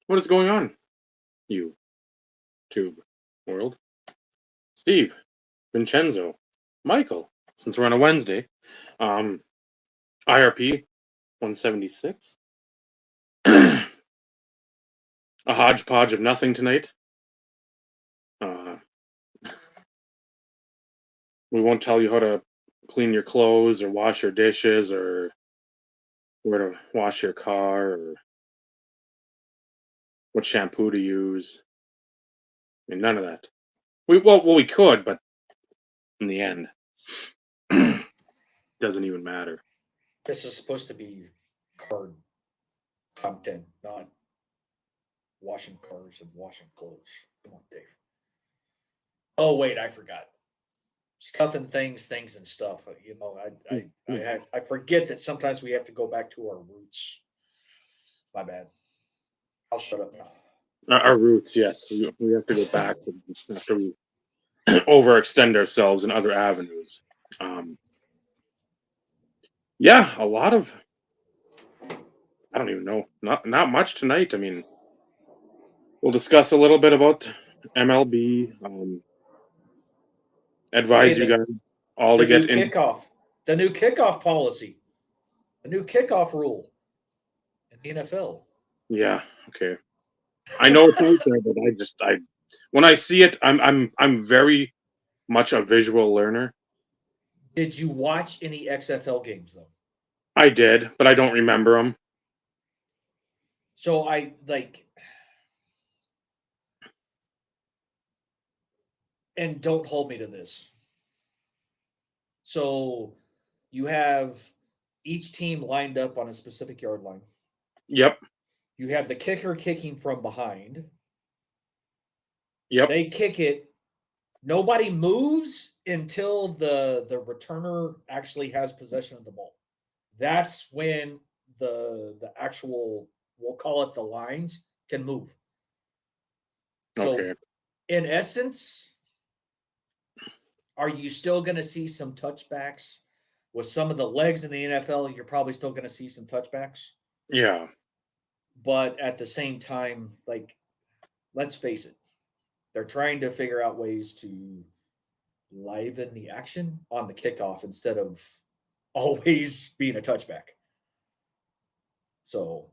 What is going on, you tube world? Steve, Vincenzo, Michael, since we're on a Wednesday, um, IRP 176. A hodgepodge of nothing tonight. Uh, we won't tell you how to clean your clothes or wash your dishes or where to wash your car or what shampoo to use. I mean, none of that. We could, but in the end, doesn't even matter. This is supposed to be card content, not washing cars and washing clothes. Come on, Dave. Oh wait, I forgot. Stuff and things and stuff. I forget that sometimes we have to go back to our roots. My bad. I'll shut up now. Our roots, yes, we have to go back after we overextend ourselves in other avenues. Um, yeah, a lot of I don't even know, not much tonight. I mean, we'll discuss a little bit about MLB. Hey, Advise you guys all the to new get in. kickoff, the new kickoff policy, the new kickoff rule in the NFL. Yeah, okay. I know it's out there, but I when I see it, I'm very much a visual learner. Did you watch any XFL games though? I did, but I don't remember them. So I like, and don't hold me to this. So you have each team lined up on a specific yard line. Yep, You have the kicker kicking from behind. yep. They kick it. Nobody moves until the returner actually has possession of the ball. That's when the actual, we'll call it the lines, can move. So Okay. in essence, are you still going to see some touchbacks with some of the legs in the NFL? You're probably still going to see some touchbacks, Yeah. but at the same time, like, let's face it, they're trying to figure out ways to liven the action on the kickoff instead of always being a touchback. So,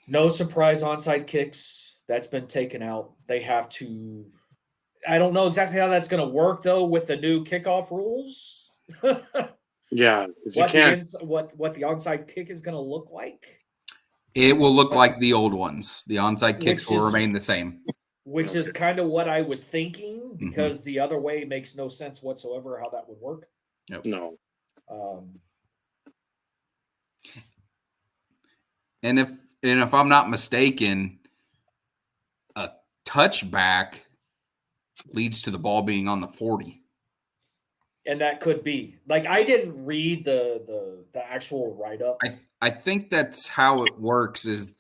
no surprise onside kicks. That's been taken out. They have to. I don't know exactly how that's going to work though with the new kickoff rules. Yeah, because you can't. What the onside kick is going to look like, It will look but like the old ones. The onside kicks which will is remain the same. which is Okay. kind of what I was thinking Mm-hmm. because the other way makes no sense whatsoever how that would work. Yep. No. Um, And if I'm not mistaken, a touchback leads to the ball being on the 40. and that could be like I didn't read the actual write up. I think that's how it works. Is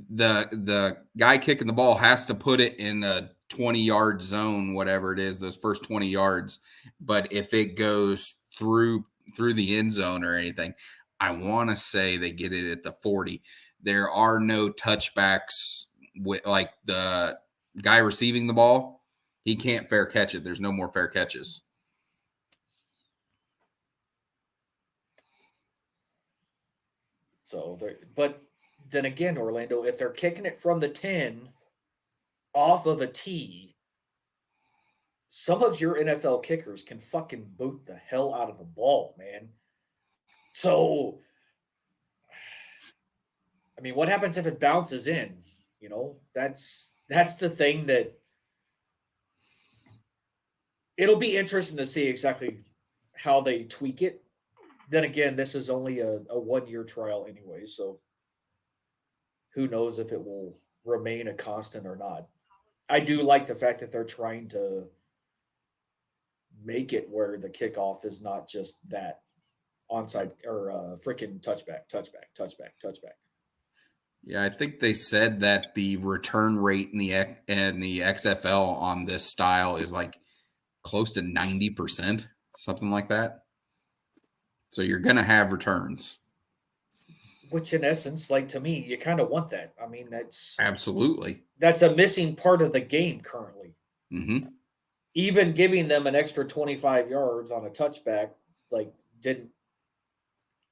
the guy kicking the ball has to put it in a 20-yard zone, whatever it is, those first 20 yards. But if it goes through the end zone or anything, I want to say they get it at the 40. There are no touchbacks with like the guy receiving the ball. He can't fair catch it. There's no more fair catches. So, but then again, Orlando, if they're kicking it from the 10 off of a tee, some of your NFL kickers can fucking boot the hell out of the ball, man. So, I mean, what happens if it bounces in? You know, that's the thing that it'll be interesting to see exactly how they tweak it. Then again, this is only a 1 year trial anyway, so who knows if it will remain a constant or not. I do like the fact that they're trying to make it where the kickoff is not just that onside or freaking touchback. Yeah, I think they said that the return rate in the XFL on this style is like close to 90%, something like that. So you're going to have returns. which in essence, like to me, you kind of want that. I mean, Absolutely. that's a missing part of the game currently. Mm-hmm. Even giving them an extra 25 yards on a touchback, like, didn't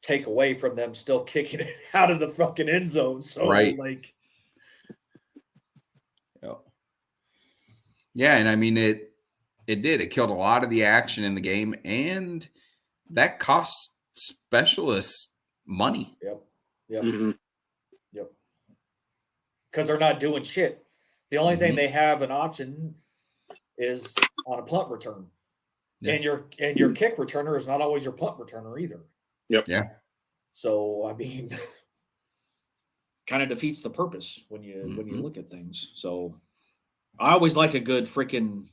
take away from them still kicking it out of the fucking end zone. So, Right. like, yeah, and I mean it did. It killed a lot of the action in the game, and that cost specialists money. yep, yep, Mhm. yep. Because they're not doing shit. The only thing Mhm. they have an option is on a punt return. Yeah. And your kick returner is not always your punt returner either. Yep. Yeah. So I mean, kind of defeats the purpose when you Mhm. look at things. So I always like a good freaking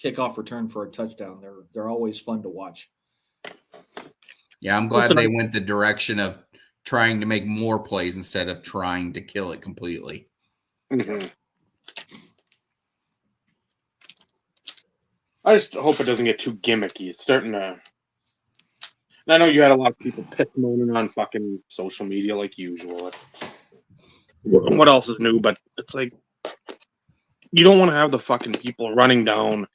kickoff return for a touchdown. They're always fun to watch. Yeah, I'm glad they went the direction of trying to make more plays instead of trying to kill it completely. Mhm. I just hope it doesn't get too gimmicky. It's starting to. And I know you had a lot of people piss moaning on fucking social media like usual. What else is new? But it's like you don't want to have the fucking people running down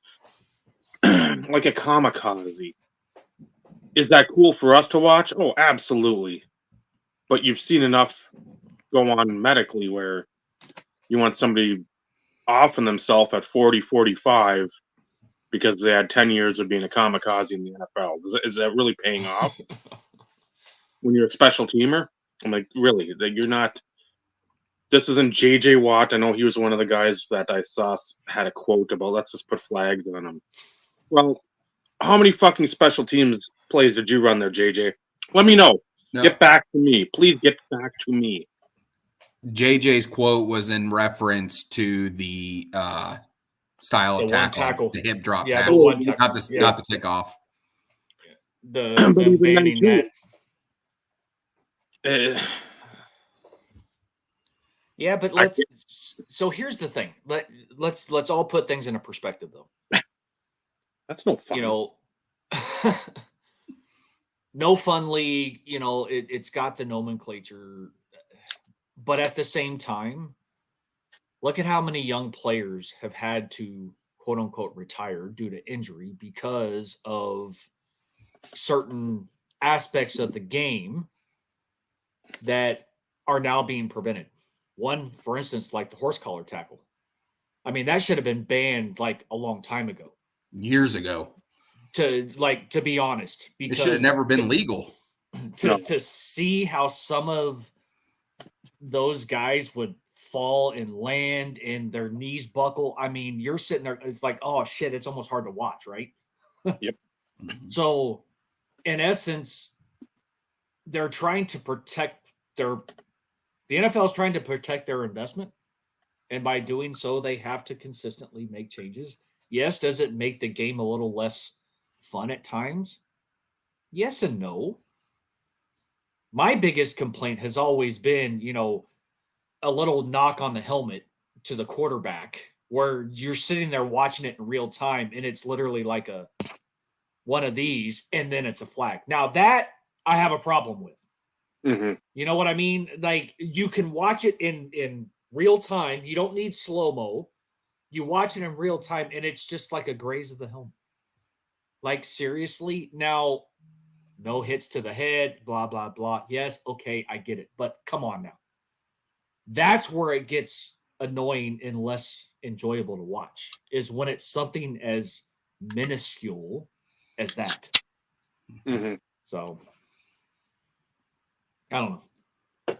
like a kamikaze. Is that cool for us to watch? Oh, absolutely. But you've seen enough go on medically where you want somebody offing themselves at 40, 45 because they had 10 years of being a kamikaze in the NFL. Is that really paying off when you're a special teamer? I'm like, really? That you're not. This isn't J.J. Watt. I know he was one of the guys that I saw had a quote about let's just put flags on him. Well, how many fucking special teams plays did you run there, JJ? Let me know. No, Get back to me. Please get back to me. JJ's quote was in reference to the style of The one tackling, tackle. the hip drop Yeah, the tackle, one tackle. not the Yeah. not the kickoff. Them But even then, banning too, that. uh, Yeah, but I, so here's the thing. Let's all put things into perspective though. that's no fun. You know, no fun league, it's got the nomenclature, but at the same time, look at how many young players have had to quote unquote retire due to injury because of certain aspects of the game that are now being prevented. One, for instance, like the horse collar tackle. I mean, that should have been banned like a long time ago. Years ago. To be honest, It because should have never been legal. To see how some of those guys would fall and land and their knees buckle. I mean, you're sitting there, it's like, oh shit, it's almost hard to watch, right? Yep. So, in essence, they're trying to protect the NFL is trying to protect their investment. And by doing so, they have to consistently make changes. Yes, does it make the game a little less fun at times? Yes and no. My biggest complaint has always been, a little knock on the helmet to the quarterback where you're sitting there watching it in real time and it's literally like one of these and then it's a flag. Now that I have a problem with. Mm-hmm. You know what I mean? Like you can watch it in real time. You don't need slow-mo. You watch it in real time and it's just like a graze of the helmet. Like seriously? Now no hits to the head, blah blah blah. Yes, okay, I get it. But come on now. That's where it gets annoying and less enjoyable to watch is when it's something as minuscule as that. Mm-hmm. So I don't know.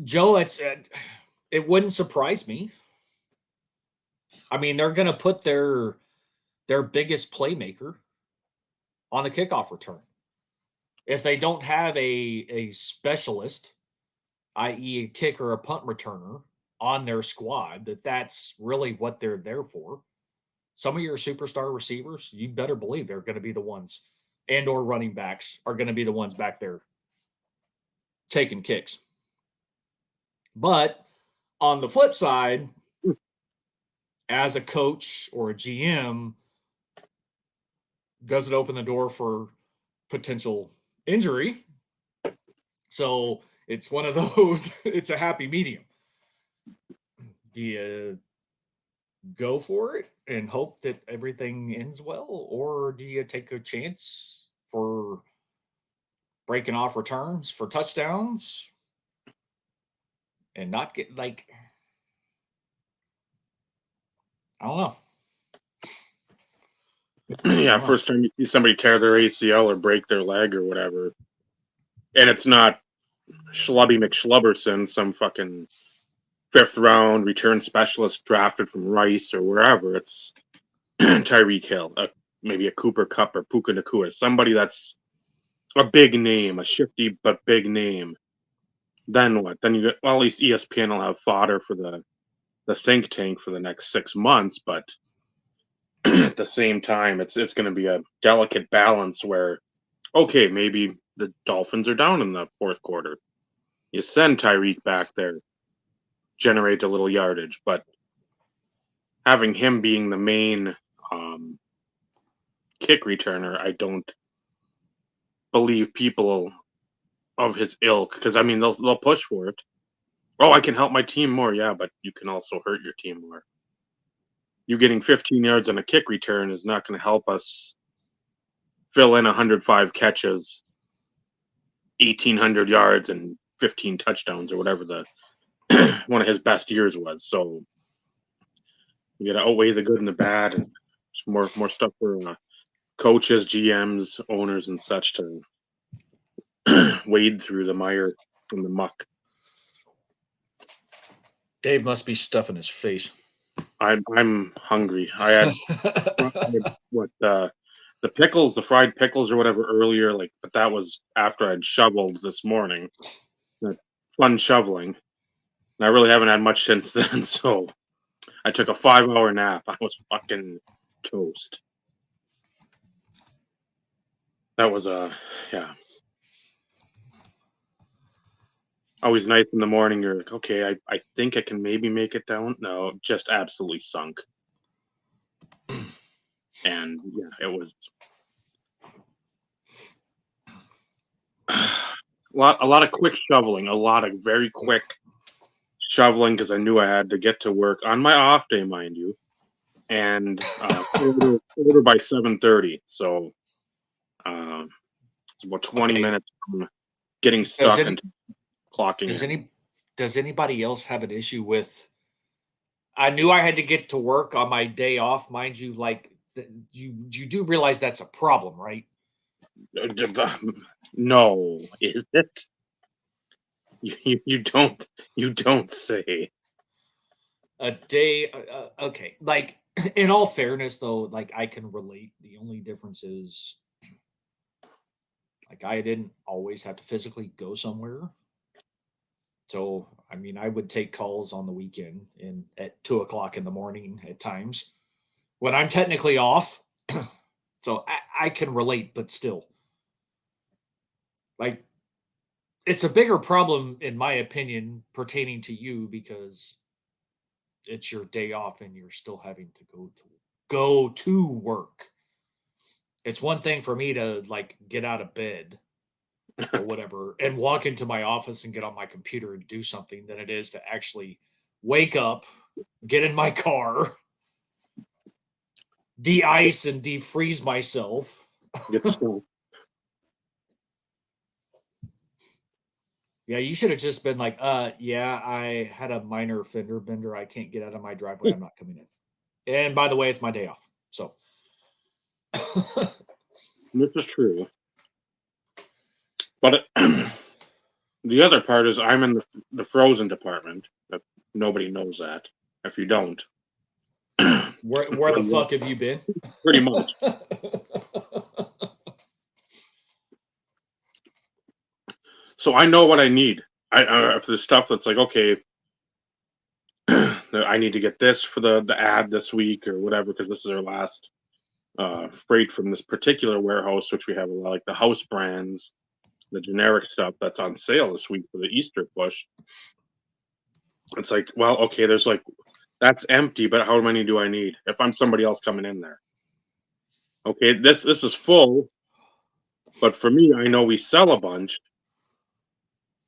Joe, it wouldn't surprise me. I mean, they're going to put their biggest playmaker on the kickoff return. If they don't have a specialist, i.e., a kicker or a punt returner on their squad, that's really what they're there for. Some of your superstar receivers, you better believe they're going to be the ones, and or running backs are going to be the ones back there taking kicks. But on the flip side, as a coach or a GM, doesn't open the door for potential injury. So it's one of those, it's a happy medium. Do you go for it and hope that everything ends well, or do you take a chance for breaking off returns for touchdowns and not get like, I don't know. Yeah, first time you see somebody tear their ACL or break their leg or whatever, and it's not Schlubby McShlubberson, some fucking 5th round return specialist drafted from Rice or wherever. It's Tyreek Hill, maybe a Cooper Kupp or Puka Nacua, somebody that's a big name, a shifty but big name. Then what? Then you get, well, at least ESPN will have fodder for the think tank for the next 6 months, but at the same time, it's going to be a delicate balance where, okay, maybe the Dolphins are down in the 4th quarter. You send Tyreek back there, generate a little yardage, but having him being the main kick returner, I don't believe people of his ilk, because I mean they'll push for it. Oh, I can help my team more, yeah, but you can also hurt your team more. You getting 15 yards on a kick return is not going to help us fill in 105 catches, 1,800 yards, and 15 touchdowns or whatever the one of his best years was. So you got to outweigh the good and the bad, and more stuff for coaches, GMs, owners, and such to wade through the mire and the muck. Dave must be stuffing his face. I'm hungry. I had what the pickles, the fried pickles or whatever earlier, but that was after I'd shoveled this morning. That fun shoveling. And I really haven't had much since then, so I took a 5-hour nap. I was fucking toast. That was yeah. Always nice in the morning. You're like, okay, I think I can maybe make it down. No, just absolutely sunk. And yeah, it was a lot of quick shoveling, a lot of very quick shoveling because I knew I had to get to work on my off day, mind you, and order by 7:30. So it's about 20 minutes from getting stuck and clocking in. Does anybody else have an issue with? I knew I had to get to work on my day off, mind you. Like you do realize that's a problem, right? No, is it? You don't say. A day, okay. Like in all fairness, though, like I can relate. The only difference is, like I didn't always have to physically go somewhere. So I mean, I would take calls on the weekend and at 2:00 in the morning at times when I'm technically off. So I can relate, but still, like it's a bigger problem in my opinion pertaining to you because it's your day off and you're still having to go to work. It's one thing for me to like get out of bed or whatever and walk into my office and get on my computer and do something than it is to actually wake up, get in my car, de-ice and defreeze myself. Get snow. Yeah, you should have just been like, yeah, I had a minor fender bender. I can't get out of my driveway. I'm not coming in. And by the way, it's my day off. So this is true. But the other part is I'm in the frozen department. But nobody knows that. If you don't, where the fuck have you been? Pretty much. So I know what I need. If there's stuff that's like, okay, I need to get this for the ad this week or whatever, because this is our last freight from this particular warehouse, which we have a lot, like the house brands, the generic stuff that's on sale this week for the Easter push. It's like, well, okay, there's like, that's empty, but how many do I need if I'm somebody else coming in there? Okay, this is full, but for me, I know we sell a bunch.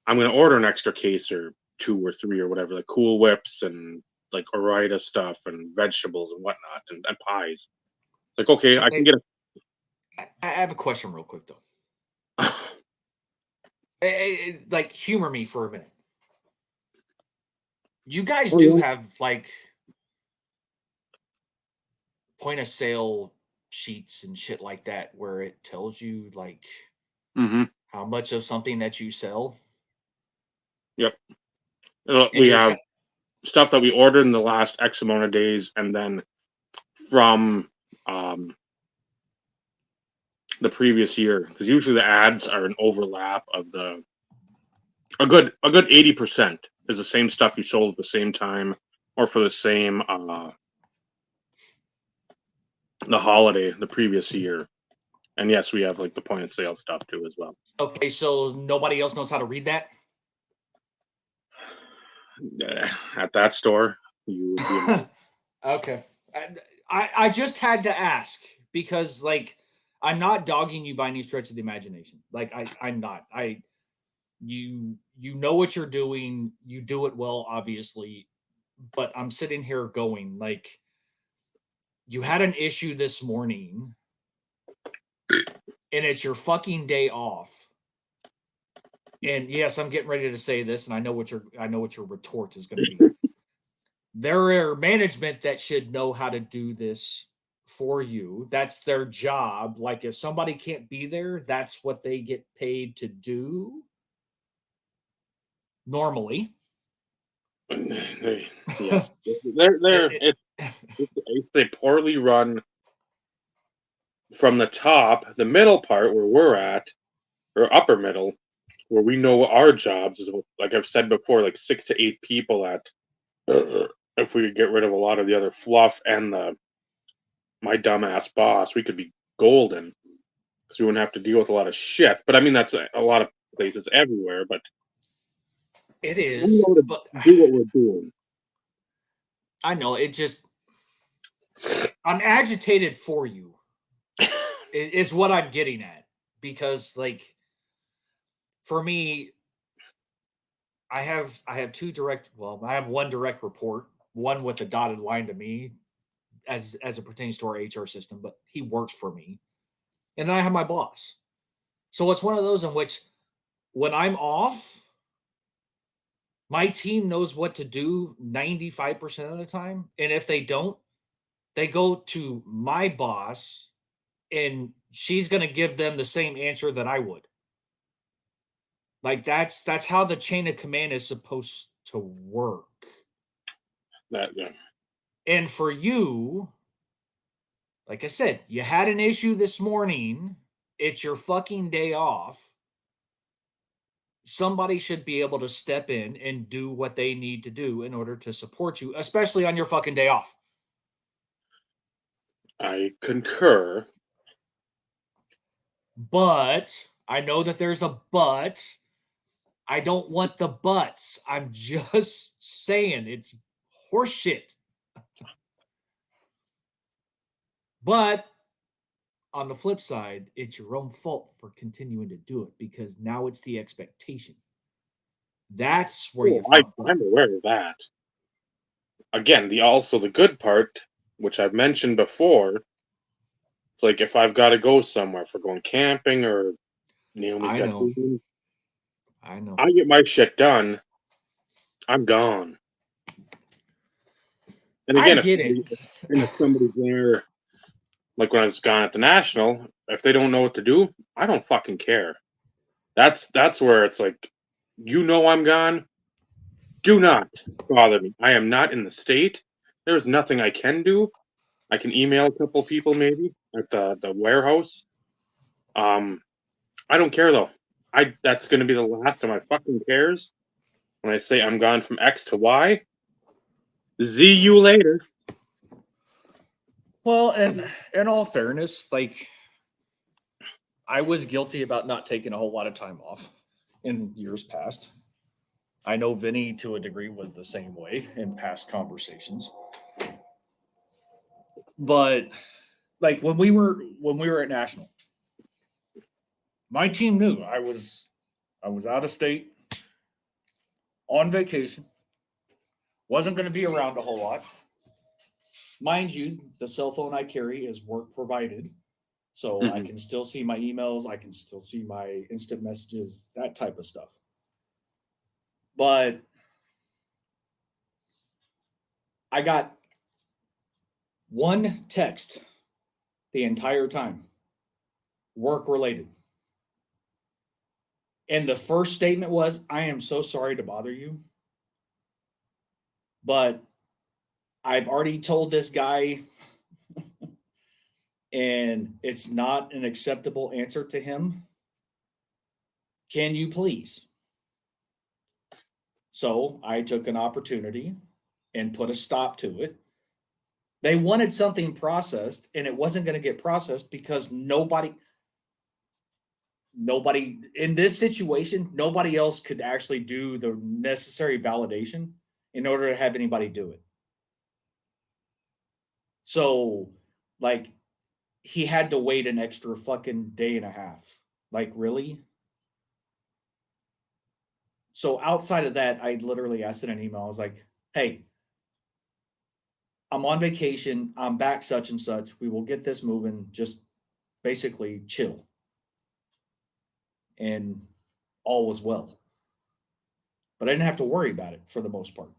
I'm going to order an extra case or 2 or 3 or whatever, like Cool Whips and like Orida stuff and vegetables and whatnot and pies. Like, okay, So I can get I have a question real quick though. a. Like, humor me for a minute. You guys Oh, do yeah. have like point of sale sheets and shit like that where it tells you like Mm-hmm. how much of something that you sell. Yep. And We you're have stuff that we ordered in the last X amount of days, and then from um, the previous year, because usually the ads are an overlap of a good 80% is the same stuff you sold at the same time or for the same the holiday the previous year. And yes, we have like the point of sale stuff too as well. okay, so nobody else knows how to read that. At that store, you would be amazed. Okay, I just had to ask because like I'm not dogging you by any stretch of the imagination. Like I'm not. You know what you're doing. You do it well, obviously. But I'm sitting here going like you had an issue this morning and it's your fucking day off. And yes, I'm getting ready to say this, and I know what your retort is going to be. There are management that should know how to do this for you. That's their job. Like if somebody can't be there, that's what they get paid to do normally. Yes, it's a poorly run from the top, the middle part where we're at, or upper middle, where we know our jobs is like I've said before, like 6 to 8 people at. If we could get rid of a lot of the other fluff and my dumbass boss, we could be golden because we wouldn't have to deal with a lot of shit. But I mean, that's a lot of places everywhere. But It we is, know to but do what we're doing. I know it just I'm agitated for you. Is what I'm getting at because like for me I have two direct well I have one direct report, one with a dotted line to me as it pertains to our HR system, but he works for me. And then I have my boss. So it's one of those in which when I'm off, my team knows what to do 95% of the time. And if they don't, they go to my boss and she's going to give them the same answer that I would. Like that's how the chain of command is supposed to work. That yeah. And for you, like I said, you had an issue this morning. It's your fucking day off. Somebody should be able to step in and do what they need to do in order to support you, especially on your fucking day off. I concur. But I know that there's a but. I don't want the buts. I'm just saying it's horseshit. But on the flip side, it's your own fault for continuing to do it because now it's the expectation. That's where you fuck up. I'm aware of that. Again, the good part, which I've mentioned before, it's like if I've got to go somewhere, if we're going camping or Naomi's I got know. food, I know. I get my shit done. I'm gone. And I again, get it. if somebody's there, like when I was gone at the National, if they don't know what to do, I don't fucking care. That's where it's like, I'm gone. Do not bother me. I am not in the state. There's nothing I can do. I can email a couple people maybe at the warehouse. I don't care though. That's going to be the last of my fucking cares. When I say I'm gone from X to Y, see you later. Well, and in all fairness, like I was guilty about not taking a whole lot of time off in years past. I know Vinny to a degree was the same way in past conversations. But like when we were at National, my team knew I was out of state on vacation, wasn't going to be around a whole lot. Mind you, the cell phone I carry is work provided, so I can still see my emails, I can still see my instant messages, that type of stuff. But I got one text the entire time, work related. And the first statement was, I am so sorry to bother you, but I've already told this guy and it's not an acceptable answer to him. Can you please? So I took an opportunity and put a stop to it. They wanted something processed and it wasn't going to get processed because nobody in this situation, nobody else could actually do the necessary validation in order to have anybody do it. So, like, he had to wait an extra fucking day and a half. Like, really? So outside of that, I sent an email. I was like, hey, I'm on vacation. I'm back such and such. We will get this moving. Just basically chill. And all was well. But I didn't have to worry about it for the most part.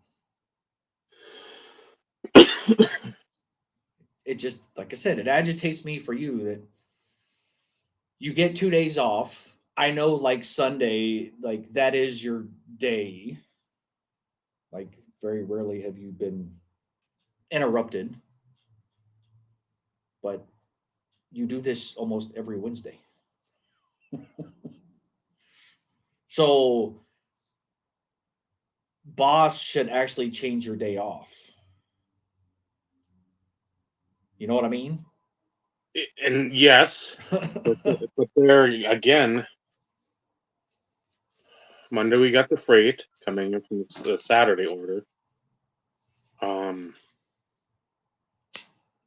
It just, like I said, it agitates me for you that you get 2 days off. I know, like, Sunday, like, that is your day. Like, very rarely have you been interrupted. But you do this almost every Wednesday. So, boss should actually change your day off. You know what I mean? And yes, but there again, Monday we got the freight coming in from the Saturday order.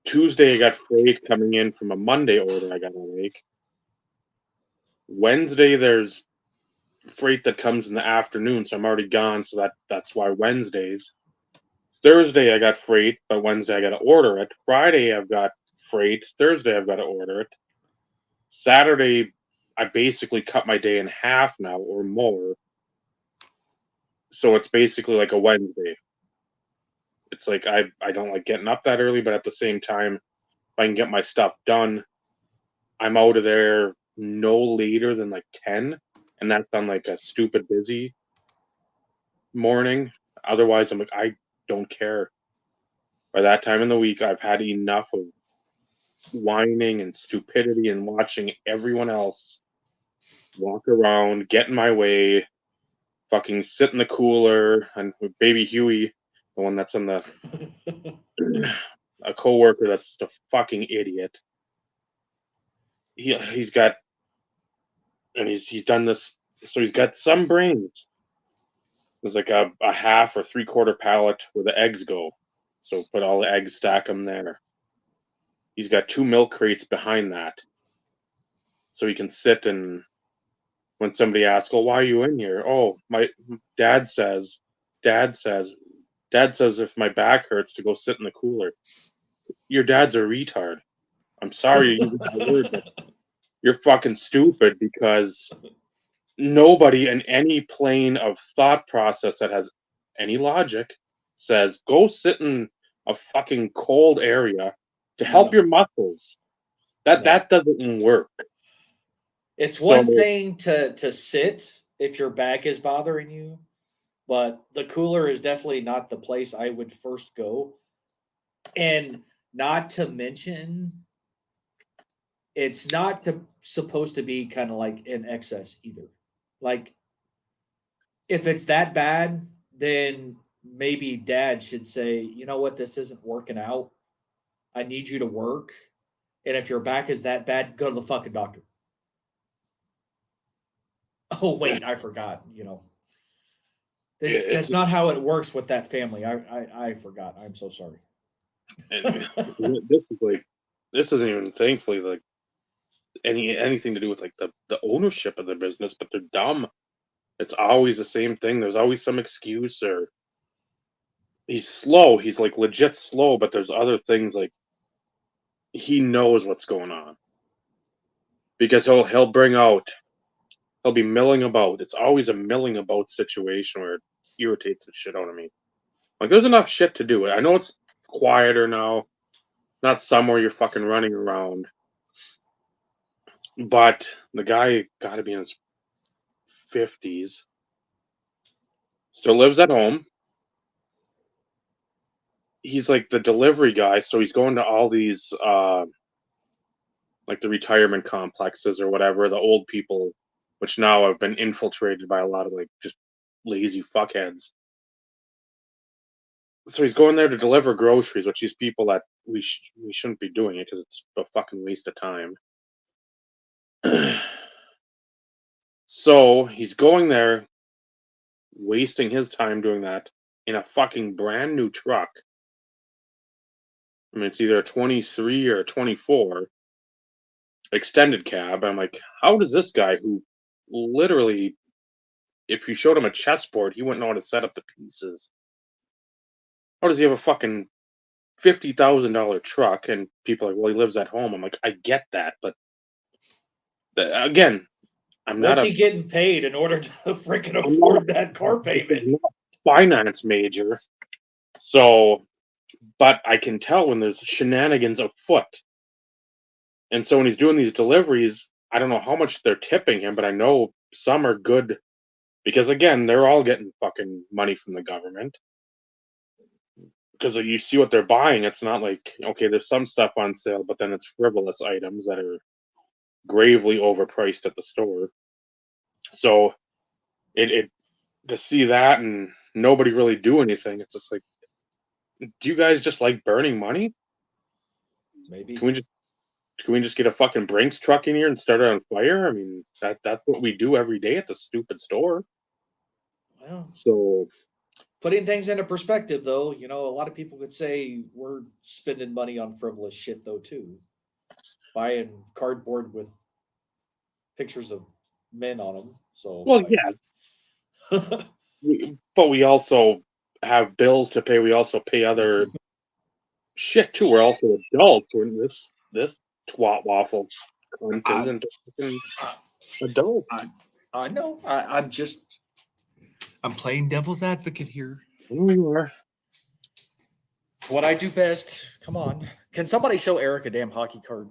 Tuesday I got freight coming in from a Monday order I got to make. Wednesday there's freight that comes in the afternoon, so I'm already gone. So that's why Wednesdays. Thursday I got freight, but Wednesday I got to order it. Friday I've got freight. Thursday I've got to order it. Saturday I basically cut my day in half now or more. So it's basically like a Wednesday. It's like I don't like getting up that early, but at the same time, if I can get my stuff done, I'm out of there no later than like 10, and that's on like a stupid busy morning. Otherwise, I'm like, I don't care. By that time in the week, I've had enough of whining and stupidity and watching everyone else walk around, get in my way, fucking sit in the cooler, and with baby Huey, the one that's in the a coworker that's just a fucking idiot. He's got, and he's done this, so he's got some brains. There's like a half or 3/4 pallet where the eggs go. So put all the eggs, stack them there. He's got 2 milk crates behind that. So he can sit and when somebody asks, "Oh, why are you in here?" "Oh, my dad says if my back hurts to go sit in the cooler." Your dad's a retard. I'm sorry to use that word, but you're fucking stupid because nobody in any plane of thought process that has any logic says go sit in a fucking cold area to help your muscles. That doesn't work. It's one thing to sit if your back is bothering you, but the cooler is definitely not the place I would first go. And not to mention, it's not supposed to be kind of like in excess either. Like, if it's that bad, then maybe dad should say, you know what, this isn't working out. I need you to work. And if your back is that bad, go to the fucking doctor. Oh, wait, I forgot, That's not how it works with that family. I forgot. I'm so sorry. And this is like this isn't even thankfully like anything to do with like the ownership of the business, but they're dumb. It's always the same thing. There's always some excuse, or he's slow. He's like legit slow, but there's other things like he knows what's going on because he'll bring out he'll be milling about. It's always a milling about situation where it irritates the shit out of me. Like there's enough shit to do. I know it's quieter now, not somewhere you're fucking running around, but the guy got to be in his 50s, still lives at home. He's like the delivery guy, so he's going to all these like the retirement complexes or whatever, the old people, which now have been infiltrated by a lot of like just lazy fuckheads. So he's going there to deliver groceries, which these people that we shouldn't be doing it because it's a fucking waste of time. So he's going there, wasting his time doing that in a fucking brand new truck. I mean, it's either a 23 or a 24 extended cab. I'm like, how does this guy who literally, if you showed him a chessboard, he wouldn't know how to set up the pieces. How does he have a fucking $50,000 truck? And people are like, well, he lives at home. I'm like, I get that, but again, I'm What's not he getting paid in order to freaking I'm afford that car payment? not a finance major. So, but I can tell when there's shenanigans afoot. And so when he's doing these deliveries, I don't know how much they're tipping him, but I know some are good because again, they're all getting fucking money from the government. Because you see what they're buying, it's not like okay, there's some stuff on sale, but then it's frivolous items that are gravely overpriced at the store. So it to see that and nobody really do anything, it's just like, do you guys just like burning money? Maybe. Can we just get a fucking Brinks truck in here and start it on fire? I mean, that's what we do every day at the stupid store. Well, So putting things into perspective, though, a lot of people could say we're spending money on frivolous shit, though, too. Buying cardboard with pictures of men on them. So, well, yeah, but we also have bills to pay. We also pay other shit too. We're also adults. We're this twat waffle cunt I, isn't a fucking adult. I know. I'm playing devil's advocate here. There you are. It's what I do best. Come on. Can somebody show Eric a damn hockey card?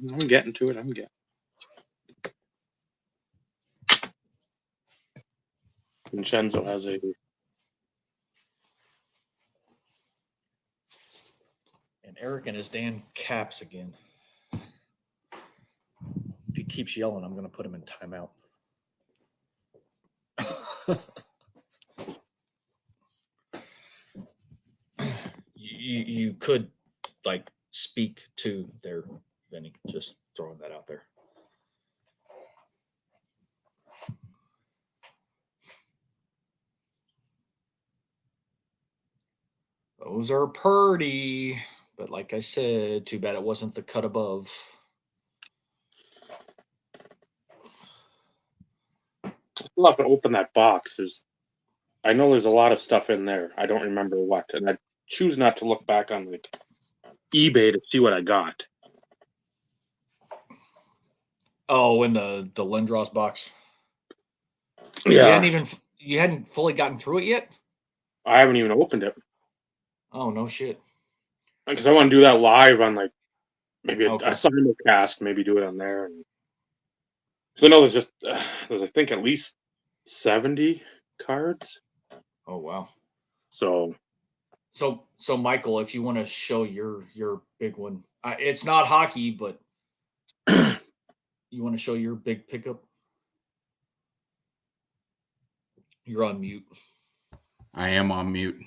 I'm getting to it. I'm getting. Vincenzo has a. And Eric and his damn caps again. If he keeps yelling, I'm going to put him in timeout. you could like speak to their Vinny. Just throwing that out there. Those are pretty, but like I said, too bad it wasn't the cut above. Still have to open that box. I know there's a lot of stuff in there. I don't remember what, and I choose not to look back on like eBay to see what I got. Oh, in the Lindros box. Yeah, You hadn't fully gotten through it yet. I haven't even opened it Oh no shit. because I want to do that live on like maybe a Okay. simulcast. Maybe do it on there. And because I know there's I think at least 70 cards. Oh wow. So So Michael, if you want to show your big one, it's not hockey, but you want to show your big pickup. You're on mute. I am on mute.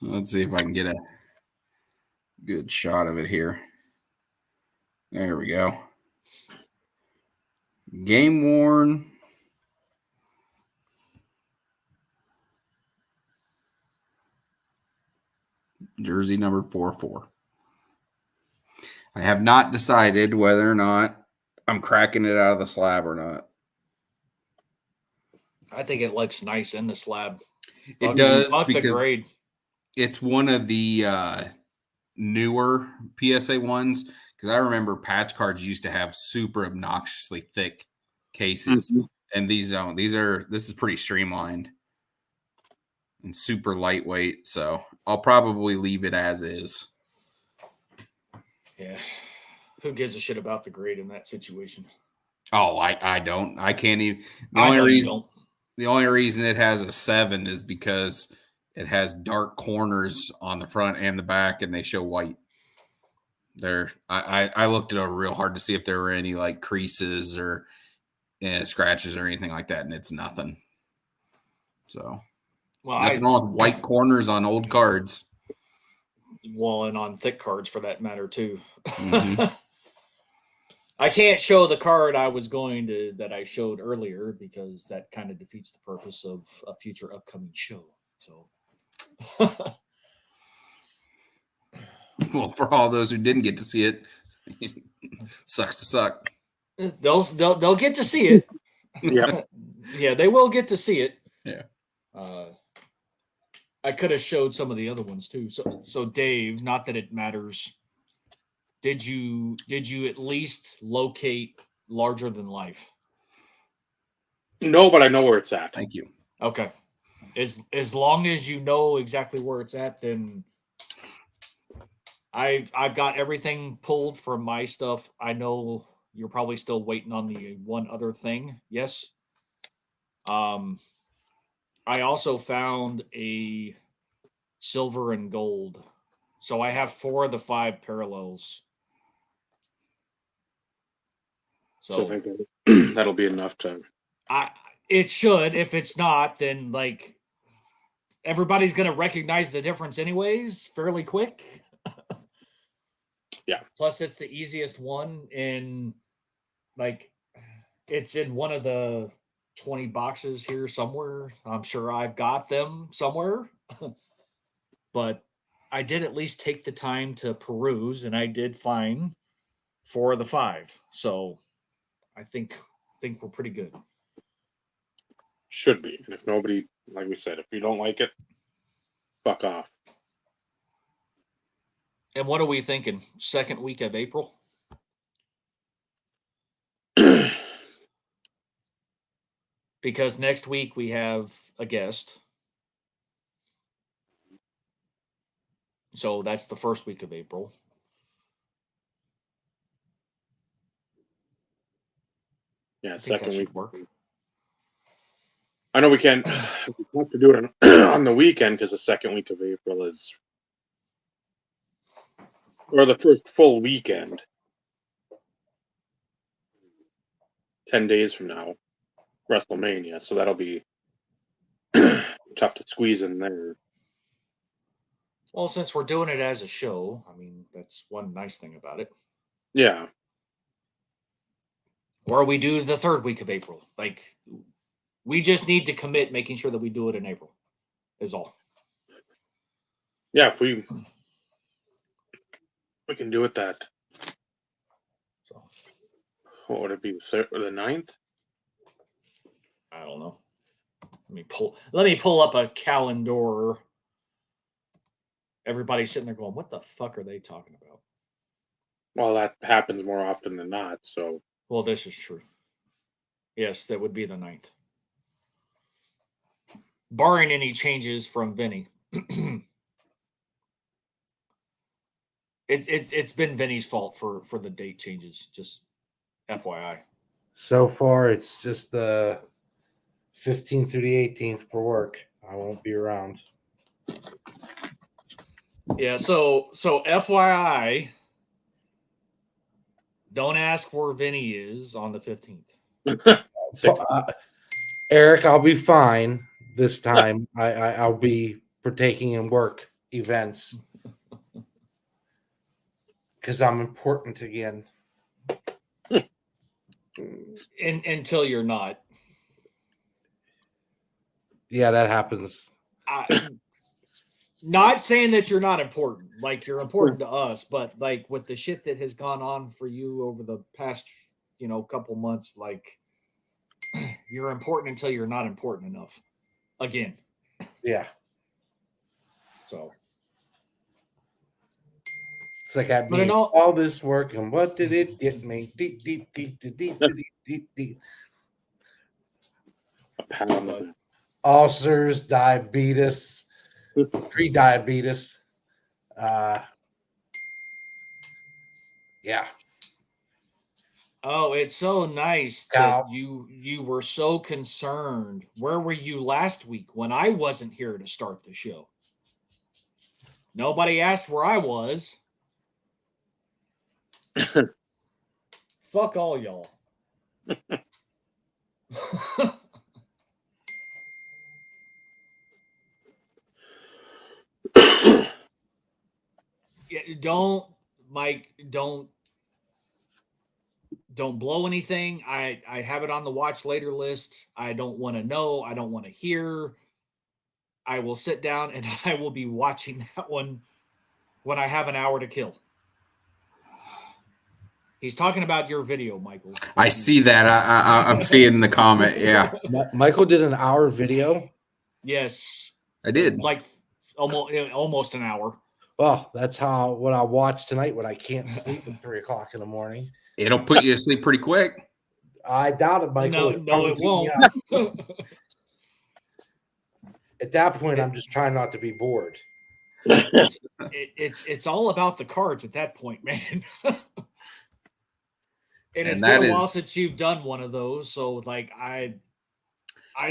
Let's see if I can get a good shot of it here. There we go. Game worn. Jersey number 44. I have not decided whether or not I'm cracking it out of the slab or not. I think it looks nice in the slab. It does Fuck the because grade. it's one of the newer PSA ones. Because I remember patch cards used to have super obnoxiously thick cases, and these don't. This is pretty streamlined and super lightweight. So I'll probably leave it as is. Yeah. Who gives a shit about the grade in that situation? Oh, I don't. I can't even. I know you don't. The only reason it has a 7 is because it has dark corners on the front and the back, and they show white. I looked it over real hard to see if there were any like creases or scratches or anything like that, and it's nothing. So, nothing wrong with white corners on old cards. Well, and on thick cards for that matter too. Mm-hmm. I can't show the card that I showed earlier because that kind of defeats the purpose of a future upcoming show. So, well, for all those who didn't get to see it, sucks to suck. they'll get to see it. Yeah. Yeah, they will get to see it. Yeah. I could have showed some of the other ones too. So Dave, not that it matters. Did you at least locate larger than life? No, but I know where it's at. Thank you. Okay. As long as you know exactly where it's at, then I've got everything pulled from my stuff. I know you're probably still waiting on the one other thing. Yes. I also found a silver and gold. So I have 4 of the 5 parallels. So I think that'll be enough to. It should. If it's not, then like everybody's gonna recognize the difference anyways, fairly quick. Yeah. Plus, it's the easiest one in like it's in one of the 20 boxes here somewhere. I'm sure I've got them somewhere. But I did at least take the time to peruse, and I did find 4 of the 5. So I think we're pretty good. Should be. And if nobody, like we said, if you don't like it, fuck off. And what are we thinking? Second week of April? Because next week we have a guest. So that's the first week of April. Yeah, second week. Work. I know we can't have to do it on the weekend because the second week of April is, or the first full weekend, 10 days from now, WrestleMania. So that'll be tough to squeeze in there. Well, since we're doing it as a show, I mean, that's one nice thing about it. Yeah. Or we do the third week of April. Like, we just need to commit making sure that we do it in April, is all. Yeah, if we can do it that. So, what would it be? The 9th? I don't know. Let me pull up a calendar. Everybody's sitting there going, what the fuck are they talking about? Well, that happens more often than not, so. Well, this is true. Yes, that would be the 9th. Barring any changes from Vinny. It's been Vinny's fault for the date changes, just FYI. So far, it's just the 15th through the 18th for work. I won't be around. Yeah, so FYI, don't ask where Vinny is on the 15th. Eric, I'll be fine this time. I'll be partaking in work events because I'm important again. Until you're not. Yeah, that happens. Not saying that you're not important, like you're important to us, but like with the shit that has gone on for you over the past, couple months, like you're important until you're not important enough again. Yeah. So It's like I But in mean, all- all this work and what did it get me? Deep, deep, deep, deep, deep, deep, deep, deep. A pat on the back. Ulcers, diabetes, pre-diabetes. Yeah. oh, it's so nice Cow. that you were so concerned. Where were you last week when I wasn't here to start the show? Nobody asked where I was. Fuck all y'all. Yeah, Mike, don't blow anything. I have it on the watch later list. I don't want to know. I don't want to hear. I will sit down and I will be watching that one when I have an hour to kill. He's talking about your video, Michael. I see that. I'm seeing the comment. Yeah, Michael did an hour video. Yes, I did. like almost an hour. Well, that's what I watch tonight when I can't sleep at 3:00 in the morning. It'll put you to sleep pretty quick. I doubt it, Michael. No, it won't. At that point, I'm just trying not to be bored. It's all about the cards at that point, man. And it's been a while since you've done one of those, so like I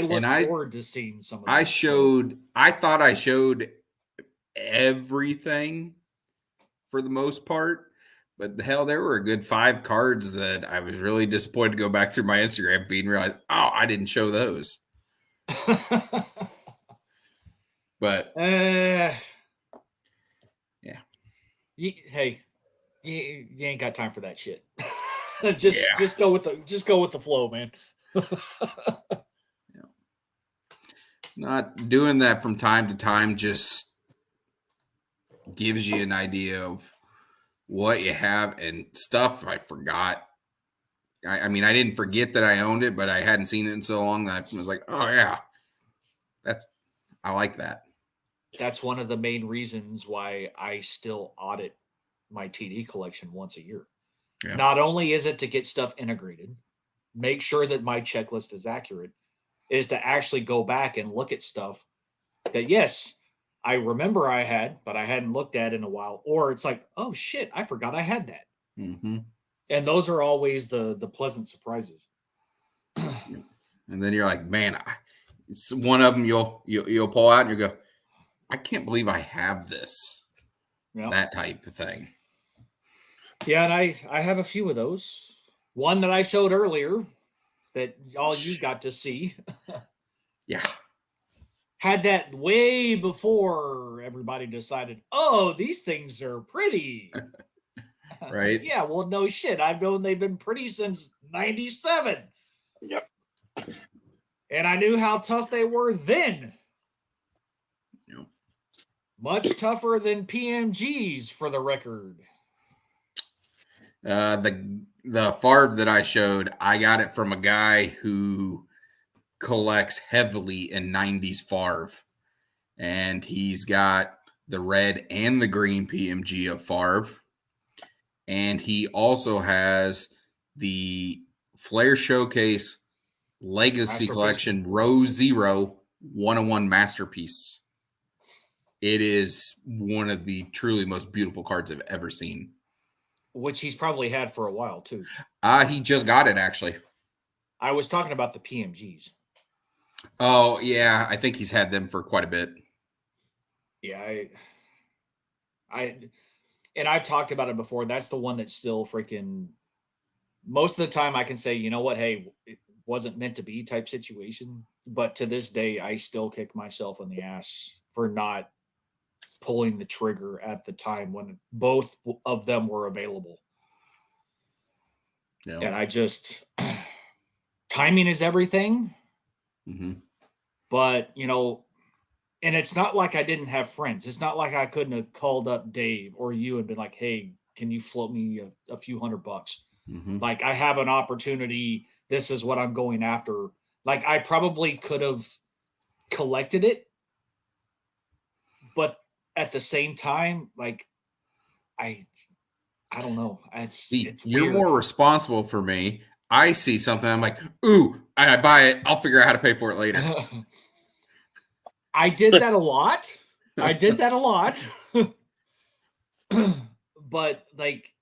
look forward to seeing some of those. I thought I showed everything for the most part, but the hell, there were a good 5 cards that I was really disappointed to go back through my Instagram feed and realize, oh, I didn't show those. But yeah. Hey, you ain't got time for that shit. Just go with the flow, man. Not doing that from time to time just gives you an idea of what you have and stuff I forgot. I mean, I didn't forget that I owned it, but I hadn't seen it in so long that I was like, oh yeah, I like that. That's one of the main reasons why I still audit my TD collection once a year. Yeah. Not only is it to get stuff integrated, make sure that my checklist is accurate, is to actually go back and look at stuff that, yes, I remember I had, but I hadn't looked at in a while. Or it's like, oh shit, I forgot I had that. Mm-hmm. And those are always the pleasant surprises. And then you're like, man, it's one of them you'll pull out and you go, I can't believe I have this. Yep. That type of thing. Yeah, and I have a few of those. One that I showed earlier that all you got to see. Yeah. Had that way before everybody decided, oh, these things are pretty. Right. Yeah, well, no shit. I've known they've been pretty since 97. Yep. And I knew how tough they were then. Yep. Much tougher than PMGs, for the record. The Favre that I showed, I got it from a guy who collects heavily in 90s Favre. And he's got the red and the green PMG of Favre. And he also has the Flair Showcase Legacy Collection Row 0 101 Masterpiece. It is one of the truly most beautiful cards I've ever seen. Which he's probably had for a while, too. He just got it, actually. I was talking about the PMGs. Oh, yeah. I think he's had them for quite a bit. Yeah, and I've talked about it before. That's the one that's still freaking, most of the time I can say, you know what, hey, it wasn't meant to be type situation. But to this day, I still kick myself in the ass for not pulling the trigger at the time when both of them were available. Yeah. And I just, timing is everything. Mm-hmm. But, And it's not like I didn't have friends. It's not like I couldn't have called up Dave or you and been like, hey, can you float me a few $100? Mhm. Like, I have an opportunity. This is what I'm going after. Like, I probably could have collected it, but at the same time, like, I don't know. See, It's you're weird. more responsible for me. I see something, I'm like, ooh, I buy it. I'll figure out how to pay for it later. I did that a lot. But like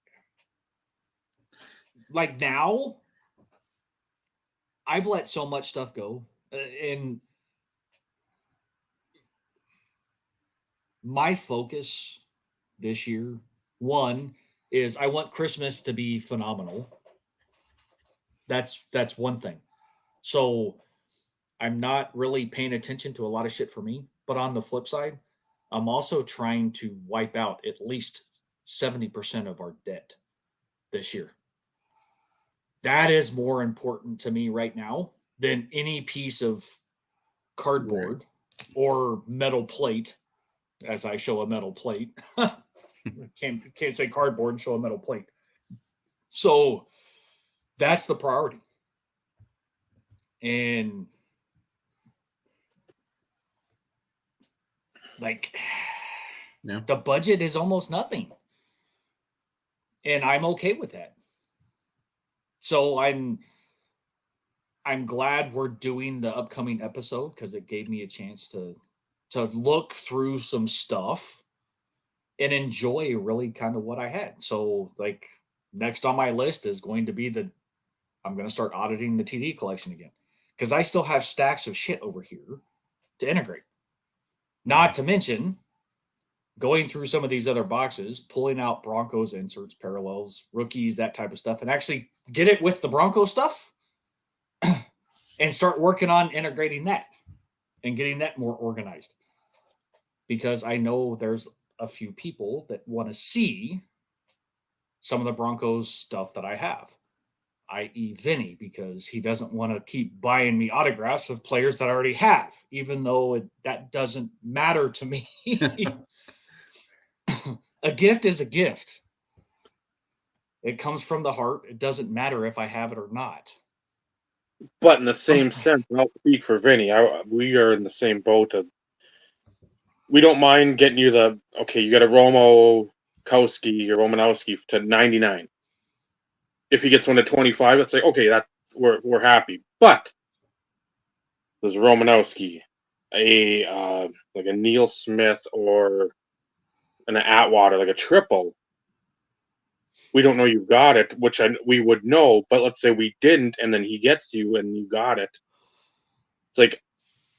now, I've let so much stuff go. And my focus this year, one, is I want Christmas to be phenomenal. That's one thing. So I'm not really paying attention to a lot of shit for me. But on the flip side, I'm also trying to wipe out at least 70% of our debt this year. That is more important to me right now than any piece of cardboard or metal plate, as I show a metal plate. can't say cardboard and show a metal plate. So that's the priority. And like Yeah. the budget is almost nothing. And I'm okay with that. So I'm glad we're doing the upcoming episode because it gave me a chance to look through some stuff and enjoy really kind of what I had. So like next on my list is going to be I'm going to start auditing the TD collection again because I still have stacks of shit over here to integrate. Not to mention going through some of these other boxes, pulling out Broncos inserts, parallels, rookies, that type of stuff, and actually get it with the Bronco stuff and start working on integrating that and getting that more organized. Because I know there's a few people that want to see some of the Broncos stuff that I have, i.e., Vinny, because he doesn't want to keep buying me autographs of players that I already have, even though that doesn't matter to me. A gift is a gift. It comes from the heart. It doesn't matter if I have it or not. But in the same sense, I'll speak for Vinny. We are in the same boat. We don't mind getting you you got a Romowski or Romanowski to 99. If he gets one to 25, it's like, okay, we're happy. But there's a Romanowski, like a Neil Smith or an Atwater, like a triple. We don't know you got it, which we would know, but let's say we didn't, and then he gets you and you got it. It's like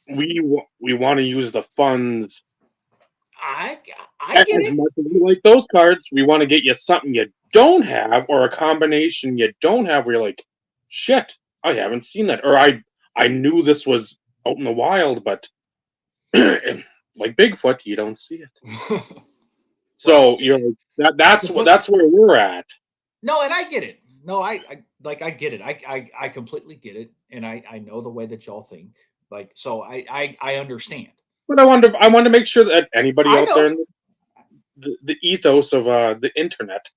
we want to use the funds. I As get it. much as we like those cards, we want to get you something you don't have or a combination you don't have where you're like, shit, I haven't seen that. Or I knew this was out in the wild, but like Bigfoot, you don't see it. So Well, you're like, that's where we're at. No, and I get it. No, I get it. I completely get it, and I know the way that y'all think. Like, so I understand. But I wanted to make sure that anybody I out there know, in the ethos of the internet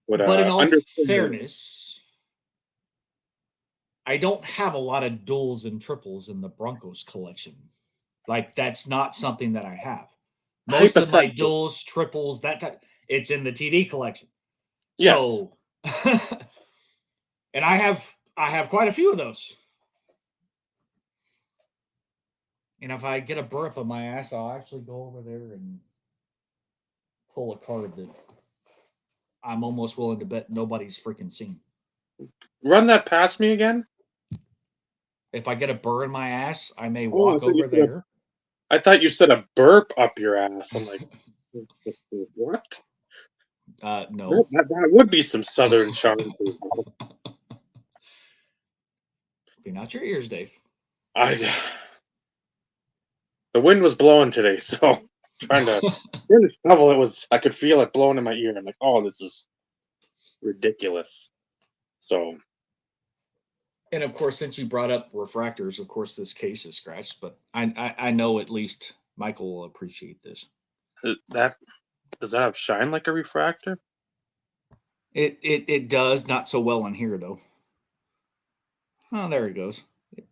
would but in all understand. fairness, I don't have a lot of duels and triples in the Broncos collection. Like, that's not something that I have. Most of my duels, triples, that type, it's in the TD collection. Yes. So, and I have quite a few of those. And if I get a burp on my ass, I'll actually go over there and pull a card that I'm almost willing to bet nobody's freaking seen. Run that past me again. If I get a burr in my ass, I may walk over there. I thought you said a burp up your ass. I'm like, what? No. That would be some southern charm. Clean out your ears, Dave. The wind was blowing today, so trying to shovel I could feel it blowing in my ear. I'm like, oh, this is ridiculous. So, and of course, since you brought up refractors, of course, this case is scratched, but I know at least Michael will appreciate this. That does that have shine like a refractor? It does not so well in here though. Oh, there it goes.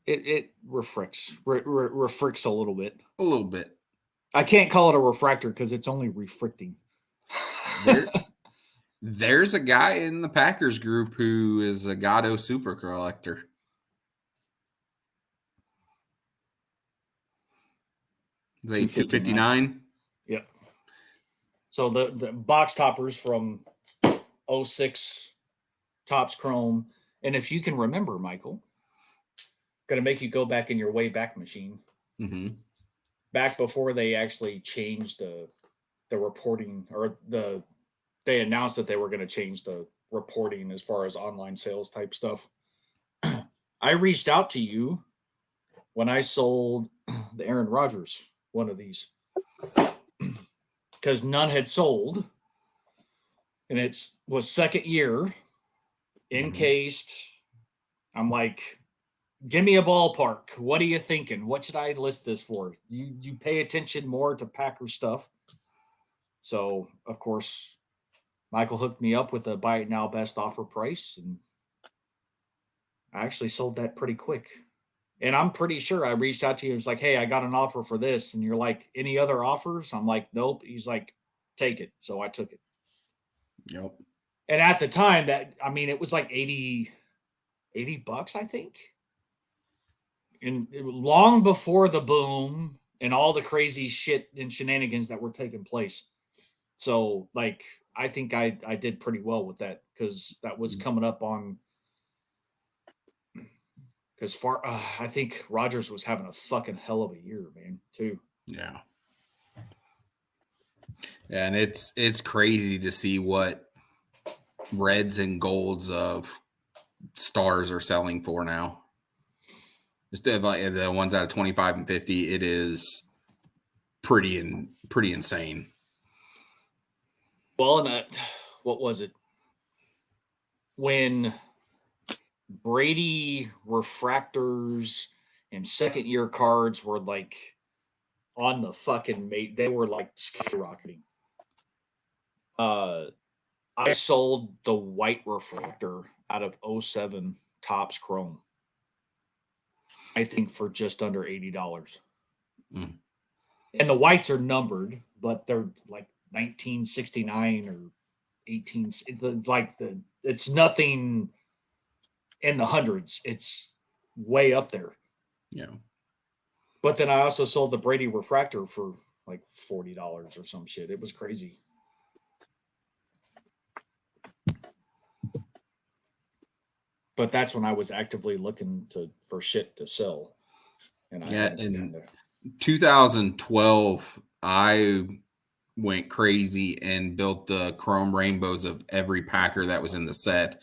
It refracts refracts a little bit. A little bit. I can't call it a refractor because it's only refracting. There's a guy in the Packers group who is a Gatto super collector. Is that 259? Yep. So the box toppers from 06 Topps Chrome. And if you can remember, Michael, going to make you go back in your way back machine. Mm-hmm. Back before they actually changed the reporting, or they announced that they were going to change the reporting as far as online sales type stuff. I reached out to you when I sold the Aaron Rodgers, one of these, because none had sold, and it was second year, encased. I'm like, give me a ballpark. What are you thinking? What should I list this for? You pay attention more to Packer stuff. So, of course, Michael hooked me up with a buy it now best offer price, and I actually sold that pretty quick. And I'm pretty sure I reached out to you and was like, hey, I got an offer for this. And you're like, any other offers? I'm like, nope. He's like, take it. So I took it. Yep. And at the time it was like $80, I think. And long before the boom and all the crazy shit and shenanigans that were taking place. So like, I think I did pretty well with that because that was coming up on, because I think Rodgers was having a fucking hell of a year, man, too. Yeah. And it's crazy to see what reds and golds of stars are selling for now. Just the ones out of 25 and 50, it is pretty insane. Well, and what was it? When Brady refractors and second year cards were like on the fucking mate, they were like skyrocketing. I sold the white refractor out of 07 Topps Chrome, I think, for just under $80. Mm. And the whites are numbered, but they're like 1969 or 18. It's nothing in the hundreds. It's way up there. Yeah. But then I also sold the Brady refractor for like $40 or some shit. It was crazy. But that's when I was actively looking for shit to sell. And in 2012, I went crazy and built the chrome rainbows of every Packer that was in the set.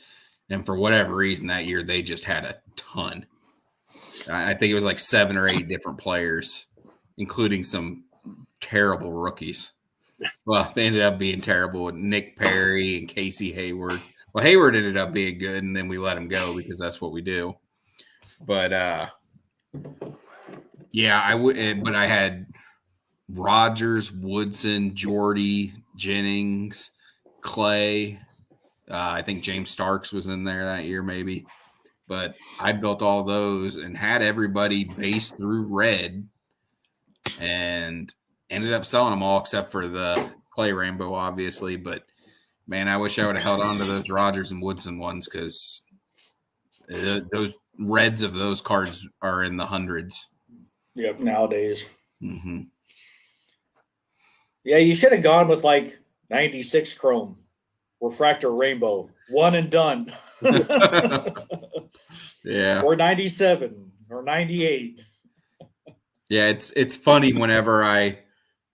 And for whatever reason, that year they just had a ton. I think it was like 7 or 8 different players, including some terrible rookies. Well, they ended up being terrible with Nick Perry and Casey Hayward. Well, Hayward ended up being good, and then we let him go because that's what we do. But yeah, but I had Rodgers, Woodson, Jordy, Jennings, Clay. I think James Starks was in there that year, maybe. But I built all those and had everybody base through red, and ended up selling them all except for the Clay Rainbow, obviously. But man, I wish I would have held on to those Rodgers and Woodson ones because those reds of those cards are in the hundreds. Yep, nowadays. Mm-hmm. Yeah, you should have gone with like 96 Chrome, Refractor Rainbow, one and done. Yeah. Or 97 or 98. Yeah, it's funny whenever I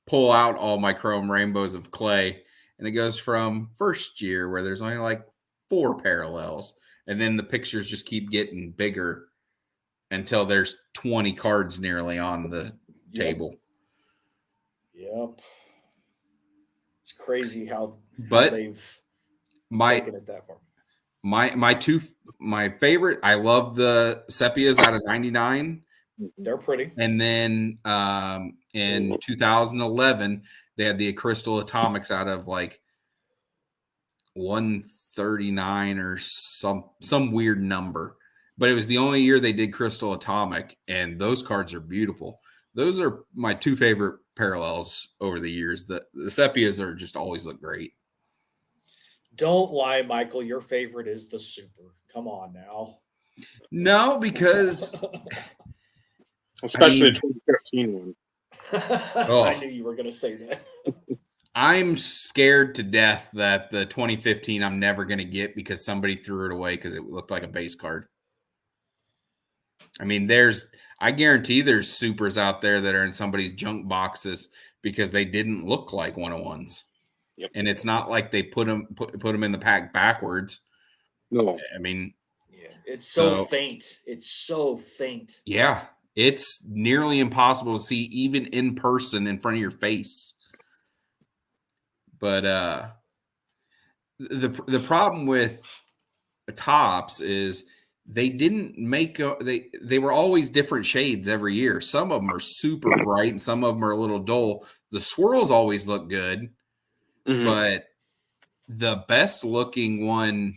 pull out all my chrome rainbows of Clay, and it goes from first year where there's only like 4 parallels, and then the pictures just keep getting bigger until there's 20 cards nearly on the table. Yep. It's crazy how they've taken it that far. My favorite, I love the sepias out of 99. They're pretty. And then in 2011, they had the crystal atomics out of like 139 or some weird number. But it was the only year they did crystal atomic, and those cards are beautiful. Those are my two favorite parallels over the years. The sepias are just always look great. Don't lie, Michael. Your favorite is the super. Come on now. No, because Especially I mean, the 2015 one. I knew you were going to say that. I'm scared to death that the 2015 I'm never going to get because somebody threw it away because it looked like a base card. I mean, I guarantee there's supers out there that are in somebody's junk boxes because they didn't look like 101s. Yep. And it's not like they put them in the pack backwards. No. I mean, yeah, it's so faint. It's so faint. Yeah, it's nearly impossible to see even in person in front of your face. But the problem with tops is they didn't make they were always different shades every year. Some of them are super bright and some of them are a little dull. The swirls always look good, but the best looking one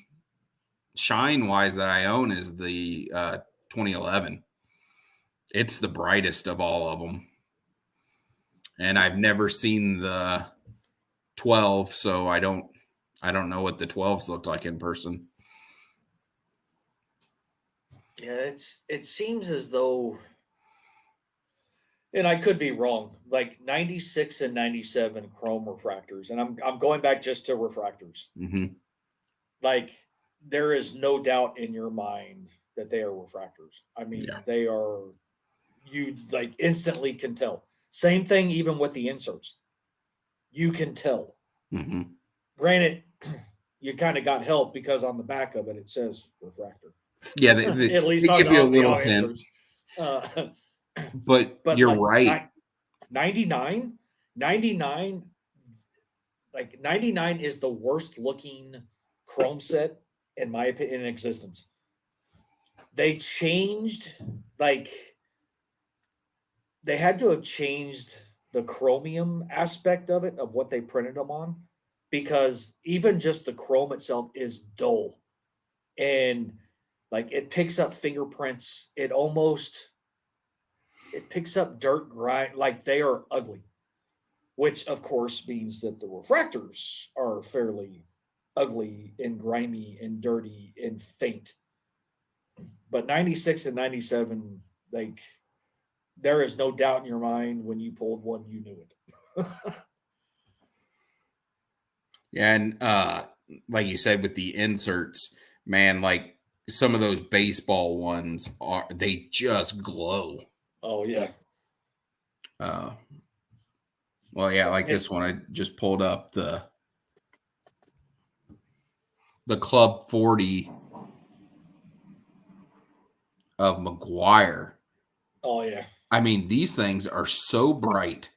shine wise that I own is the 2011. It's the brightest of all of them. And I've never seen the 12, so I don't know what the 12s looked like in person. Yeah, it seems as though, and I could be wrong, like 96 and 97 chrome refractors, and I'm going back just to refractors. Mm-hmm. Like there is no doubt in your mind that they are refractors. I mean, they are, you like instantly can tell. Same thing even with the inserts. You can tell. Mm-hmm. Granted, you kind of got help because on the back of it says refractor. Yeah, at least they give you a little hint. But you're like right. 99, like 99 is the worst looking chrome set in my opinion in existence. They changed, like they had to have changed the chromium aspect of it, of what they printed them on, because even just the chrome itself is dull. And like it picks up fingerprints. It picks up dirt, grind, like they are ugly, which of course means that the refractors are fairly ugly and grimy and dirty and faint. But 96 and 97, like there is no doubt in your mind when you pulled one, you knew it. Yeah, and like you said with the inserts, man, like some of those baseball ones they just glow. Oh yeah. Well, yeah, like this one I just pulled up the Club 40 of McGuire. Oh yeah. I mean, these things are so bright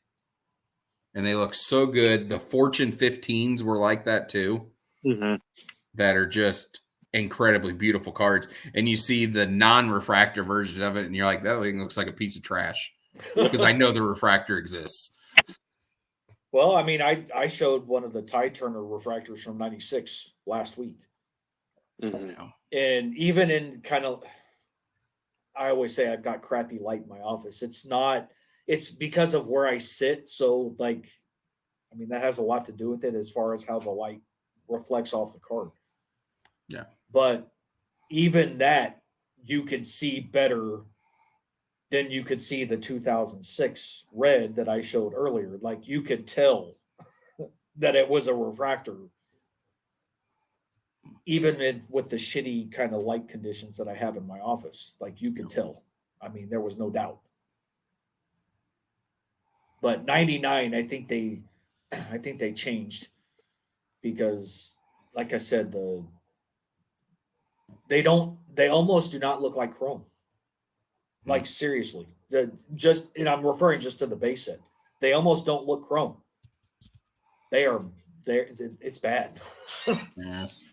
and they look so good. The Fortune 15s were like that too. Mm-hmm. That are just incredibly beautiful cards. And you see the non-refractor version of it and you're like, that thing looks like a piece of trash. Because I know the refractor exists. Well, I mean, I showed one of the Ty Turner refractors from 96 last week. Mm-hmm. And even in kind of, I always say I've got crappy light in my office. It's because of where I sit. So like, I mean, that has a lot to do with it as far as how the light reflects off the card. Yeah. But even that, you could see better than you could see the 2006 red that I showed earlier. Like you could tell that it was a refractor, even with the shitty kind of light conditions that I have in my office. Like you could tell. I mean, there was no doubt. But 99, I think they changed because, like I said, they almost do not look like chrome. Like seriously, and I'm referring just to the base set. They almost don't look chrome. It's bad. Yes.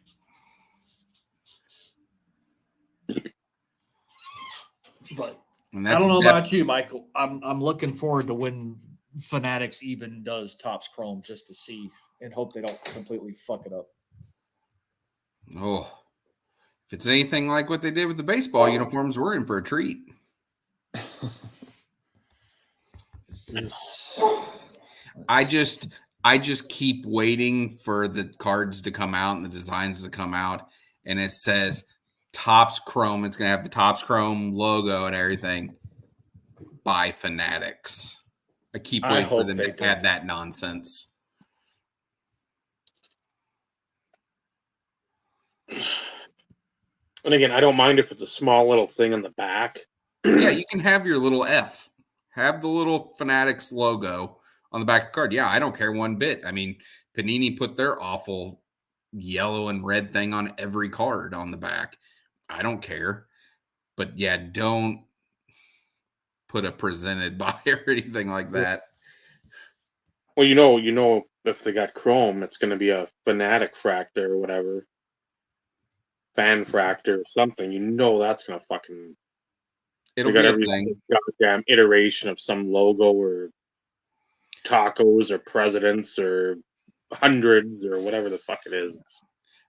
But I don't know about you, Michael. I'm looking forward to when Fanatics even does Topps Chrome just to see and hope they don't completely fuck it up. Oh, if it's anything like what they did with the baseball uniforms, we're in for a treat. Is this? I just keep waiting for the cards to come out and the designs to come out, and it says Topps Chrome. It's gonna have the Topps Chrome logo and everything by Fanatics. I keep I waiting for hope them they to add don't. that nonsense. And again, I don't mind if it's a small little thing on the back. Yeah, you can have your little F. Have the little Fanatics logo on the back of the card. Yeah, I don't care one bit. I mean, Panini put their awful yellow and red thing on every card on the back. I don't care. But yeah, don't put a presented by or anything like that. Well, you know, if they got Chrome, it's going to be a Fanatic Fractor or whatever, Fan Fractor or something. You know, that's going to fucking. It'll They got be a every thing. goddamn iteration of some logo or tacos or presidents or hundreds or whatever the fuck it is.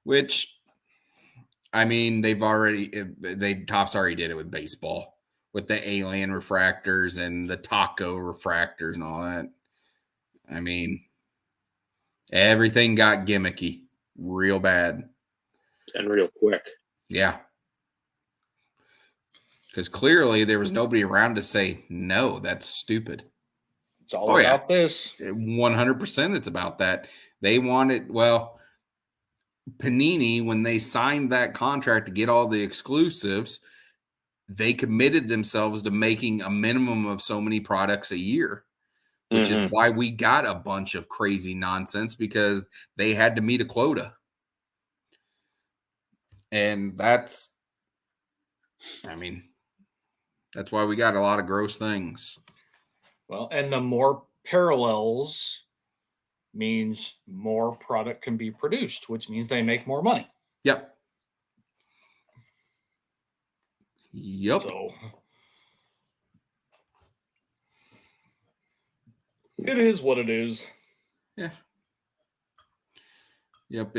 Which, I mean, Topps already did it with baseball, with the alien refractors and the taco refractors and all that. I mean, everything got gimmicky real bad. And real quick. Yeah. Because clearly there was nobody around to say, no, that's stupid. It's all about this. 100% it's about that. They wanted, Panini, when they signed that contract to get all the exclusives, they committed themselves to making a minimum of so many products a year, which is why we got a bunch of crazy nonsense, because they had to meet a quota. And that's why we got a lot of gross things. Well, and the more parallels means more product can be produced, which means they make more money. Yep. So it is what it is. Yeah. Yep.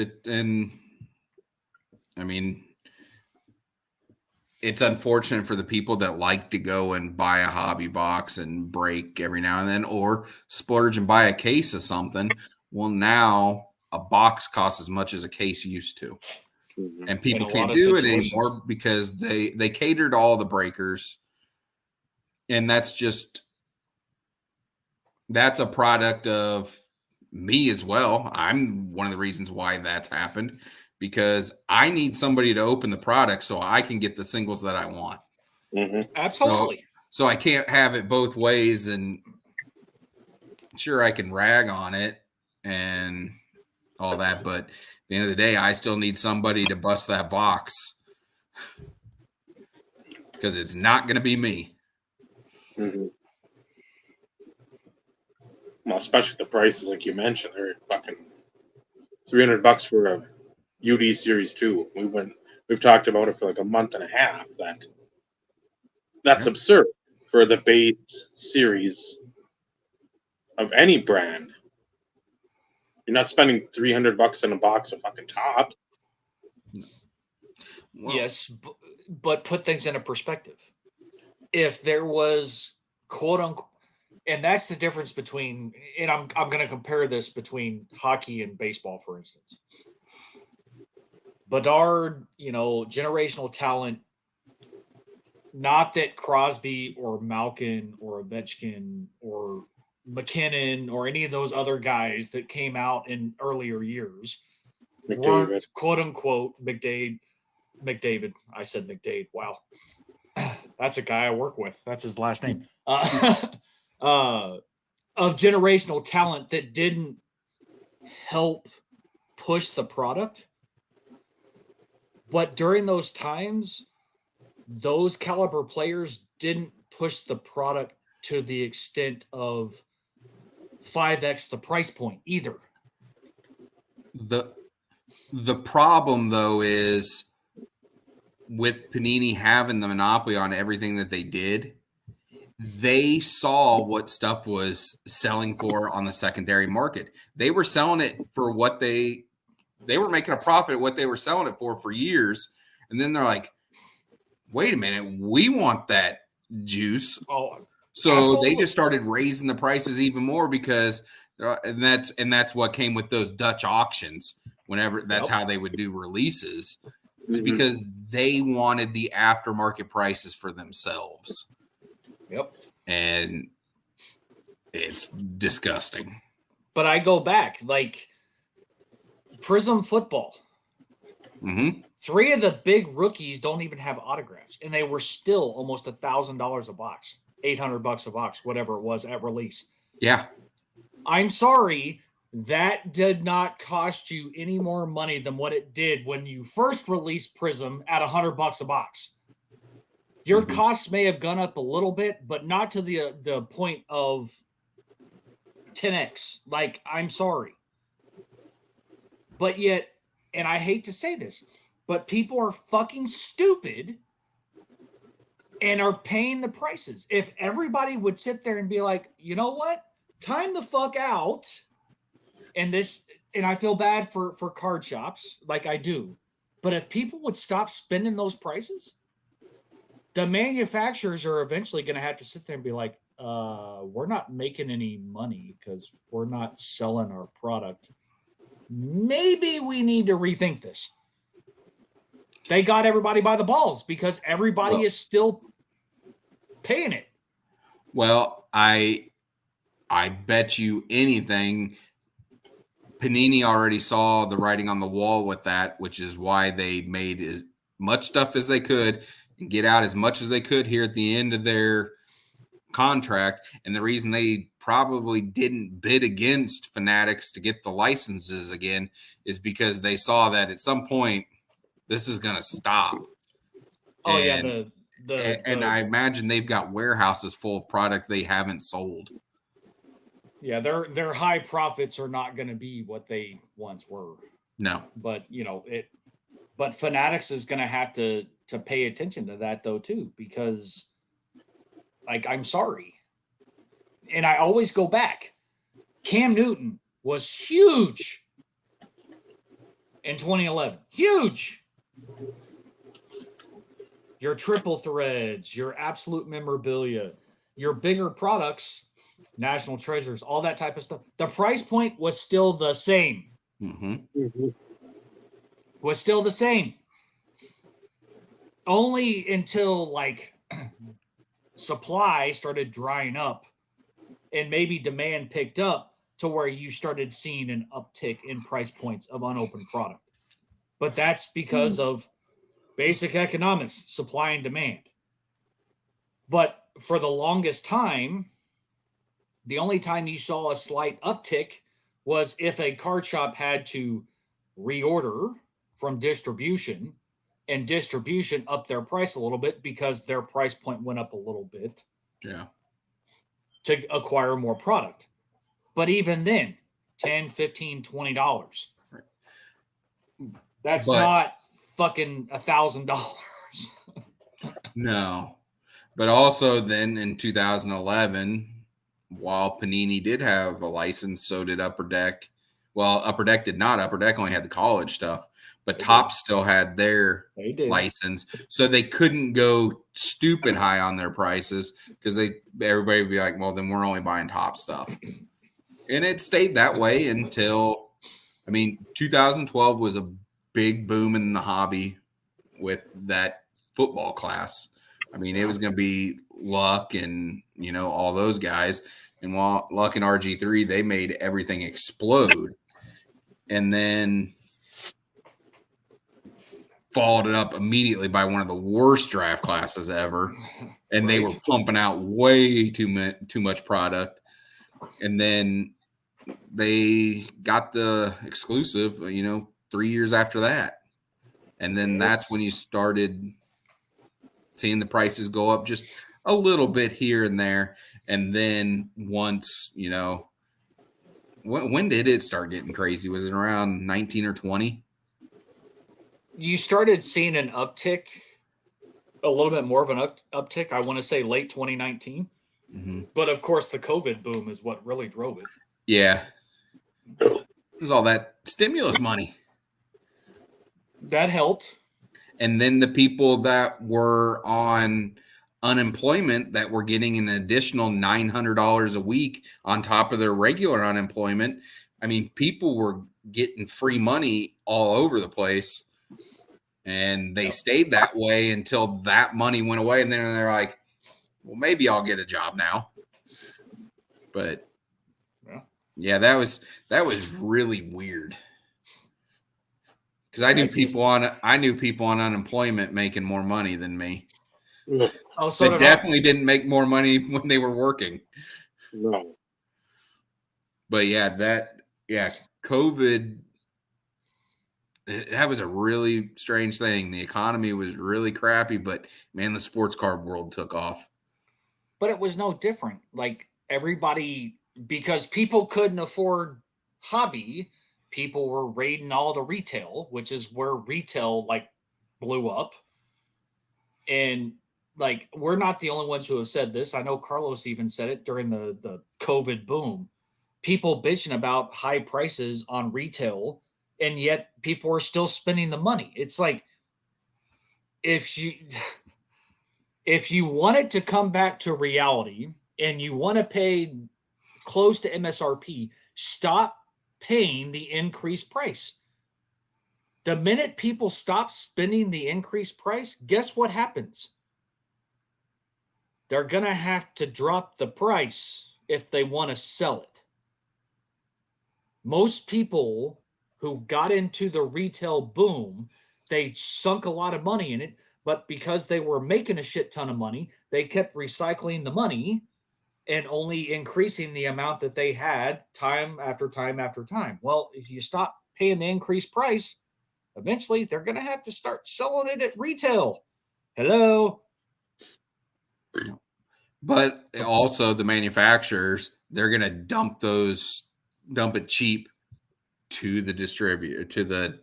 It's unfortunate for the people that like to go and buy a hobby box and break every now and then, or splurge and buy a case of something. Well, now a box costs as much as a case used to. And people can't do it anymore because they cater to all the breakers. And that's a product of me as well. I'm one of the reasons why that's happened, because I need somebody to open the product so I can get the singles that I want. Absolutely. So I can't have it both ways. And sure, I can rag on it and all that, but at the end of the day, I still need somebody to bust that box, because it's not going to be me. Well, especially the prices, like you mentioned, they're fucking $300 for a UD Series 2. We've talked about it for like a month and a half. That's absurd for the base series of any brand. You're not spending $300 in a box of fucking Topps. Well, yes, but put things into perspective. If there was quote unquote, and that's the difference between, and I'm going to compare this between hockey and baseball, for instance. Bedard, generational talent. Not that Crosby or Malkin or Ovechkin or McKinnon or any of those other guys that came out in earlier years weren't quote unquote McDavid. I said McDavid. Wow. That's a guy I work with. That's his last name. Of generational talent that didn't help push the product. But during those times, those caliber players didn't push the product to the extent of 5x the price point either. The problem, though, is with Panini having the monopoly on everything that they did, they saw what stuff was selling for on the secondary market. They were selling it for what they were making a profit at what they were selling it for years. And then they're like, wait a minute, we want that juice. Oh, So absolutely. they just started raising the prices even more because and that's what came with those Dutch auctions. Whenever that's how they would do releases, was because they wanted the aftermarket prices for themselves. Yep. And it's disgusting. But I go back, like Prism football. Mm-hmm. 3 of the big rookies don't even have autographs, and they were still almost $1,000 a box, $800 a box, whatever it was at release. Yeah. I'm sorry, that did not cost you any more money than what it did when you first released Prism at $100 a box. Your costs may have gone up a little bit, but not to the point of 10x. Like, I'm sorry. But yet, and I hate to say this, but people are fucking stupid and are paying the prices. If everybody would sit there and be like, you know what? Time the fuck out. And I feel bad for card shops, like I do. But if people would stop spending those prices, the manufacturers are eventually going to have to sit there and be like, we're not making any money because we're not selling our product. Maybe we need to rethink this. They got everybody by the balls because everybody is still paying it. Well, I bet you anything Panini already saw the writing on the wall with that, which is why they made as much stuff as they could and get out as much as they could here at the end of their contract. And the reason they probably didn't bid against Fanatics to get the licenses again is because they saw that at some point this is going to stop. Oh, and, yeah. And I imagine they've got warehouses full of product they haven't sold. Yeah, their high profits are not going to be what they once were. No. But, but Fanatics is going to have to pay attention to that, though, too, because, like, I'm sorry. And I always go back. Cam Newton was huge in 2011. Huge. Your triple threads, your absolute memorabilia, your bigger products, national treasures, all that type of stuff. The price point was still the same. Was still the same. Only until like supply started drying up and maybe demand picked up to where you started seeing an uptick in price points of unopened product. But that's because of basic economics, supply and demand. But for the longest time, the only time you saw a slight uptick was if a card shop had to reorder from distribution, and distribution upped their price a little bit because their price point went up a little bit. Yeah. To acquire more product. But even then, $10, $15, $20. Right. That's not fucking $1,000. No. But also then in 2011, while Panini did have a license, so did Upper Deck. Well, Upper Deck did not. Upper Deck only had the college stuff, but Topps still had their license. So they couldn't go stupid high on their prices because everybody would be like, well, then we're only buying top stuff. And it stayed that way until, 2012 was a big boom in the hobby with that football class. It was going to be Luck and, all those guys. And while Luck and RG3, they made everything explode. And then followed it up immediately by one of the worst draft classes ever. And they were pumping out way too much product. And then they got the exclusive, 3 years after that. And then that's when you started seeing the prices go up just a little bit here and there. And then once, when did it start getting crazy? Was it around 19 or 20? You started seeing an uptick, a little bit more of an uptick. I want to say late 2019. Mhm. But of course, the COVID boom is what really drove it. Yeah. There's all that stimulus money. That helped. And then the people that were on unemployment that were getting an additional $900 a week on top of their regular unemployment. I mean, people were getting free money all over the place, and they stayed that way until that money went away. And then they're like, well, maybe I'll get a job now. But yeah, that was really weird. Because I knew people on unemployment making more money than me. Oh, so They definitely didn't make more money when they were working. No. But yeah, COVID, that was a really strange thing. The economy was really crappy, but man, the sports card world took off. But it was no different. Like everybody, because people couldn't afford hobby, people were raiding all the retail, which is where retail like blew up. And like we're not the only ones who have said this. I know Carlos even said it during the COVID boom. People bitching about high prices on retail, and yet people are still spending the money. It's like if you want it to come back to reality and you want to pay close to MSRP, stop paying the increased price. The minute people stop spending the increased price, guess what happens? They're going to have to drop the price if they want to sell it. Most people who got into the retail boom, they sunk a lot of money in it, but because they were making a shit ton of money, they kept recycling the money and only increasing the amount that they had time after time after time. Well, if you stop paying the increased price, eventually they're going to have to start selling it at retail. Hello. But also the manufacturers, they're going to dump it cheap to the distributor, to the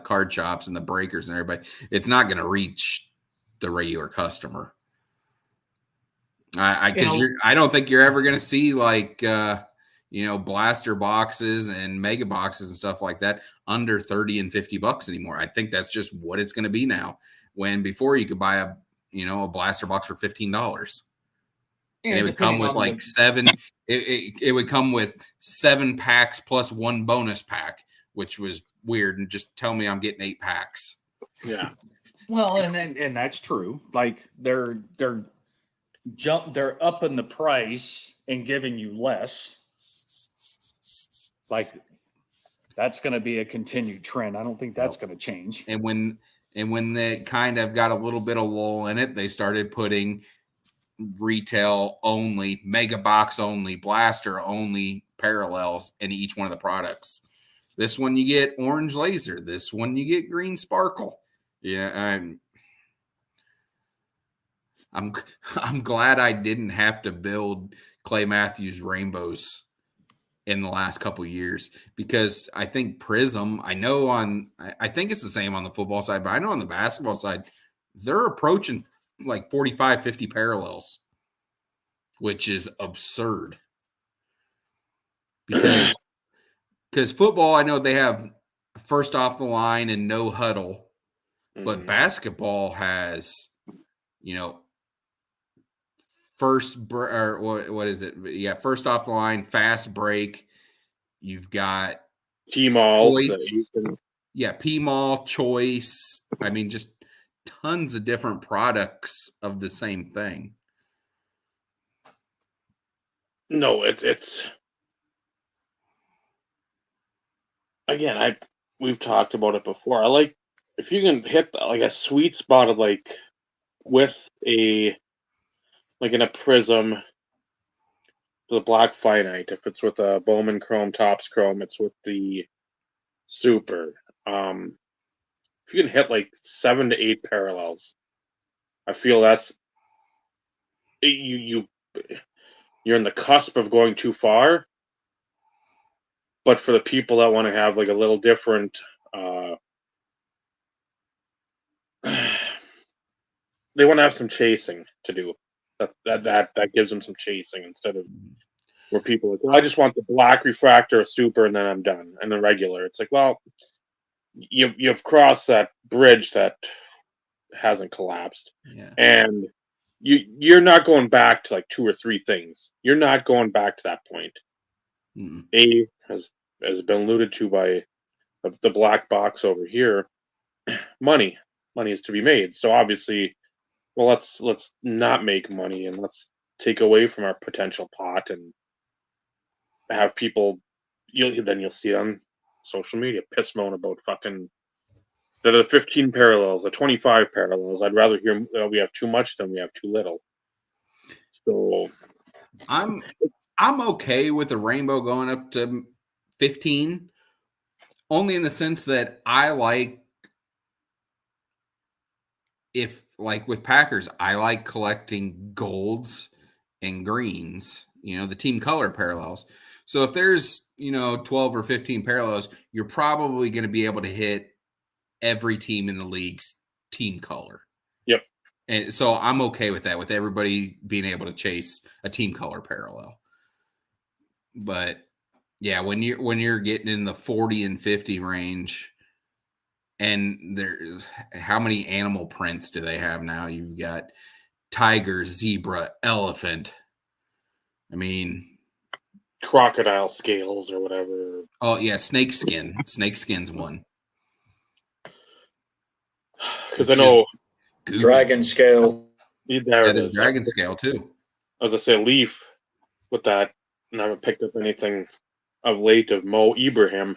card shops and the breakers and everybody. It's not going to reach the regular customer. I don't think you're ever going to see like blaster boxes and mega boxes and stuff like that under 30 and $50 anymore. I think that's just what it's going to be now. When before you could buy a blaster box for $15. And it would come with like seven. It would come with 7 packs plus 1 bonus pack, which was weird. And just tell me I'm getting 8 packs. Yeah. Well, and that's true. Like they're up in the price and giving you less. Like that's going to be a continued trend. I don't think that's going to change. And when they kind of got a little bit of lull in it, they started putting retail only, mega box only, blaster only parallels in each one of the products. This one you get orange laser. This one you get green sparkle. Yeah, I'm glad I didn't have to build Clay Matthews rainbows in the last couple of years, because I think Prism, I think it's the same on the football side, but I know on the basketball side, they're approaching like 45, 50 parallels, which is absurd. Because football, I know they have first off the line and no huddle, but basketball has, first or what is it? Yeah, first off the line, fast break. You've got T-Mall. Yeah, P-Mall, Choice. I mean, just tons of different products of the same thing. No, it's again, we've talked about it before. I like if you can hit like a sweet spot of like with in a Prism, the black finite. If it's with a Bowman Chrome, Topps Chrome, it's with the Super. If you can hit like 7 to 8 parallels, I feel that's you're in the cusp of going too far. But for the people that want to have like a little different, they want to have some chasing to do. That gives them some chasing instead of where people are like, well, I just want the black refractor, a super, and then I'm done. And the regular, it's like, well, you've crossed that bridge that hasn't collapsed, Yeah. and you're not going back to like 2 or 3 things. You're not going back to that point. Mm. A has been alluded to by the black box over here. Money is to be made. So obviously, well, let's not make money and let's take away from our potential pot and have people. You'll see on social media piss moan about fucking the 15 parallels, the 25 parallels. I'd rather hear we have too much than we have too little. So I'm okay with the rainbow going up to 15, only in the sense that I like, if like with Packers, I like collecting golds and greens, the team color parallels. So if there's, 12 or 15 parallels, you're probably going to be able to hit every team in the league's team color. Yep. And so I'm okay with that, with everybody being able to chase a team color parallel. But yeah, when you're getting in the 40 and 50 range, and there's how many animal prints do they have now? You've got tiger, zebra, elephant. I mean, crocodile scales or whatever. Oh yeah, snake skin. Snake skin's one. Because I know dragon scale. There's dragon scale too. As I say, Leaf with that, and I haven't picked up anything of late of Mo Ibrahim.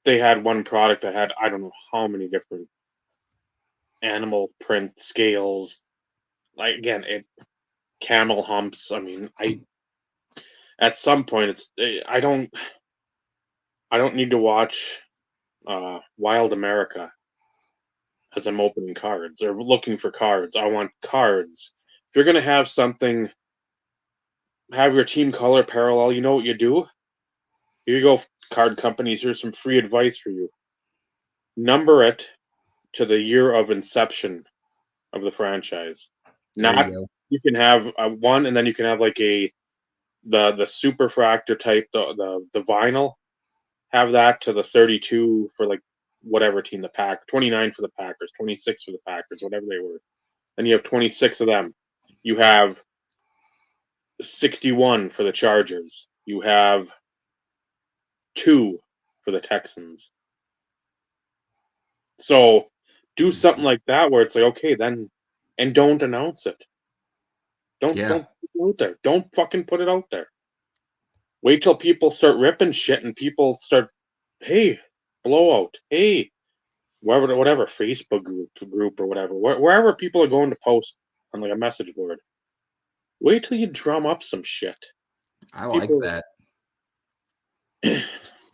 They had one product that had I don't know how many different animal print scales. Like again, camel humps. I mean, at some point I don't need to watch Wild America as I'm opening cards or looking for cards. I want cards. If you're gonna have something, have your team color parallel. You know what you do? Here you go, card companies. Here's some free advice for you. Number it to the year of inception of the franchise. You can have one, and then you can have like the superfractor type, the vinyl. Have that to the 32 for like whatever team, the Pack 29 for the Packers, 26 for the Packers, whatever they were. Then you have 26 of them. You have 61 for the Chargers. You have 2 for the Texans. So do something like that where it's like, okay, then, and don't announce it. Don't put it out there. Don't fucking put it out there. Wait till people start ripping shit and people start, hey, blowout, hey, whatever Facebook group or whatever, wherever people are going to post on like a message board. Wait till you drum up some shit. I like that.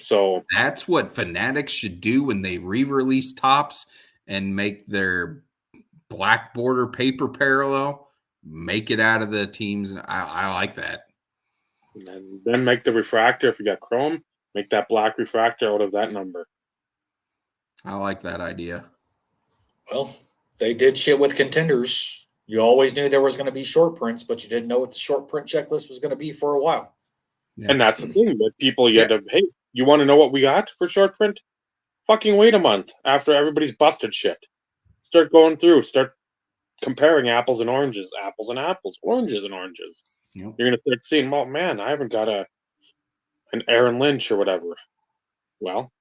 So that's what Fanatics should do when they re-release tops and make their black border paper parallel. Make it out of the teams. I like that. And then make the refractor, if you got chrome, make that black refractor out of that number. I like that idea. Well, they did shit with contenders. You always knew there was going to be short prints, but you didn't know what the short print checklist was going to be for a while. Yeah. And that's the thing that people had to, hey, you want to know what we got for short print? Fucking wait a month after everybody's busted shit. Start going through, start comparing apples and oranges, oranges and oranges. Yep. You're gonna start seeing, well, man, I haven't got an Aaron Lynch or whatever. Well,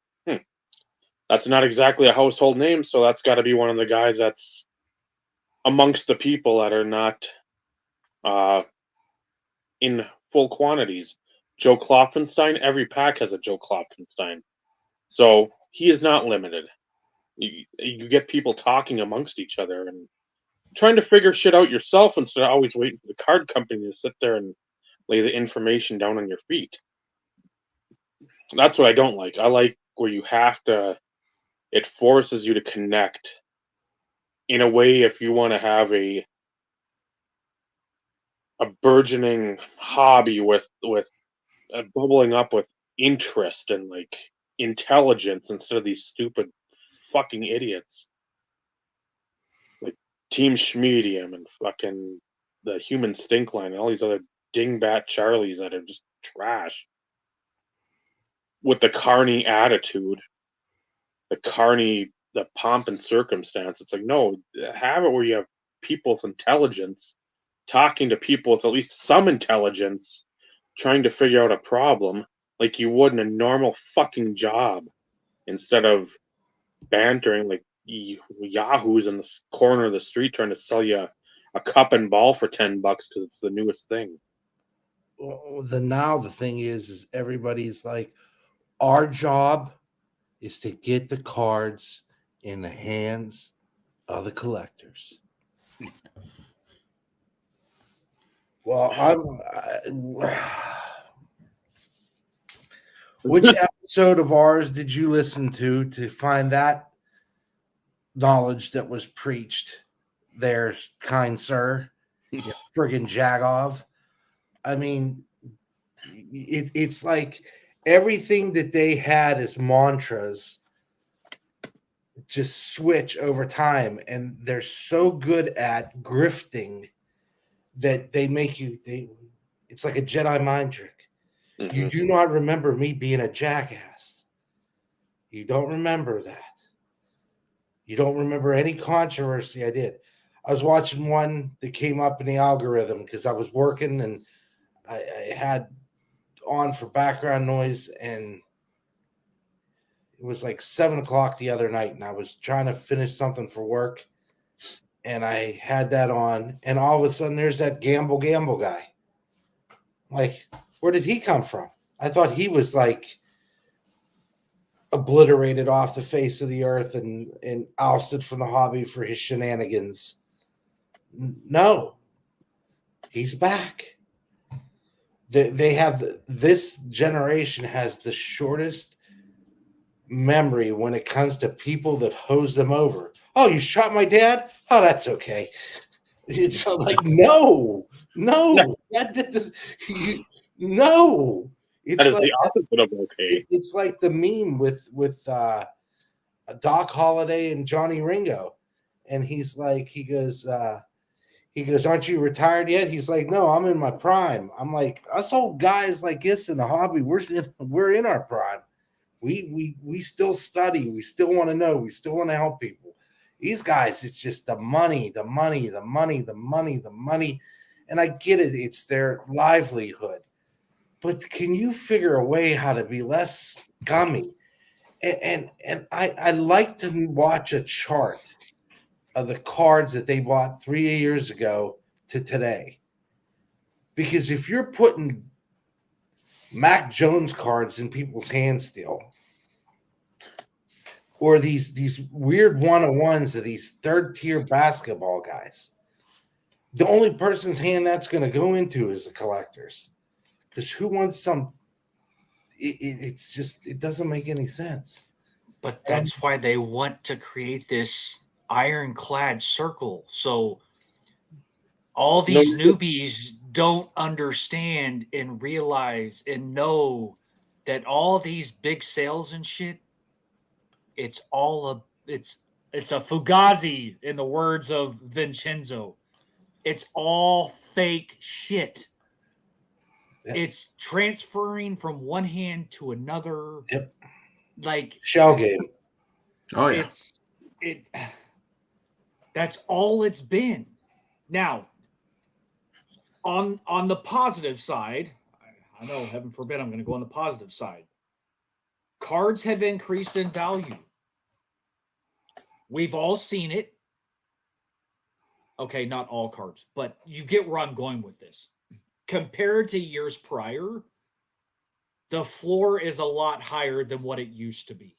that's not exactly a household name, so that's got to be one of the guys that's amongst the people that are not in full quantities. Joe Klopfenstein, every pack has a Joe Klopfenstein, so he is not limited. You get people talking amongst each other and trying to figure shit out yourself instead of always waiting for the card company to sit there and lay the information down on your feet. That's what I don't like. I like where you have to, it forces you to connect in a way. If you want to have a burgeoning hobby with bubbling up with interest and like intelligence instead of these stupid fucking idiots like Team Schmedium and fucking the human stink line and all these other dingbat Charlies that are just trash with the carny attitude, the pomp and circumstance. It's like, no, have it where you have people with intelligence talking to people with at least some intelligence, trying to figure out a problem like you would in a normal fucking job, instead of bantering like yahoos in the corner of the street trying to sell you a cup and ball for $10 because it's the newest thing. Well, the thing is everybody's like, our job is to get the cards in the hands of the collectors. Well, which episode of ours did you listen to find that knowledge that was preached there, kind sir? You friggin' Jagov. I mean, it's like everything that they had as mantras just switch over time, and they're so good at grifting that they make you it's like a Jedi mind trick. Mm-hmm. You do not remember me being a jackass. You don't remember that. You don't remember any controversy I did. I was watching one that came up in the algorithm because I was working and I had on for background noise, and it was like 7:00 the other night, and I was trying to finish something for work, and I had that on, and all of a sudden there's that gamble guy. Like, where did he come from? I thought he was like obliterated off the face of the earth and ousted from the hobby for his shenanigans. No, he's back. They have this generation has the shortest memory when it comes to people that hose them over. Oh, you shot my dad? Oh, that's okay. It's like, no. That no. It's that is like the opposite of okay. It's like the meme with Doc Holliday and Johnny Ringo, and he goes, aren't you retired yet? He's like, no, I'm in my prime. I'm like, us old guys like this in the hobby, we're in our prime. We still study. We still want to know. We still want to help people. These guys, it's just the money. And I get it. It's their livelihood. But can you figure a way how to be less scummy? And I like to watch a chart of the cards that they bought 3 years ago to today. Because if you're putting Mac Jones cards in people's hands still, or these weird one-on-ones of these third-tier basketball guys, the only person's hand that's going to go into is the collectors. Because who wants some? It's just, it doesn't make any sense. But that's why they want to create this ironclad circle. So all these newbies don't understand and realize and know that all these big sales and shit, it's a fugazi, in the words of Vincenzo. It's all fake shit. Yep. It's transferring from one hand to another. Yep. Like shell game. Oh yeah. That's all it's been. Now, on the positive side, I know, heaven forbid, I'm going to go on the positive side. Cards have increased in value. We've all seen it. Okay, not all cards, but you get where I'm going with this. Compared to years prior, the floor is a lot higher than what it used to be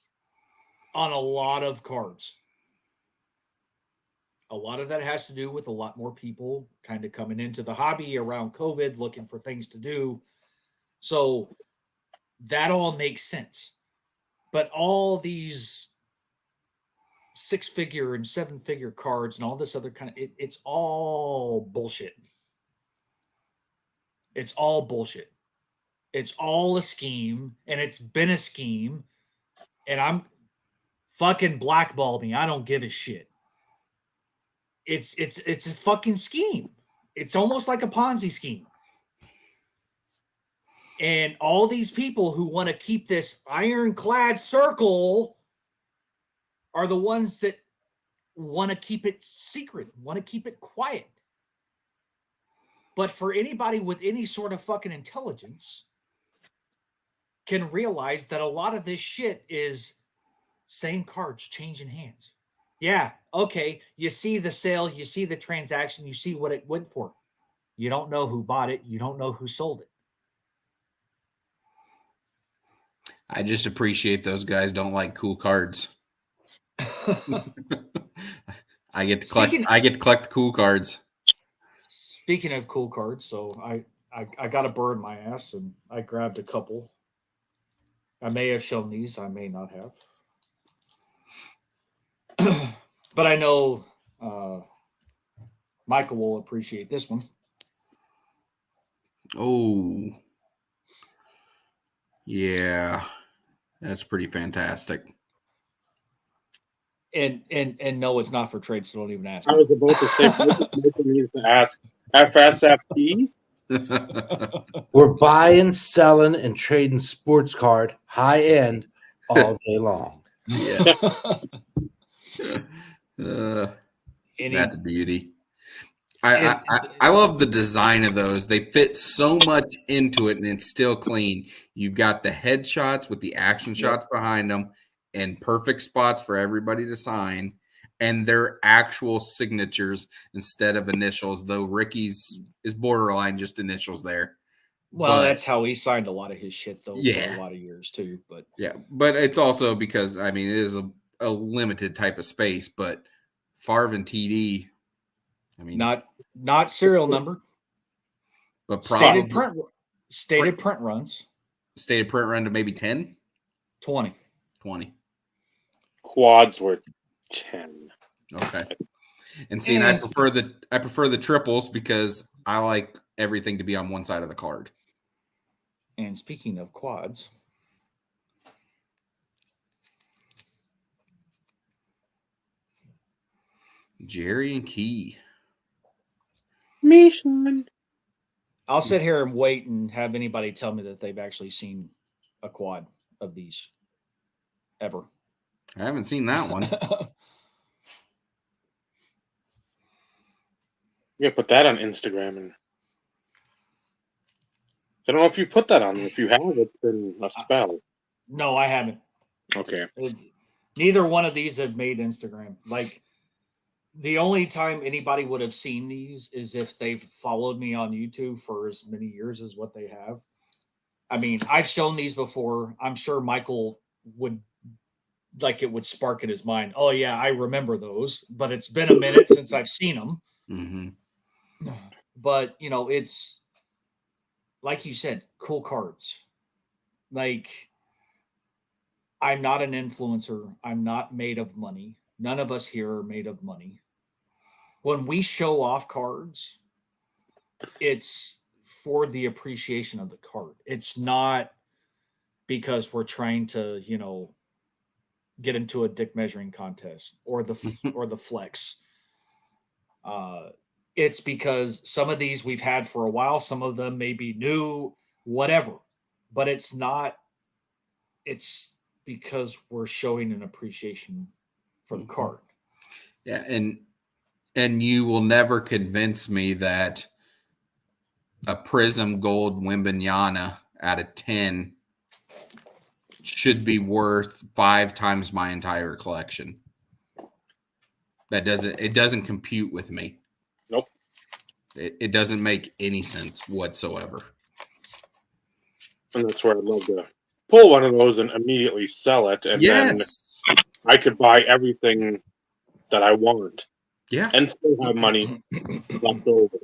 on a lot of cards. A lot of that has to do with a lot more people kind of coming into the hobby around COVID, looking for things to do. So that all makes sense. But all these 6-figure and 7-figure cards and all this other kind of, it's all bullshit. It's all bullshit. It's all a scheme, and it's been a scheme, and I'm fucking blackball me. I don't give a shit. It's a fucking scheme. it's almost like a Ponzi scheme. And all these people who want to keep this ironclad circle are the ones that want to keep it secret, want to keep it quiet. But for anybody with any sort of fucking intelligence can realize that a lot of this shit is same cards changing hands. Yeah, okay, you see the sale, you see the transaction, you see what it went for. You don't know who bought it, you don't know who sold it. I just appreciate those guys don't like cool cards. I get to collect the cool cards. Speaking of cool cards, so I got a bird in my ass and I grabbed a couple. I may have shown these, I may not have. But I know Michael will appreciate this one. Oh, yeah, that's pretty fantastic. And no, it's not for trade, so don't even ask. I was about to say, Michael needs to ask FSFP. We're buying, selling, and trading sports card high end all day long. Yes. That's beauty. I love the design of those. They fit so much into it, and it's still clean. You've got the headshots with the action shots behind them, and perfect spots for everybody to sign, and their actual signatures instead of initials. Though Ricky's is borderline just initials there. Well, that's how he signed a lot of his shit, though, Yeah. for a lot of years too. But yeah, but it's also because I mean it is a limited type of space. But Favre and TD, I mean, not serial number, but stated print runs. Stated print run to maybe 10? 20. Quads were 10. Okay. And see, and I prefer the triples because I like everything to be on one side of the card. And speaking of quads, Jerry and Key. Mission. I'll sit here and wait and have anybody tell me that they've actually seen a quad of these ever. I haven't seen that one. Yeah, put that on Instagram. And I don't know if you put that on there. If you have, it's been a spell. No, I haven't. Okay. Neither one of these have made Instagram. Like, the only time anybody would have seen these is if they've followed me on YouTube for as many years as what they have. I mean, I've shown these before. I'm sure Michael would, like, it would spark in his mind. Oh, yeah, I remember those. But it's been a minute since I've seen them. Mm-hmm. But, you know, it's, like you said, cool cards. Like, I'm not an influencer. I'm not made of money. None of us here are made of money. When we show off cards, it's for the appreciation of the card. It's not because we're trying to, you know, get into a dick measuring contest or the flex. It's because some of these we've had for a while. Some of them may be new, whatever. But it's not. It's because we're showing an appreciation for the card. Yeah, and you will never convince me that a Prism Gold Wembanyama out of 10 should be worth 5 times my entire collection. It doesn't compute with me. Nope. It doesn't make any sense whatsoever. And that's where I'd love to pull one of those and immediately sell it. And then I could buy everything that I want. Yeah. And still have money left over.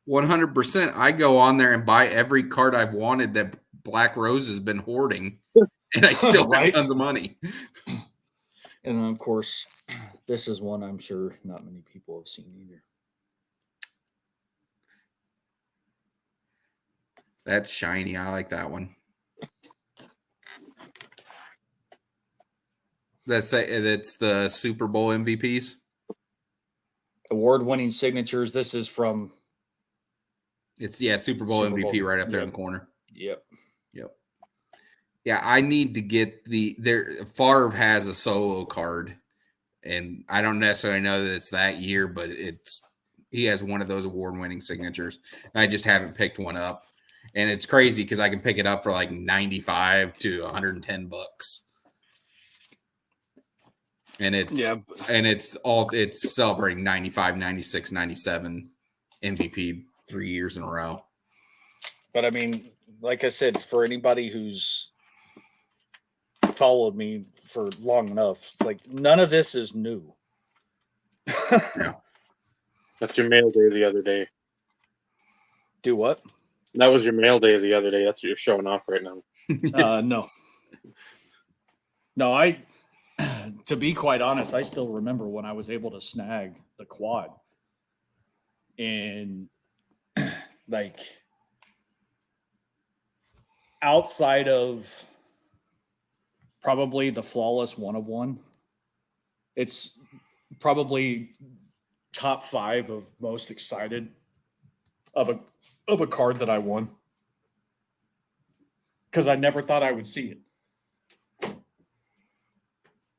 100%. I go on there and buy every card I've wanted that Black Rose has been hoarding, and I still have tons of money. And then, of course, this is one I'm sure not many people have seen either. That's shiny. I like that one. That's the Super Bowl MVPs. Award-winning signatures. This is from It's Super Bowl Super MVP Bowl. right up there in Yep. the corner. Yep. Yeah, I need to get Favre has a solo card, and I don't necessarily know that it's that year, but he has one of those award-winning signatures. And I just haven't picked one up. And it's crazy because I can pick it up for like 95 to 110 bucks. And it's celebrating 95, 96, 97 MVP 3 years in a row. But I mean, like I said, for anybody who's followed me for long enough, like none of this is new. Yeah. That's your mail day the other day. Do what? That was your mail day the other day. That's what you're showing off right now. No, to be quite honest, I still remember when I was able to snag the quad. And like outside of probably the flawless 1-of-1, it's probably top 5 of most excited of a card that I won. Because I never thought I would see it.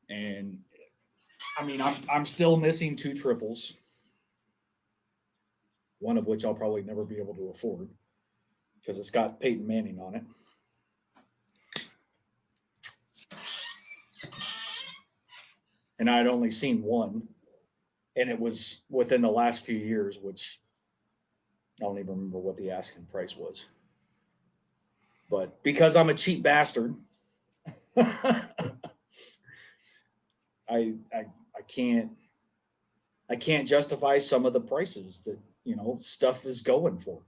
And I mean, I'm still missing 2 triples, one of which I'll probably never be able to afford because it's got Peyton Manning on it. And I'd only seen one, and it was within the last few years, which I don't even remember what the asking price was. But because I'm a cheap bastard, I can't justify some of the prices that, stuff is going for.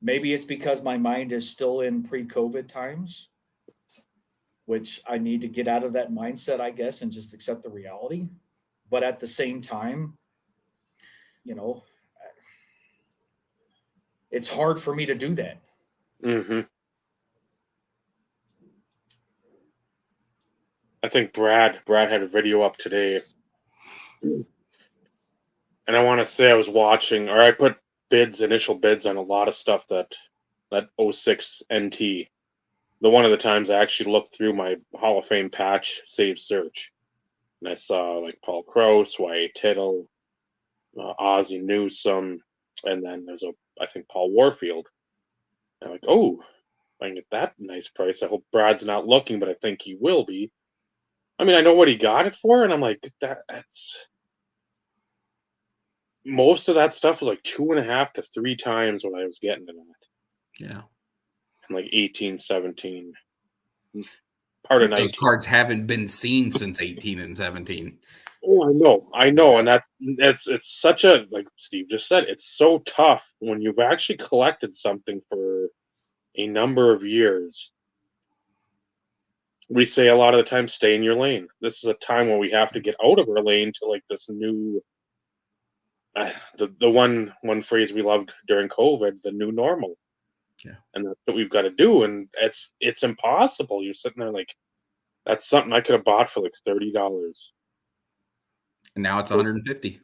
Maybe it's because my mind is still in pre-COVID times, which I need to get out of that mindset, I guess, and just accept the reality. But at the same time, it's hard for me to do that. Mm-hmm. I think Brad had a video up today. And I want to say I was watching, or I put initial bids on a lot of stuff that 06 NT. The one of the times I actually looked through my Hall of Fame patch save search. And I saw like Paul Kroos, Y.A. Tittle, Ozzie Newsome, and then there's I think Paul Warfield. And I'm like, oh, I can get that nice price. I hope Brad's not looking, but I think he will be. I mean, I know what he got it for, and I'm like, that's most of that stuff was like 2.5 to 3 times what I was getting it at. Yeah. And like 18, 17. Part of 19. Those cards haven't been seen since 18 and 17. Oh, I know, and it's such a, like Steve just said, it's so tough when you've actually collected something for a number of years. We say a lot of the time, stay in your lane. This is a time where we have to get out of our lane to like this new, the one phrase we loved during COVID, the new normal. Yeah, and that's what we've got to do, and it's impossible. You're sitting there like, that's something I could have bought for like $30. And now it's 150.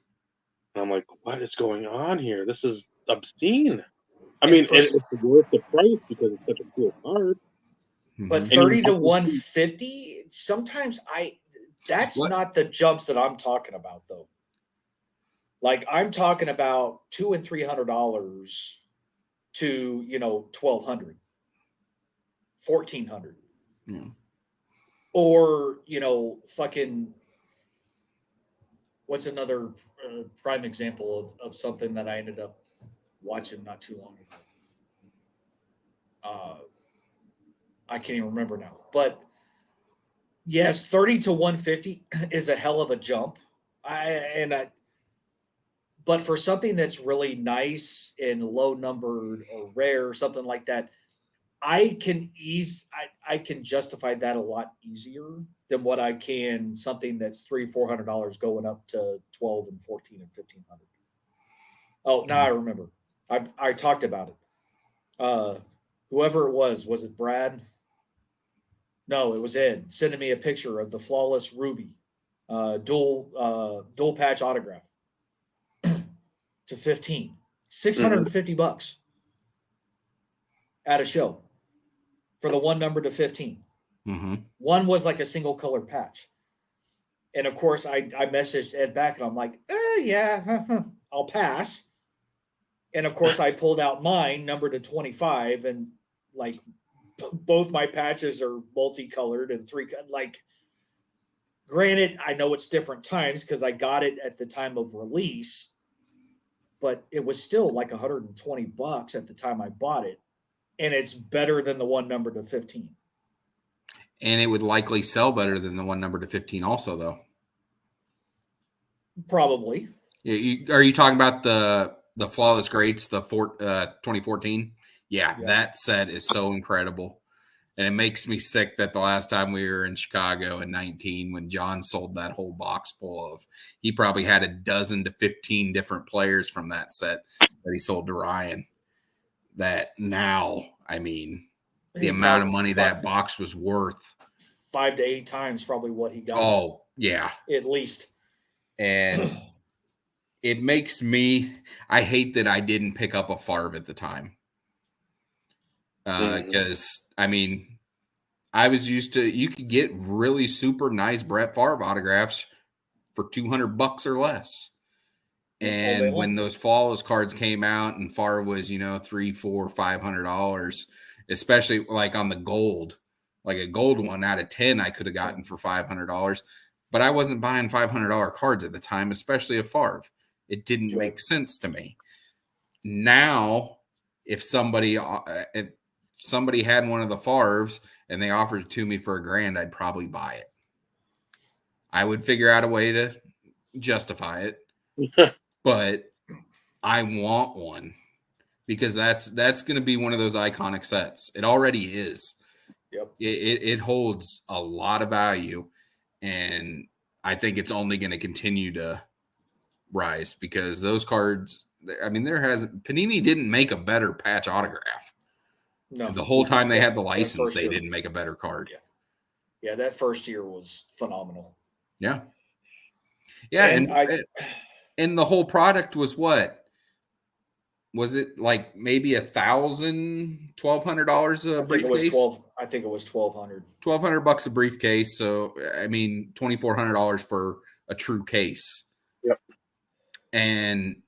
And I'm like, what is going on here? This is obscene. I mean, it's worth the price because it's such a cool card. But 30 to 150, sometimes that's not the jumps that I'm talking about, though. Like, I'm talking about $200 and $300 to, $1,200, $1,400. Yeah. Or, fucking, what's another prime example of something that I ended up watching not too long ago? I can't even remember now. But yes, 30 to 150 is a hell of a jump. But for something that's really nice and low numbered or rare or something like that, I can justify that a lot easier than what I can something that's $300-$400 going up to $1,200 and $1,400 and $1,500. Oh, now I remember. I talked about it. Whoever it was it Brad? No, it was Ed sending me a picture of the flawless Ruby, dual patch autograph to 15, $650. at a show for the 1 number to 15. Mm-hmm. One was like a single colored patch. And of course, I messaged Ed back and I'm like, yeah, I'll pass. And of course, I pulled out mine, numbered to 25, and like both my patches are multicolored and like, granted, I know it's different times because I got it at the time of release, but it was still like $120 at the time I bought it. And it's better than the 1 number to 15. And it would likely sell better than the 1 number to 15 also, though. Probably. Yeah, are you talking about the Flawless Greats, the 2014? Yeah, that set is so incredible. And it makes me sick that the last time we were in Chicago in 19, when John sold that whole box full of, he probably had a dozen to 15 different players from that set that he sold to Ryan. That now, I mean, the amount of money that box was worth 5 to 8 times probably what he got. Oh, yeah. At least. And it makes me, I hate that I didn't pick up a Favre at the time. Because, I mean, I was used to, you could get really super nice Brett Favre autographs for $200 or less. And when those Flawless cards came out and Favre was, $300, $400, $500, especially like on the gold, like a gold one out of 10, I could have gotten for $500, but I wasn't buying $500 cards at the time, especially a Favre. It didn't make sense to me. Now, if somebody had one of the Favres and they offered it to me for $1,000, I'd probably buy it. I would figure out a way to justify it, but I want one because that's going to be one of those iconic sets. It already is. Yep. It holds a lot of value, and I think it's only going to continue to rise because those cards, I mean, Panini didn't make a better patch autograph. No. The whole time they had the license, they didn't make a better card. Yeah, that first year was phenomenal. Yeah. Yeah, and the whole product was what? Was it like maybe $1,000, $1,200 a briefcase? I think it was $1,200. $1,200 a briefcase. So I mean, $2,400 for a true case. Yep. And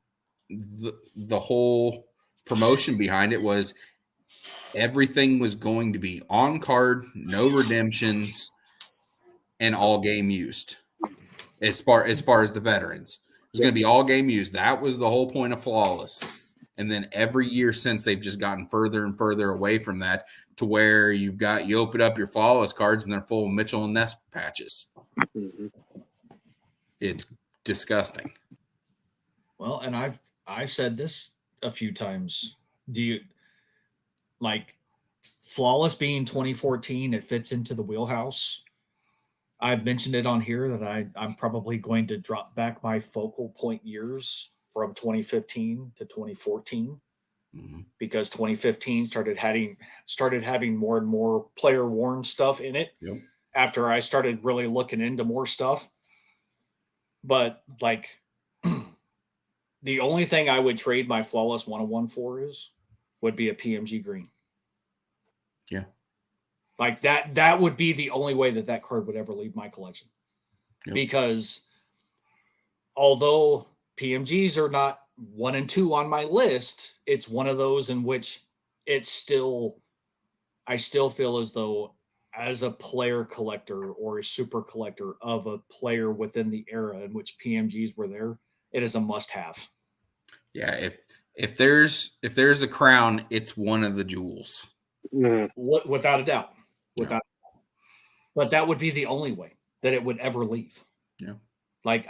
the whole promotion behind it was everything was going to be on card, no redemptions, and all game used. As far as the veterans, it was going to be all game used. That was the whole point of Flawless. And then every year since, they've just gotten further and further away from that to where you open up your Flawless cards and they're full of Mitchell and Ness patches. Mm-hmm. It's disgusting. Well, and I've said this a few times. Do you like Flawless being 2014? It fits into the wheelhouse. I've mentioned it on here that I'm probably going to drop back my focal point years from 2015 to 2014 because 2015 started having more and more player worn stuff in it after I started really looking into more stuff. But like the only thing I would trade my Flawless 101 for would be a PMG green. Yeah. Like that would be the only way that card would ever leave my collection. Yep. Because although PMGs are not 1 and 2 on my list, it's one of those in which I still feel as though as a player collector or a super collector of a player within the era in which PMGs were there, it is a must-have. Yeah, if there's a crown, it's one of the jewels. Without a doubt. But that would be the only way that it would ever leave. Yeah. Like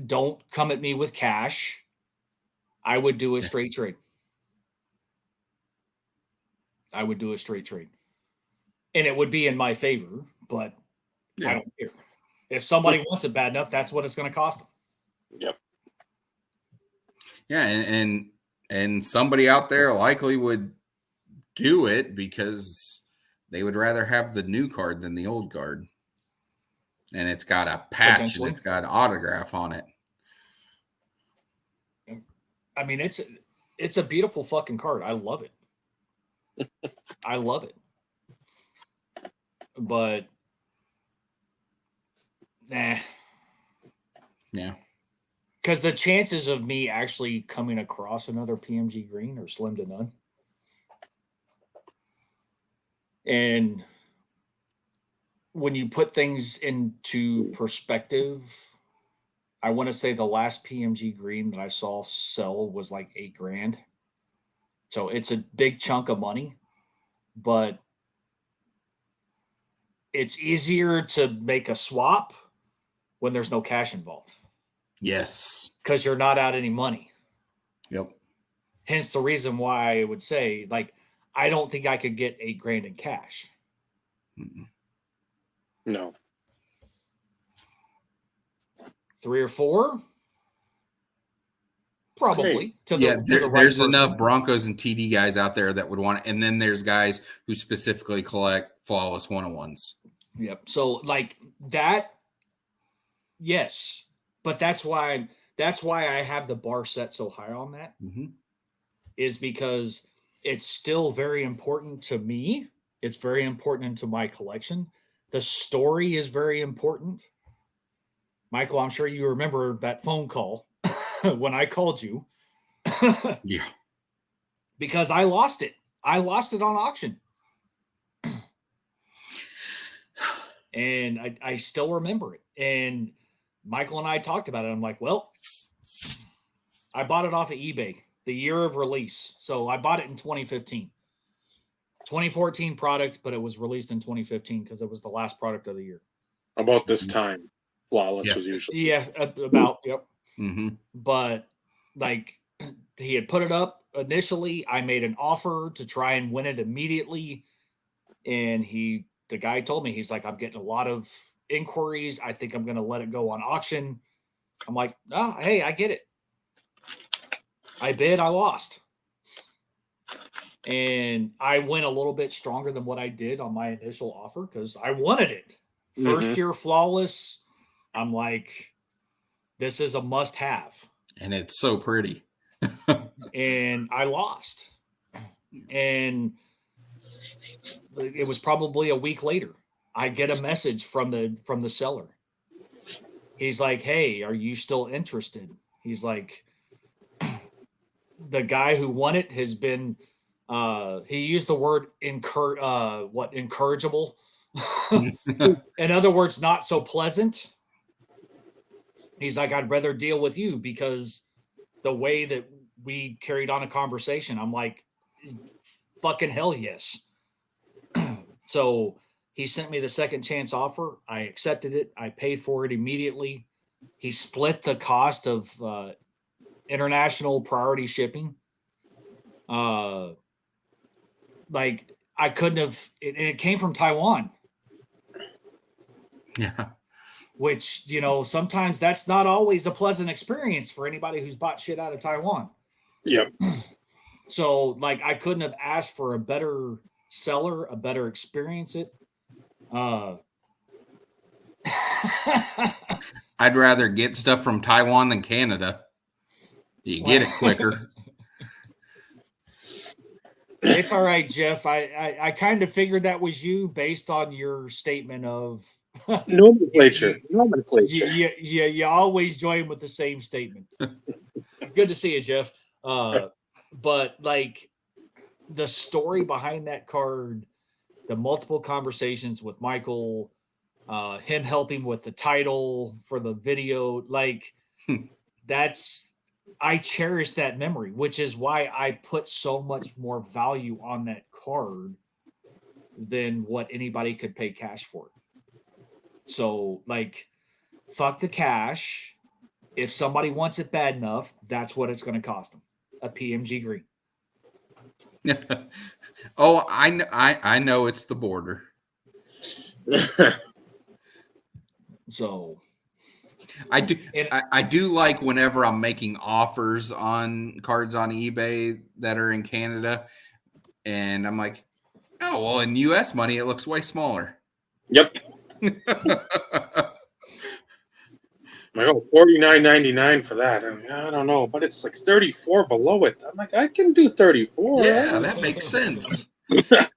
don't come at me with cash. I would do a straight trade. And it would be in my favor, but I don't care. If somebody wants it bad enough, that's what it's going to cost them. Yep. Yeah, and somebody out there likely would do it because they would rather have the new card than the old card. And it's got a patch and it's got an autograph on it. I mean, it's a beautiful fucking card. I love it. I love it. But nah. Yeah. Because the chances of me actually coming across another PMG green are slim to none. And when you put things into perspective, I want to say the last PMG green that I saw sell was like $8,000. So it's a big chunk of money, but it's easier to make a swap when there's no cash involved. Yes. Because you're not out any money. Yep. Hence the reason why I would say, like, I don't think I could get $8,000 in cash. No. 3 or 4, probably. Hey, To the right there's person. enough Broncos and TD guys out there that would want it, and then there's guys who specifically collect flawless 101s. Yep. So like that, yes, but that's why I have the bar set so high on that. Mm-hmm. Is because it's still very important to me. It's very important to my collection. The story is very important. Michael, I'm sure you remember that phone call when I called you. Yeah. Because I lost it. I lost it on auction. And I still remember it. And Michael and I talked about it. I'm like, well, I bought it off of eBay the year of release. So I bought it in 2015. 2014 product, but it was released in 2015 because it was the last product of the year. About this time, flawless was usually. Yeah, about, yep. Mm-hmm. But like he had put it up initially. I made an offer to try and win it immediately. And the guy told me, he's like, I'm getting a lot of inquiries. I think I'm going to let it go on auction. I'm like, oh, hey, I get it. I bid, I lost. And I went a little bit stronger than what I did on my initial offer because I wanted it. First year flawless. I'm like, this is a must have. And it's so pretty. And I lost. And it was probably a week later. I get a message from the seller. He's like, hey, are you still interested? He's like, the guy who won it has been he used the word incorrigible. In other words, not so pleasant. He's like, I'd rather deal with you because the way that we carried on a conversation, I'm like, fucking hell yes. So he sent me the second chance offer. I accepted it. I paid for it immediately. He split the cost of international priority shipping. Like I couldn't have, it came from Taiwan. Yeah. Which, sometimes that's not always a pleasant experience for anybody who's bought shit out of Taiwan. Yep. So, like, I couldn't have asked for a better seller, a better experience. I'd rather get stuff from Taiwan than Canada. You get it quicker. It's all right, Jeff. I kind of figured that was you based on your statement of nomenclature. You always join with the same statement. Good to see you, Jeff. But like the story behind that card, the multiple conversations with Michael, him helping with the title for the video, like I cherish that memory, which is why I put so much more value on that card than what anybody could pay cash for. So, like, fuck the cash. If somebody wants it bad enough, that's what it's going to cost them. A PMG green. Oh, I know it's the border. So I do like whenever I'm making offers on cards on eBay that are in Canada, and I'm like, oh well, in US money it looks way smaller. Yep. Like, oh, $49.99 for that. I don't know, but it's like 34 below it. I'm like, I can do 34. Yeah, that makes sense. 100%.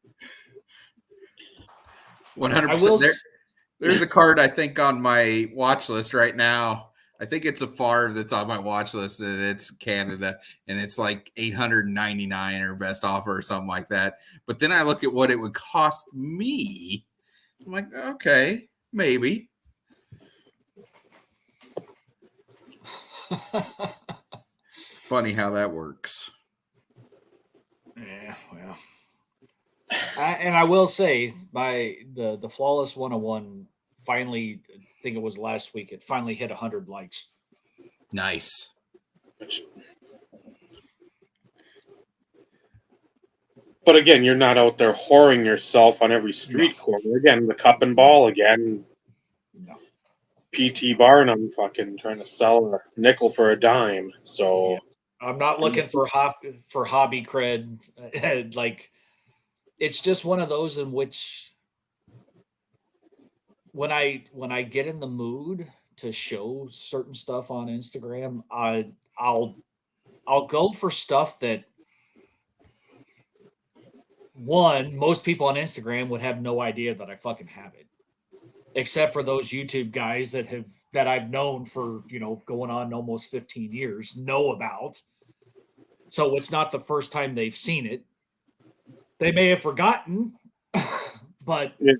There's a card I think on my watch list right now. I think it's a Favre that's on my watch list, and it's Canada, and it's like $899 or best offer or something like that. But then I look at what it would cost me. I'm like, okay, maybe. Funny how that works. Yeah, well. I will say, the Flawless 101 finally, I think it was last week, it finally hit 100 likes. Nice. But again, you're not out there whoring yourself on every street corner. Again, the cup and ball again. No. PT Barnum fucking trying to sell a nickel for a dime. So Yeah. I'm not looking for hobby cred. Like, it's just one of those in which when I get in the mood to show certain stuff on Instagram, I'll go for stuff that, one, most people on Instagram would have no idea that I fucking have it, except for those YouTube guys that I've known for, going on almost 15 years know about. So it's not the first time they've seen it. They may have forgotten, but Yeah.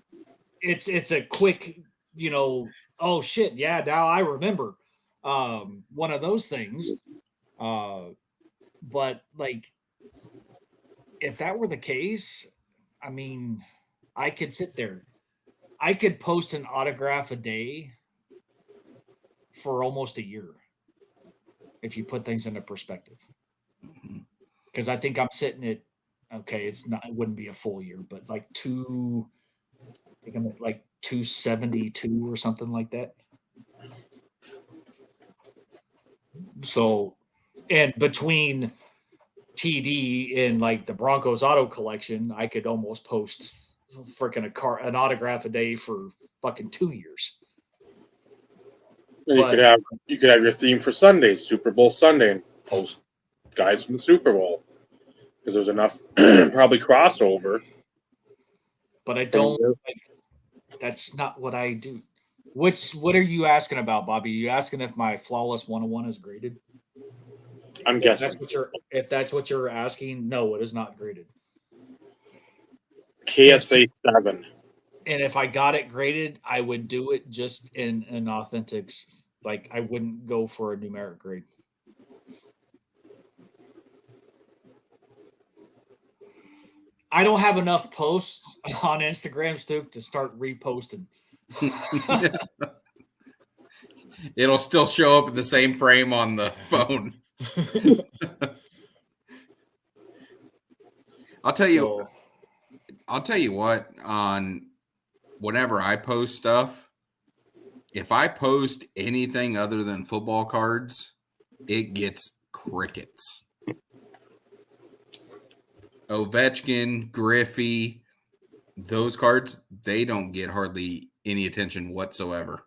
it's a quick, oh shit, yeah, now I remember. One of those things. But like, if that were the case, I mean, I could sit there. I could post an autograph a day for almost a year if you put things into perspective. Because I think I'm sitting at, okay, it wouldn't be a full year, but like I think I'm at like 272 or something like that. So, and between TD and like the Broncos auto collection, I could almost post freaking an autograph a day for fucking 2 years. you could have your theme for Sundays, Super Bowl Sunday, and post guys from the Super Bowl because there's enough probably crossover. But I don't. That's not what I do. What are you asking about, Bobby? Are you asking if my Flawless 101 is graded? I'm guessing. If that's what you're asking, no, it is not graded. KSA 7. And if I got it graded, I would do it just in an authentic, like I wouldn't go for a numeric grade. I don't have enough posts on Instagram, Stu, to start reposting. It'll still show up in the same frame on the phone. I'll tell you what, on whenever I post stuff, if I post anything other than football cards, it gets crickets. Ovechkin, Griffey, those cards, they don't get hardly any attention whatsoever.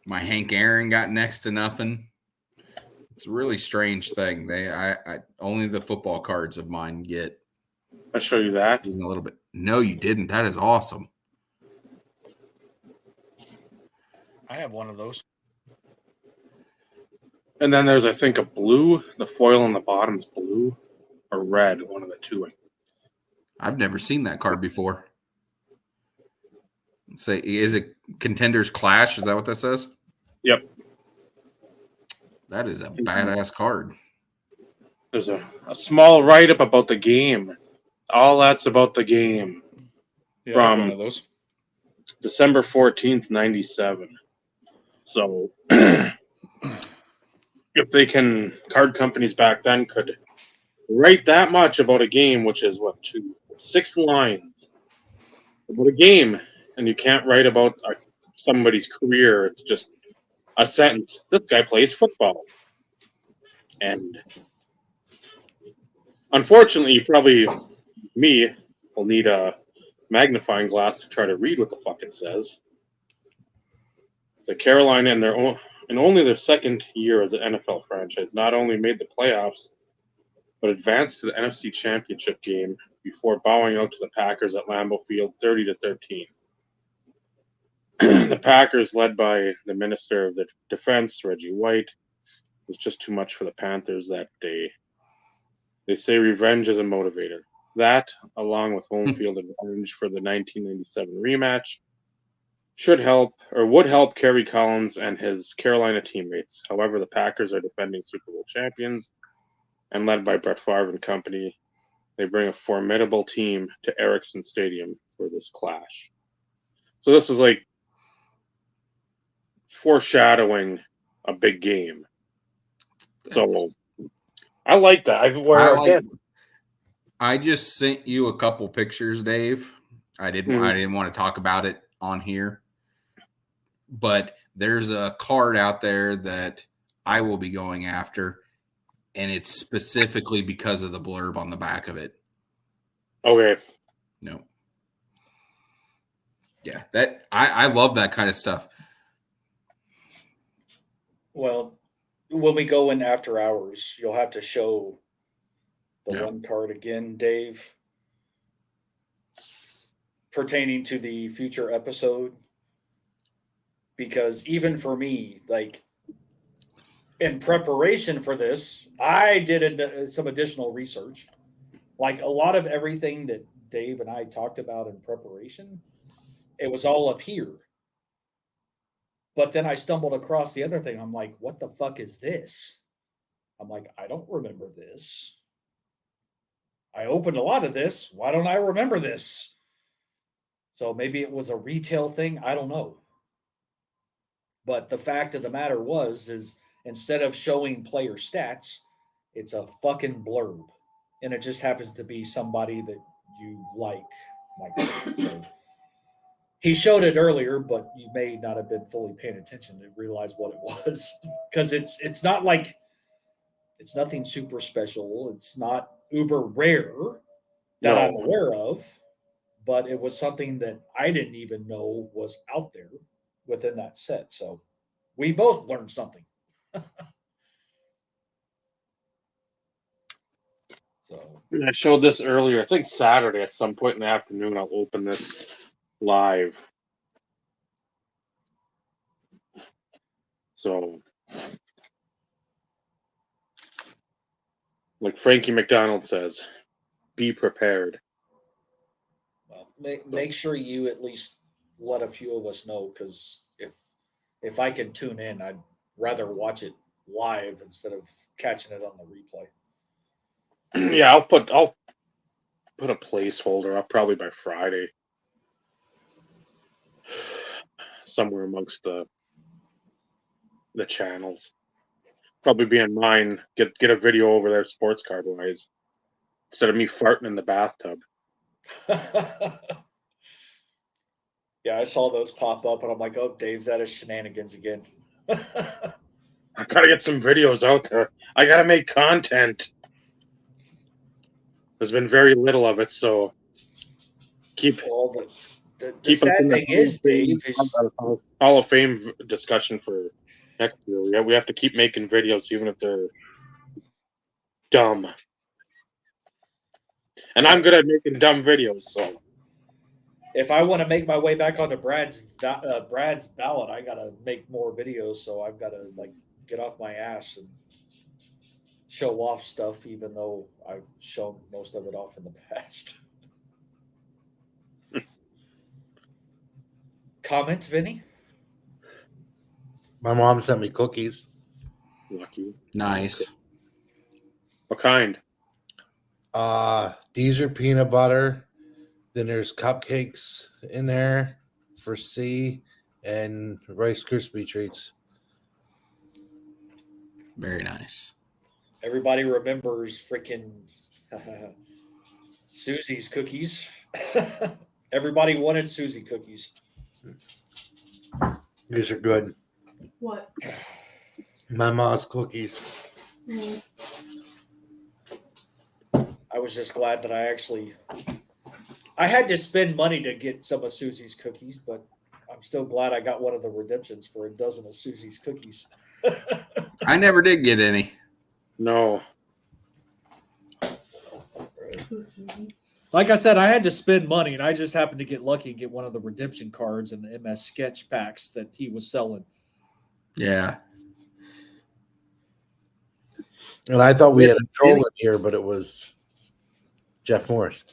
My Hank Aaron got next to nothing. It's a really strange thing. I only the football cards of mine get. I'll show you that. A little bit. No, you didn't. That is awesome. I have one of those. And then there's, I think, a blue. The foil on the bottom's blue or red, one of the two. I've never seen that card before. Say, is it Contenders Clash? Is that what that says? Yep. That is a badass card. There's a small write-up about the game. All that's about the game. Yeah, from one of those. December 14th, 97. So if they can, card companies back then could write that much about a game, which is 6 lines about a game, and you can't write about somebody's career. It's just a sentence. This guy plays football. And unfortunately, me will need a magnifying glass to try to read what the fuck it says. The Carolina, in only their second year as an NFL franchise, not only made the playoffs, but advanced to the NFC Championship game before bowing out to the Packers at Lambeau Field 30-13. The Packers, led by the Minister of the Defense, Reggie White, was just too much for the Panthers that day. They say revenge is a motivator. That, along with home field advantage for the 1997 rematch, should help or would help Kerry Collins and his Carolina teammates. However, the Packers are defending Super Bowl champions and led by Brett Favre and company. They bring a formidable team to Ericsson Stadium for this clash. So this is like foreshadowing a big game. So I like that. I just sent you a couple pictures, Dave. I didn't want to talk about it on here, but there's a card out there that I will be going after, and it's specifically because of the blurb on the back of it. Okay. No. Yeah, that I love that kind of stuff. Well, when we go in after hours, you'll have to show the one card again, Dave, pertaining to the future episode. Because even for me, like in preparation for this, I did some additional research. Like a lot of everything that Dave and I talked about in preparation, it was all up here. But then I stumbled across the other thing. I'm like, what the fuck is this? I'm like, I don't remember this. I opened a lot of this. Why don't I remember this? So maybe it was a retail thing. I don't know. But the fact of the matter is instead of showing player stats, it's a fucking blurb. And it just happens to be somebody that you like. So he showed it earlier, but you may not have been fully paying attention to realize what it was. Because it's not like it's nothing super special. It's not uber rare that I'm aware of, but it was something that I didn't even know was out there within that set. So we both learned something. So I showed this earlier. I think Saturday at some point in the afternoon. I'll open this live. So, like Frankie McDonald says, be prepared. well, make sure you at least let a few of us know, because if I can tune in, I'd rather watch it live instead of catching it on the replay. Yeah, I'll put a placeholder up probably by Friday, somewhere amongst the channels. Probably be on mine. Get a video over there, sports card wise, instead of me farting in the bathtub. Yeah, I saw those pop up, and I'm like, oh, Dave's at his shenanigans again. I gotta get some videos out there. I gotta make content. There's been very little of it, so keep. Well, the keep sad thing is, Dave, is Hall of Fame discussion for next year. We have to keep making videos, even if they're dumb. And I'm good at making dumb videos, so. if I want to make my way back onto Brad's ballot, I gotta make more videos. So I've got to like get off my ass and show off stuff, even though I've shown most of it off in the past. Comments, Vinny? My mom sent me cookies. Lucky. Nice. What kind? These are peanut butter. Then there's cupcakes in there for C, and Rice Krispie treats. Very nice. Everybody remembers freaking Susie's cookies. Everybody wanted Susie cookies. These are good. What? My mom's cookies. Mm. I was just glad that I had to spend money to get some of Susie's cookies, but I'm still glad I got one of the redemptions for a dozen of Susie's cookies. I never did get any. No. Who's Susie? Like I said, I had to spend money, and I just happened to get lucky and get one of the redemption cards in the MS sketch packs that he was selling. Yeah. And I thought we Yeah, had a troll in here, but it was Jeff Morris.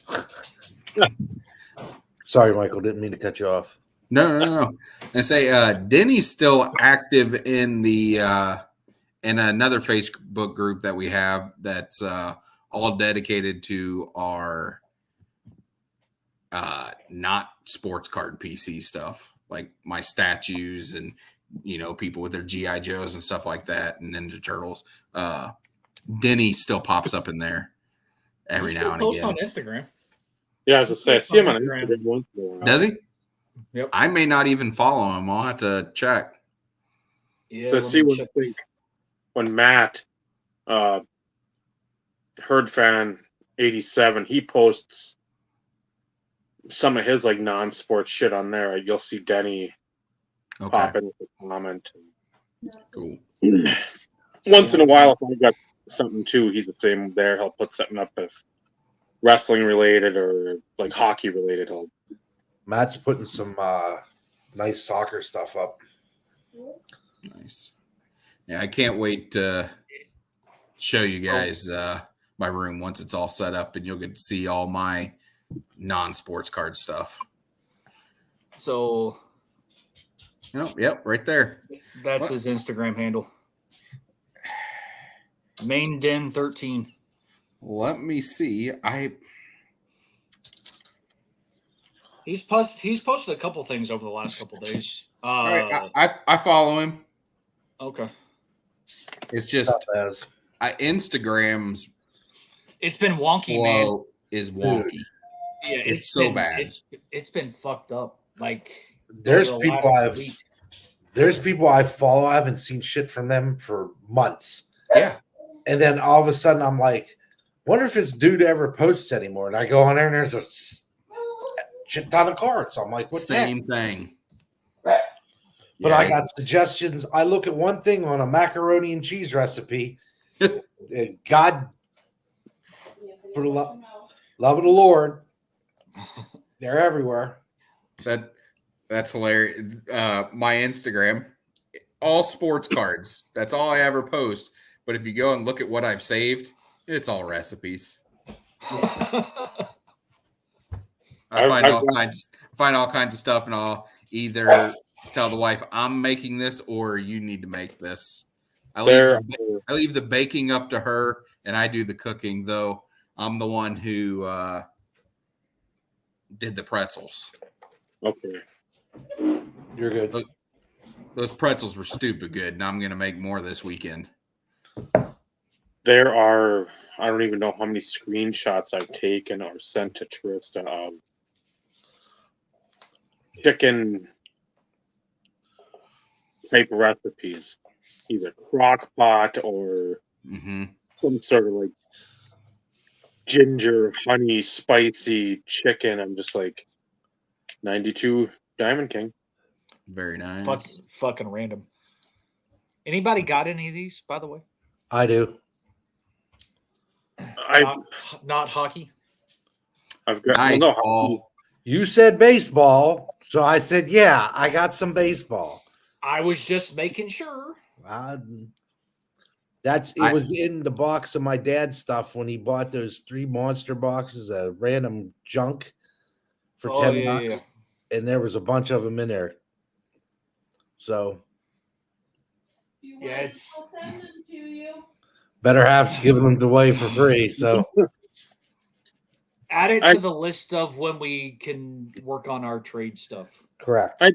Sorry, Michael. Didn't mean to cut you off. No. And say Denny's still active in the in another Facebook group that we have that's all dedicated to our not sports card PC stuff, like my statues and people with their GI Joes and stuff like that, and Ninja Turtles. Denny still pops up in there every now and again. On Instagram. Yeah, I was just say I see him on Instagram. Instagram once in a while. Does he? Yep. I may not even follow him. I'll have to check. Yeah. To see when Matt, Herd Fan 87, he posts some of his like non-sports shit on there. You'll see Denny pop in with a comment. Cool. Once in a while, if I got something too, he's the same there. He'll put something up if wrestling related or like hockey related. Matt's putting some nice soccer stuff up. Nice. Yeah, I can't wait to show you guys my room once it's all set up, and you'll get to see all my non-sports card stuff. So, Yep, right there. That's his Instagram handle. Main Den 13. Let me see. He's posted a couple things over the last couple days. All right, I follow him. Okay. It's just As Instagram's It's been wonky, man. flow is wonky. Yeah, it's so bad. It's been fucked up. Like there's over the people last week. there's people I follow. I haven't seen shit from them for months. Yeah. And then all of a sudden I'm like, wonder if this dude ever posts anymore. And I go on there and there's a shit ton of cards. I'm like, what Same thing. But I got suggestions. I look at one thing on a macaroni and cheese recipe. God, for the love of the Lord, they're everywhere. That's hilarious. My Instagram, all sports cards. That's all I ever post. But if you go and look at what I've saved, it's all recipes. I find all kinds of stuff, and I'll either tell the wife I'm making this or you need to make this. I leave the baking up to her, and I do the cooking. Though I'm the one who did the pretzels. Okay, You're good. Those pretzels were stupid good, and I'm gonna make more this weekend. there are. I don't even know how many screenshots I've taken or sent to Trista of chicken type recipes, either crock pot or some sort of like ginger, honey, spicy chicken. I'm just like 92 Diamond King. Very nice. Fucking random. Anybody got any of these, by the way? I do. Not hockey. I've got nice ball. You said baseball, so I said, yeah, I got some baseball. I was just making sure. It was in the box of my dad's stuff when he bought those 3 monster boxes of random junk for $10. Yeah. And there was a bunch of them in there. So Yeah, I'll send them to you. better half's giving them away for free. So add it to the list of when we can work on our trade stuff. correct. I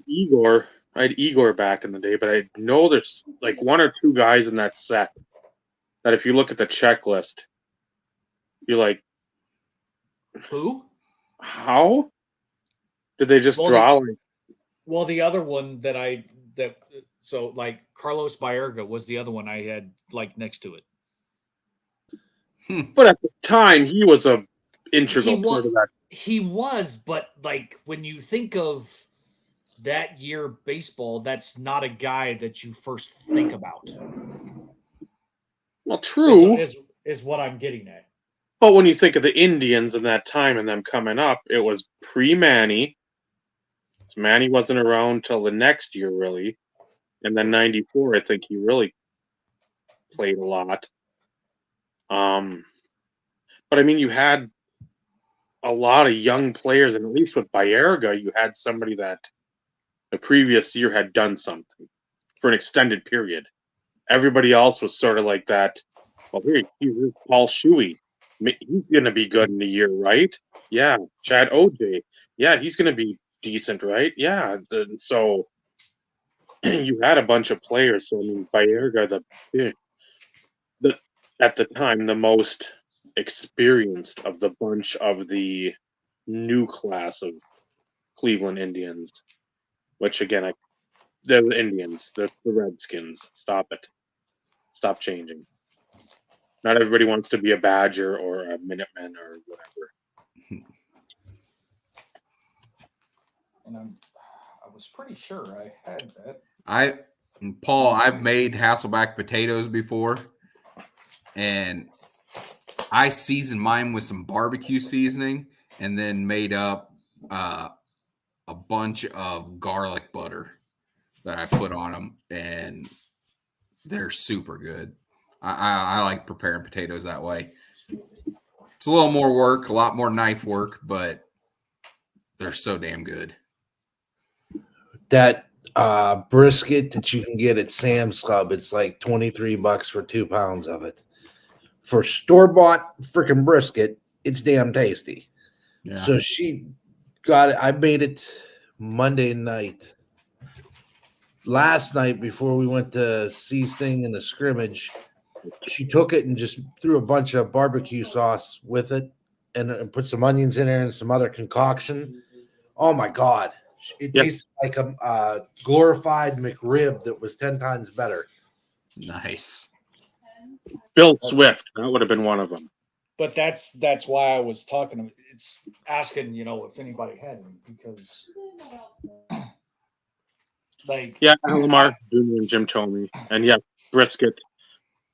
had Igor back in the day, but I know there's like 1 or 2 guys in that set that if you look at the checklist, you're like, Who? how did they just draw? Well, the other one so like Carlos Baerga was the other one I had like next to it. But at the time, he was a integral part of that. He was, but like when you think of that year baseball, that's not a guy that you first think about. Well, true. Is what I'm getting at. But when you think of the Indians in that time and them coming up, it was pre-Manny. So Manny wasn't around till the next year, really. And then 94, I think he really played a lot. But I mean, you had a lot of young players, and at least with Baerga, you had somebody that the previous year had done something for an extended period. Everybody else was sort of like that. Well, here's Paul Shuey. He's going to be good in a year, right? Yeah. Chad OJ. Yeah, he's going to be decent, right? Yeah. So you had a bunch of players. So I mean, Baerga, the at the time the most experienced of the bunch of the new class of Cleveland Indians. Which again, they're the Indians. They're the Redskins. Stop it. Stop changing. Not everybody wants to be a Badger or a Minuteman or whatever. And I was pretty sure I had that. I've made Hasselback potatoes before, and I seasoned mine with some barbecue seasoning, and then made up a bunch of garlic butter that I put on them, and they're super good. I like preparing potatoes that way. It's a little more work, a lot more knife work, but they're so damn good. That brisket that you can get at Sam's Club, it's like $23 for 2 pounds of it. For store-bought freaking brisket, it's damn tasty. Yeah. So she got it. I made it Monday night. Last night before we went to C's thing in the scrimmage, she took it and just threw a bunch of barbecue sauce with it and put some onions in there and some other concoction. Oh my God. It tasted like a glorified McRib that was 10 times better. Nice. Bill Swift, that would have been one of them. But that's why I was talking. It's asking, if anybody had any, because Yeah, Alamar Jr. and Jim Tomey. And yeah, brisket,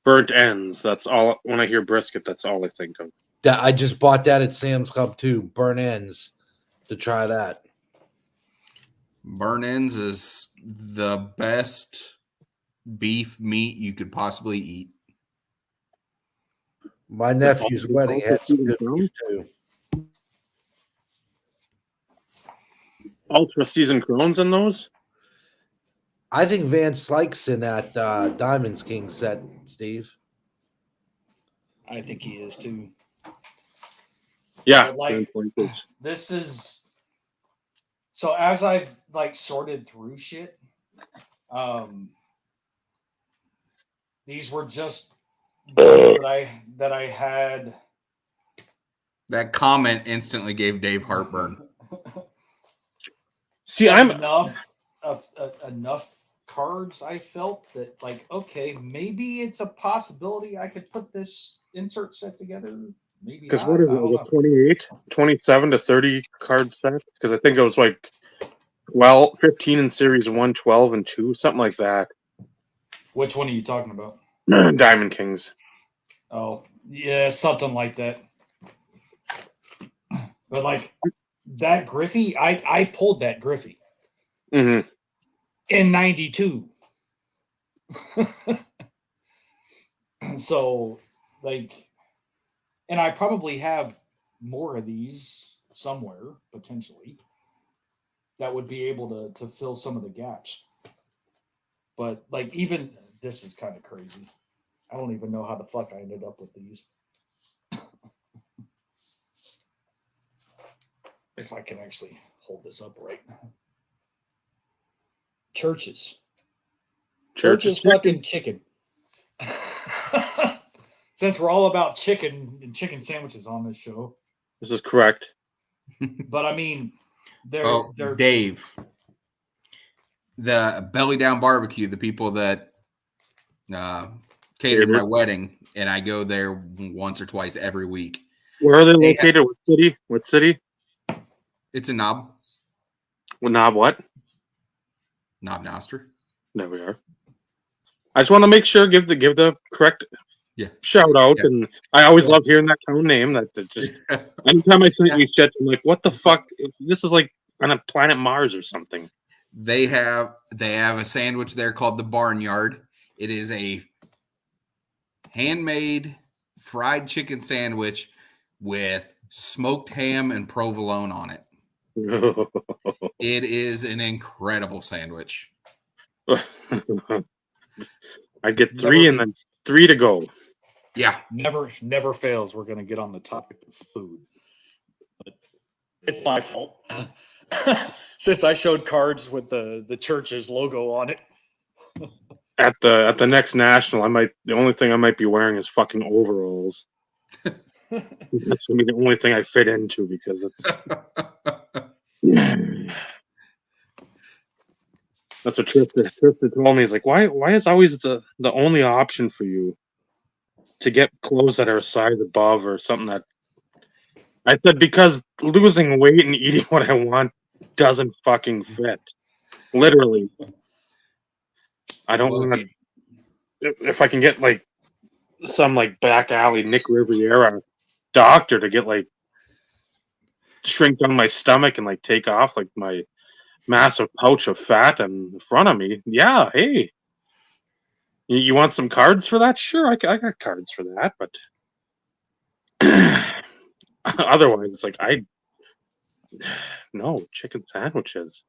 burnt ends. That's all. When I hear brisket, that's all I think of. I just bought that at Sam's Club too, burnt ends, to try that. Burnt ends is the best beef meat you could possibly eat. My nephew's wedding had some good beef too. Ultra seasoned Crohn's in those? I think Van Slyke's in that Diamonds King set, Steve. I think he is too. Yeah. This is so as I've sorted through shit. These were just that I had. That comment instantly gave Dave heartburn. See, I'm enough cards. I felt that okay, maybe it's a possibility I could put this insert set together. Maybe because what is it? 28, 27 to 30 card set? Because I think it was 15 in series 1, 12 and 2, something like that. Which one are you talking about? Diamond Kings. Oh, yeah, something like that. But that Griffey, I pulled that Griffey in '92. So and I probably have more of these somewhere potentially that would be able to fill some of the gaps. But even this is kind of crazy. I don't even know how the fuck I ended up with these. If I can actually hold this up right. Church's fucking chicken. Since we're all about chicken and chicken sandwiches on this show. This is correct. But I mean, they're Dave. The Belly Down Barbecue, the people that catered my wedding, and I go there once or twice every week. Where are they located? What city? What city? It's in Knob. Well, Knob what? Knob Noster. There we are. I just want to make sure, give the correct shout out, Yeah. and I always Yeah. love hearing that town name. That just anytime I see these shit, I'm like, what the fuck? This is like on a planet Mars or something. They have a sandwich there called the Barnyard. It is a handmade fried chicken sandwich with smoked ham and provolone on it. It is an incredible sandwich. I get 3 and then 3 to go. Yeah. Never fails. We're going to get on the topic of food. But it's my fault. Since I showed cards with the church's logo on it. At the next national, the only thing I might be wearing is fucking overalls. That's gonna be the only thing I fit into because it's that's what Tristan told me. He's like, why is always the only option for you to get clothes that are a size above or something that I said because losing weight and eating what I want doesn't fucking fit. Literally. I don't want to if I can get like some like back alley Nick Riviera doctor to get like shrink down my stomach and like take off like my massive pouch of fat in front of me. Yeah, hey, you want some cards for that? Sure, I got cards for that, but otherwise, it's like no chicken sandwiches.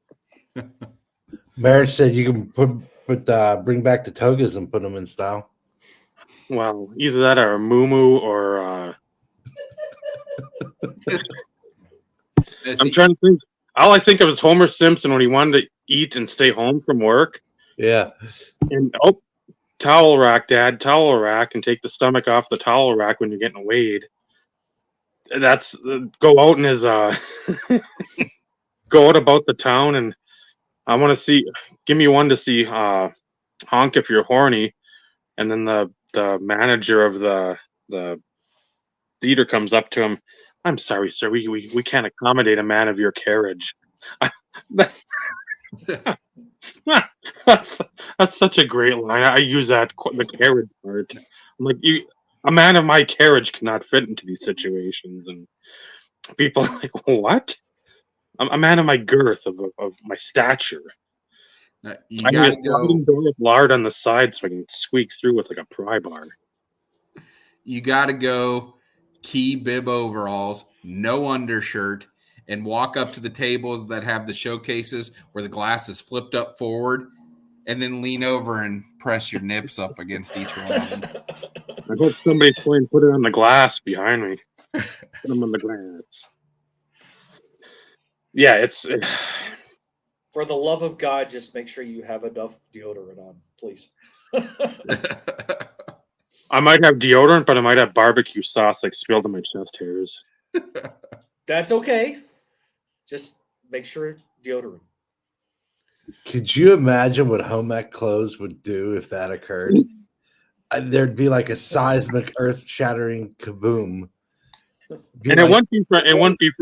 Merritt said you can bring back the togas and put them in style. Well, either that or a moo or I'm trying to think. All I think of is Homer Simpson when he wanted to eat and stay home from work. Yeah. And towel rack, Dad, towel rack, and take the stomach off the towel rack when you're getting weighed. That's go out in his go out about the town, and I want to see. Give me one to see. Honk if you're horny, and then the manager of the theater comes up to him. I'm sorry, sir. We can't accommodate a man of your carriage. That's such a great line. I use that the carriage part. I'm like a man of my carriage cannot fit into these situations, and people are like, what? I'm a man of my girth of my stature. You I need a gotta go. sliding door with lard on the side so I can squeak through with like a pry bar. You gotta go key bib overalls, no undershirt, and walk up to the tables that have the showcases where the glass is flipped up forward, and then lean over and press your nips up against each one of them. I hope somebody's playing Put It on the Glass behind me. Put them on the glass. Yeah, For the love of God, just make sure you have enough deodorant on, please. I might have deodorant, but I might have barbecue sauce like spilled on my chest hairs. That's okay. Just make sure deodorant. Could you imagine what home ec clothes would do if that occurred? There'd be like a seismic, earth-shattering kaboom. And it wouldn't be for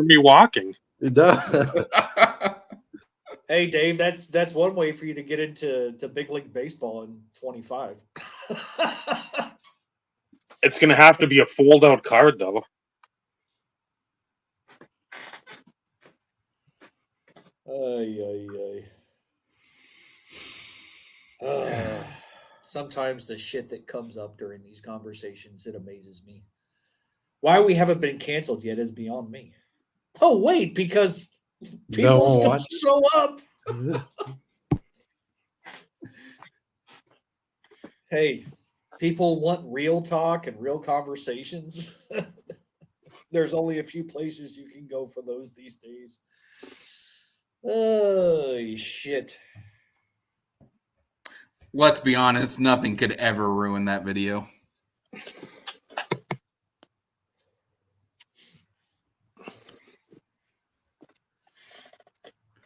me walking. Hey, Dave, that's one way for you to get into big league baseball in 25. It's gonna have to be a fold-out card, though. Sometimes the shit that comes up during these conversations, it amazes me. Why we haven't been canceled yet is beyond me. Oh, wait, because people still show up. Hey, people want real talk and real conversations. There's only a few places you can go for those these days. Oh, shit. Let's be honest, nothing could ever ruin that video.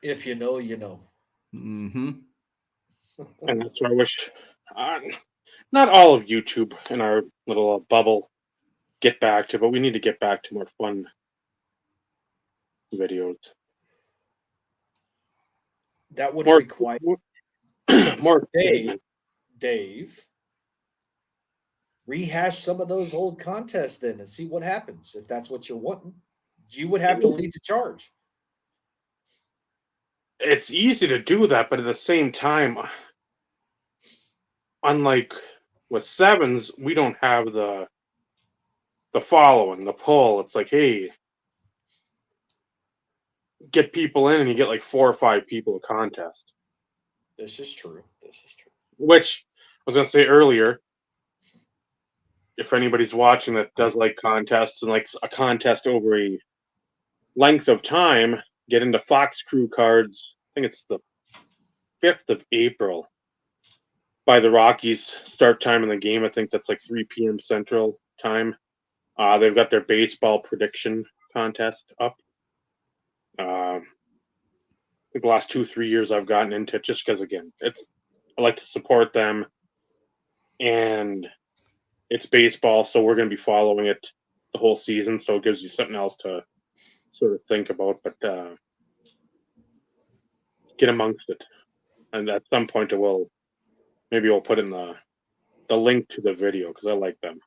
If you know, you know. Mm-hmm. And that's what I wish. Not all of YouTube in our little bubble get back to, but we need to get back to more fun videos. That would More, require more Dave. rehash some of those old contests then and see what happens if that's what you're wanting. You would have to lead the charge. It's easy to do that, but at the same time, unlike with sevens, we don't have the following, the pull. It's like, hey, get people in, and you get like 4 or 5 people a contest. This is true. This is true. Which I was gonna say earlier, if anybody's watching that does like contests and likes a contest over a length of time, get into Fox Crew cards. I think it's the 5th of April by the Rockies start time in the game. I think that's like 3 p.m. Central time. They've got their baseball prediction contest up. I think the last 2-3 years I've gotten into it just because, again, I like to support them, and it's baseball, so we're going to be following it the whole season, so it gives you something else to sort of think about, but get amongst it. And at some point maybe we'll put in the link to the video because I like them.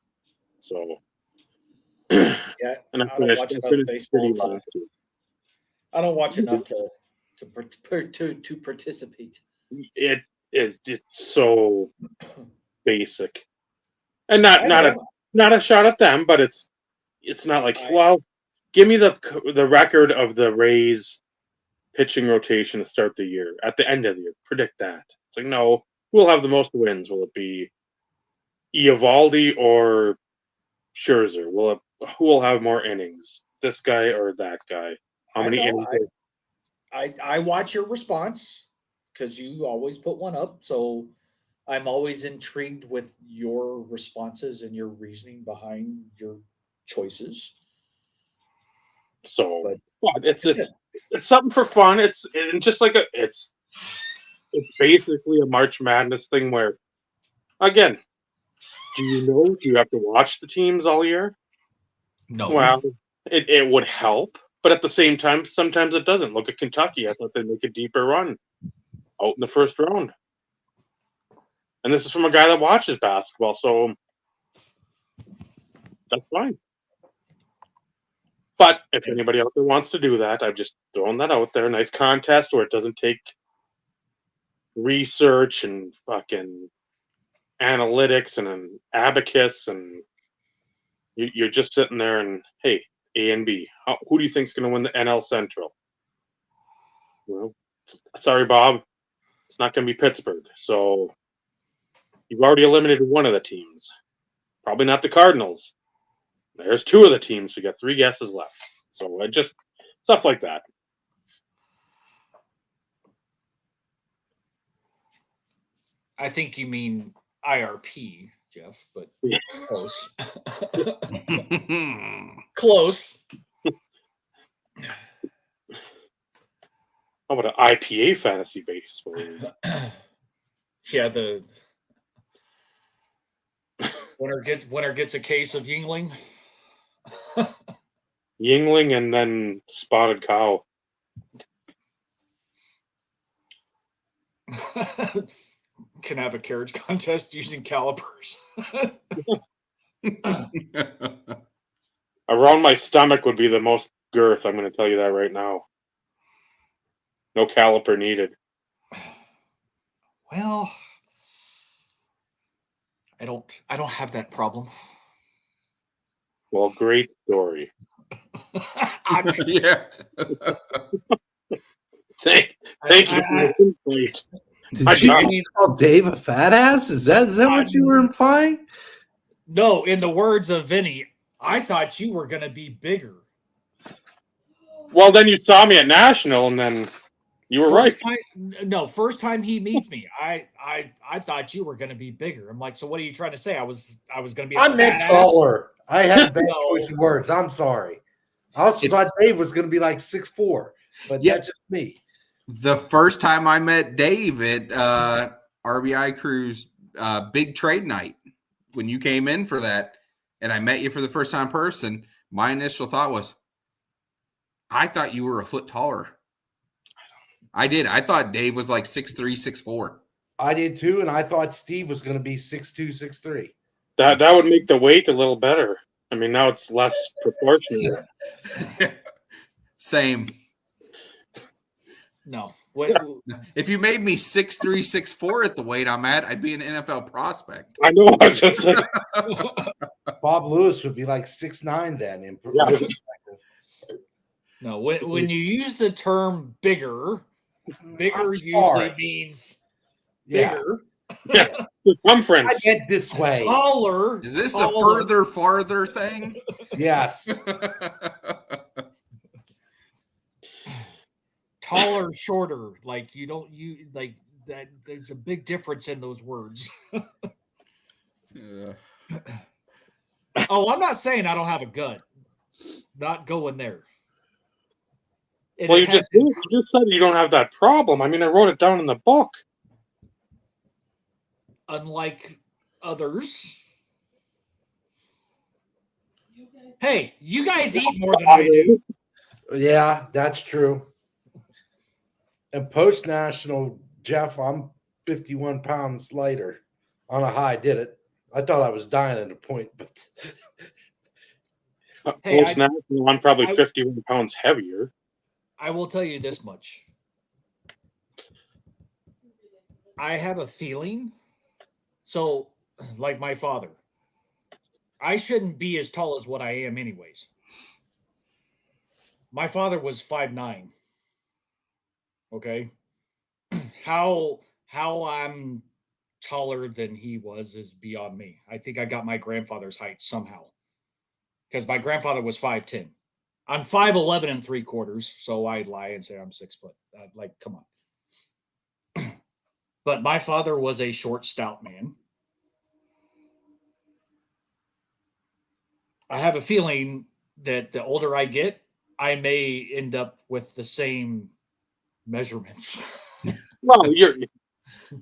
So Yeah, and I don't watch enough baseball. I don't watch enough to participate. It's so basic, and not a shot at them, but it's not like, well, give me the record of the Rays pitching rotation to start the year. At the end of the year, predict that. It's like, no, who will have the most wins? Will it be Eovaldi or Scherzer? Who will have more innings? This guy or that guy? How many innings? I watch your response because you always put one up. So I'm always intrigued with your responses and your reasoning behind your choices. So it's something for fun. It's just like it's basically a March Madness thing where, again, do you have to watch the teams all year? No. Well, it would help, but at the same time, sometimes it doesn't. Look at Kentucky. I thought they'd make a deeper run out in the first round. And this is from a guy that watches basketball, so that's fine. But if anybody out there wants to do that, I've just thrown that out there. Nice contest where it doesn't take research and fucking analytics and an abacus, and you're just sitting there and, hey, A and B. Who do you think's going to win the NL Central? Well, sorry, Bob. It's not going to be Pittsburgh. So you've already eliminated one of the teams. Probably not the Cardinals. There's 2 of the teams. We got 3 guesses left. So just stuff like that. I think you mean IRP, Jeff, but close. Close. How about an IPA fantasy baseball? Yeah, the winner gets a case of Yingling. Yingling and then Spotted Cow. Can have a carriage contest using calipers. Around my stomach would be the most girth. I'm going to tell you that right now. No caliper needed. Well, I don't have that problem. Well, great story. Yeah. Thank you for the insight. Did you just call Dave a fat ass? Is that what you were implying? No, in the words of Vinny, I thought you were going to be bigger. Well, then you saw me at National, and then you were right. First time he meets me, I thought you were going to be bigger. I'm like, so what are you trying to say? I was going to be. I meant taller. I had bad choice of words. I'm sorry. I also thought Dave was going to be like 6'4", but that's just me. The first time I met Dave at RBI Crew's big trade night, when you came in for that, and I met you for the first time in person, my initial thought was, I thought you were a foot taller. I did. I thought Dave was like 6'3", 6'4". I did too, and I thought Steve was going to be 6'2", 6'3". That would make the weight a little better. I mean, now it's less proportional. Same. No. What, If you made me 6'3", 6'4" at the weight I'm at, I'd be an NFL prospect. I know. I was just like, Bob Lewis would be like 6'9" then. Yeah. no. When you use the term bigger I'm usually sorry. means Yeah, bigger. yeah, circumference. I get this way. Taller. Is this taller. a further, farther thing? Yes. Taller, shorter. Like you like that. There's a big difference in those words. Yeah. Oh, I'm not saying I don't have a gut. Not going there. And Well, it you has- just said you don't have that problem. I mean, I wrote it down in the book. unlike others. Hey, you guys eat more than I do. Yeah, that's true. And post national, Jeff, I'm 51 pounds lighter on a high. Did it? I thought I was dying at a point, but Hey, Post-national, I'm probably I- 51 pounds heavier. I will tell you this much. I have a feeling. So, like my father, I shouldn't be as tall as what I am, anyways. My father was 5'9". Okay. How I'm taller than he was is beyond me. I think I got my grandfather's height somehow. Because my grandfather was 5'10". I'm 5'11 and 3/4, so I lie and say I'm 6 foot. Like, come on. But my father was a short, stout man. I have a feeling that the older I get, I may end up with the same measurements. Well, you're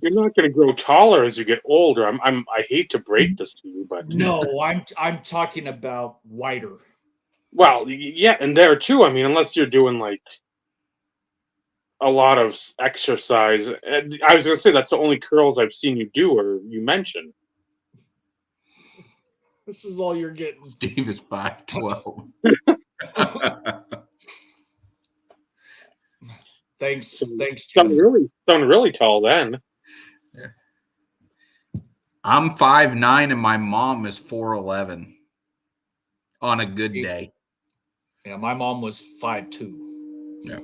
not going to grow taller as you get older. I hate to break this to you, but No, I'm talking about wider. well, yeah, and there too. I mean, unless you're doing like a lot of exercise. And I was going to say that's the only curls I've seen you do or you mentioned. This is all you're getting. Steve is 5'12". Thanks, Jeff. Sound really tall then. I'm 5'9" and my mom is 4'11" on a good day. Yeah, my mom was 5'2". Yeah.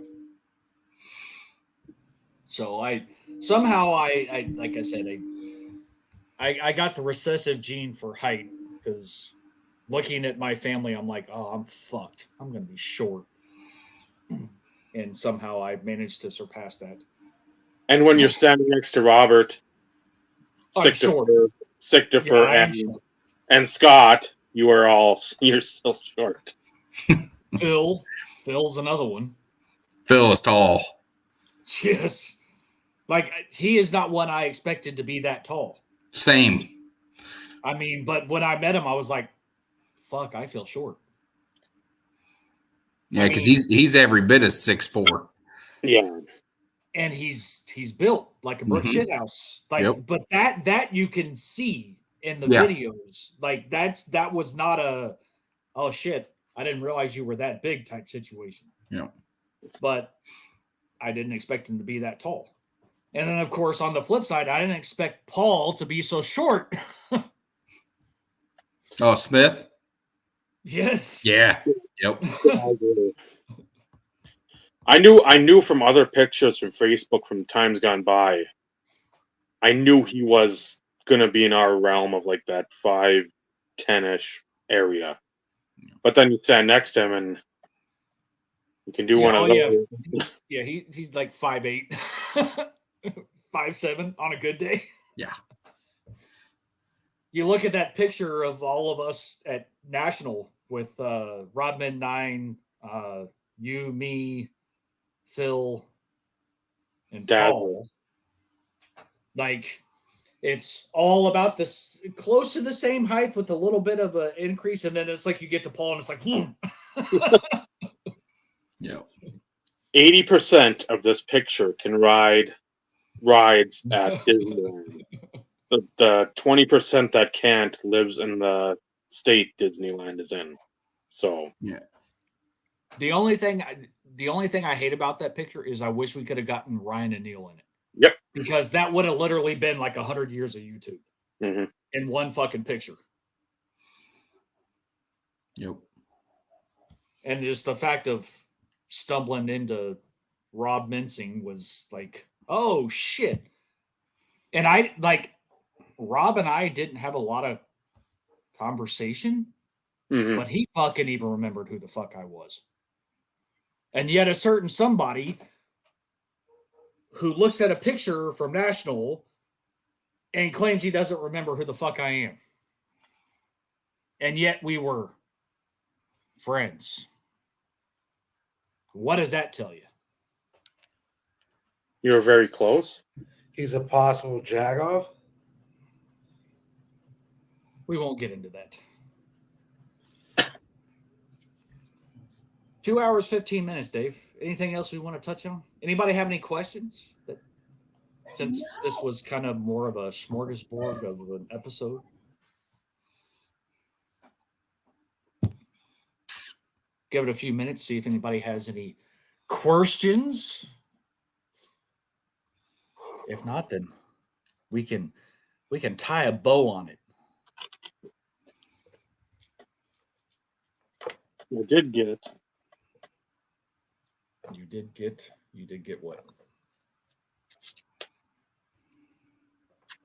So I somehow I like I said I got the recessive gene for height because looking at my family, I'm like, oh, I'm fucked. I'm gonna be short. And somehow I managed to surpass that. And when you're standing next to Robert, I'm short. Sicktifer, Yeah, I am short. and Scott, you're still short. Phil's another one. Phil is tall. Yes. Like he is not one I expected to be that tall. Same. I mean, but when I met him, I was like, fuck, I feel short. Yeah, because he's every bit as 6'4". Yeah. And he's built like a brick shit house. Like, but that you can see in the videos. Like that was not a oh shit, I didn't realize you were that big type situation. Yeah. But I didn't expect him to be that tall. And then of course on the flip side, I didn't expect Paul to be so short. Oh, Smith? Yes. Yeah. Yep. I knew from other pictures from Facebook from times gone by. I knew he was gonna be in our realm of like that 5'10"-ish area. But then you stand next to him and you can do one of those. Yeah, he's like 5'8", 5'7" on a good day. Yeah. You look at that picture of all of us at National with Rodman 9, you, me, Phil, and Paul. Like, it's all about this, close to the same height with a little bit of an increase, and then it's like you get to Paul and it's like, Yeah. 80% of this picture can rides at Disneyland. The 20% that can't lives in the state Disneyland is in. So The only thing I hate about that picture is I wish we could have gotten Ryan and Neil in it. Yep. Because that would have literally been like 100 years of YouTube mhm. in one fucking picture. Yep. And just the fact of stumbling into Rob Mincing was like, oh shit. And I like Rob and I didn't have a lot of conversation, Mhm. but he fucking even remembered who the fuck I was. And yet a certain somebody who looks at a picture from National and claims he doesn't remember who the fuck I am. And yet we were friends. What does that tell you? You were very close. He's a possible Jagoff. We won't get into that. 2 hours, 15 minutes, Dave. Anything else we want to touch on? Anybody have any questions? Since this was kind of more of a smorgasbord of an episode. Give it a few minutes, see if anybody has any questions. If not, then we can tie a bow on it. I did get it. You did get what?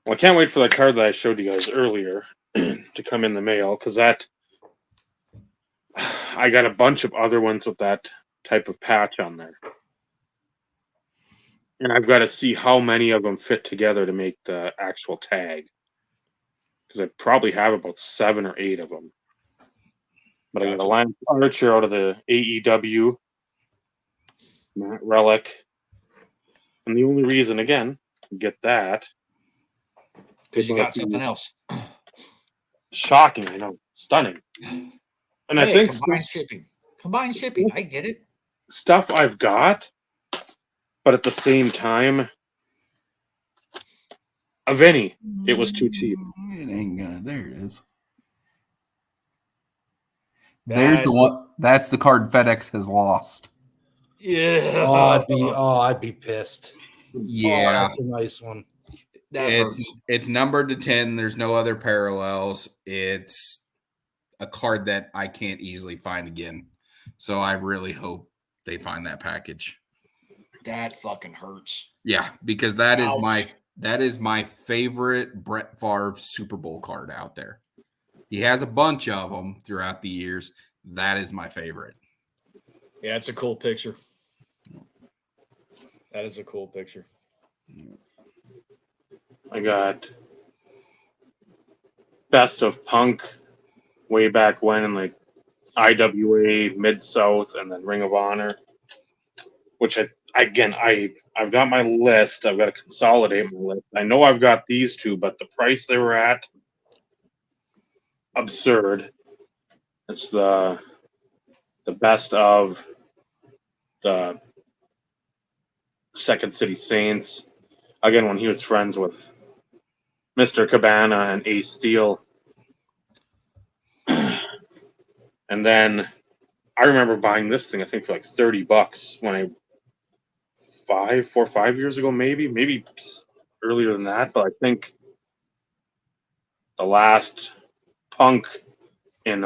Well, I can't wait for that card that I showed you guys earlier to come in the mail, because that I got a bunch of other ones with that type of patch on there. And I've got to see how many of them fit together to make the actual tag. Because I probably have about 7 or 8 of them. But I got a Lance Archer out of the AEW, Matt Relic. And the only reason, again, to get that. Because you got something else. Shocking, I know. Stunning. And hey, I think combined shipping. Combined shipping, I get it. Stuff I've got, but at the same time, a Vinny, it was too cheap. It ain't gonna. There it is. There's the one. That's the card FedEx has lost. Yeah. I'd be pissed. Yeah, That's a nice one. It's numbered to 10. There's no other parallels. It's a card that I can't easily find again. So I really hope they find that package. That fucking hurts. Yeah, because that Ouch. is my favorite Brett Favre Super Bowl card out there. He has a bunch of them throughout the years. That is my favorite. Yeah, it's a cool picture. That is a cool picture. I got Best of Punk way back when in like IWA, Mid-South, and then Ring of Honor, which I've got my list. I've got to consolidate my list. I know I've got these two, but the price they were at, absurd. It's the best of the Second City Saints. Again, when he was friends with Mr. Cabana and Ace Steel. And then I remember buying this thing, I think, for like $30 when 4 or 5 years ago, maybe earlier than that. But I think the last Punk in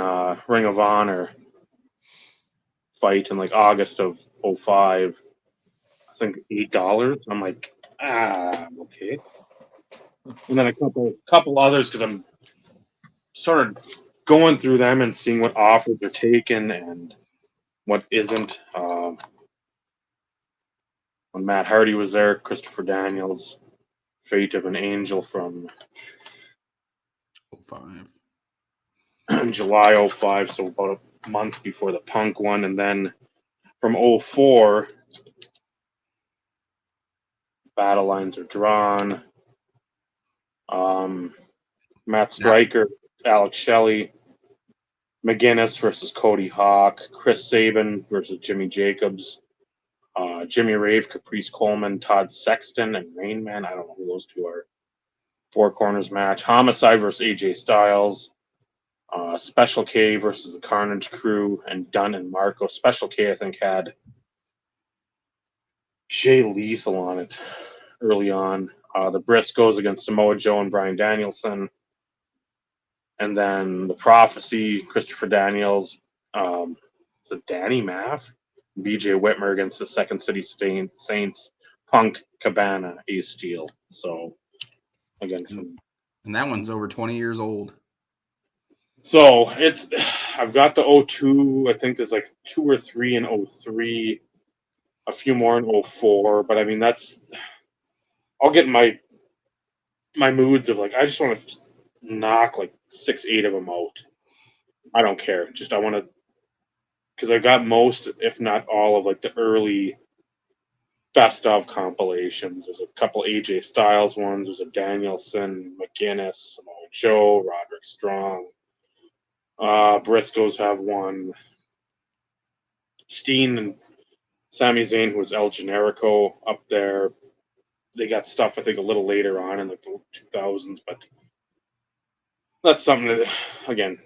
Ring of Honor fight in like August of 05, I think $8. I'm like, okay. And then a couple others, because I'm sort of going through them and seeing what offers are taken and what isn't. When Matt Hardy was there, Christopher Daniels, Fate of an Angel from 05. July 05, so about a month before the Punk one. And then from 04, battle lines are drawn. Matt Stryker, Alex Shelley, McGinnis versus Cody Hawk, Chris Sabin versus Jimmy Jacobs, Jimmy Rave, Caprice Coleman, Todd Sexton, and Rain Man. I don't know who those two are. Four Corners match. Homicide versus AJ Styles. Special K versus the Carnage Crew, and Dunn and Marco. Special K, I think, had Jay Lethal on it early on. The Briscoes against Samoa Joe and Bryan Danielson. And then the Prophecy, Christopher Daniels, the Danny Maff, BJ Whitmer against the Second City Saints, Punk, Cabana, Ace Steel. So, again, And that one's over 20 years old. so I've got the 02. I think there's like 2 or 3 in 03, a few more in 04. But I mean, I'll get my moods of like, I just want to knock like 6, 8 of them out. I don't care. Just I want to, because I got most, if not all, of like the early best of compilations. There's a couple AJ Styles ones. There's a Danielson, McGuinness, Samoa Joe, Roderick Strong. Briscoes have one. Steen and Sami Zayn, who was El Generico, up there. They got stuff, I think, a little later on in like the 2000s, but that's something that, again,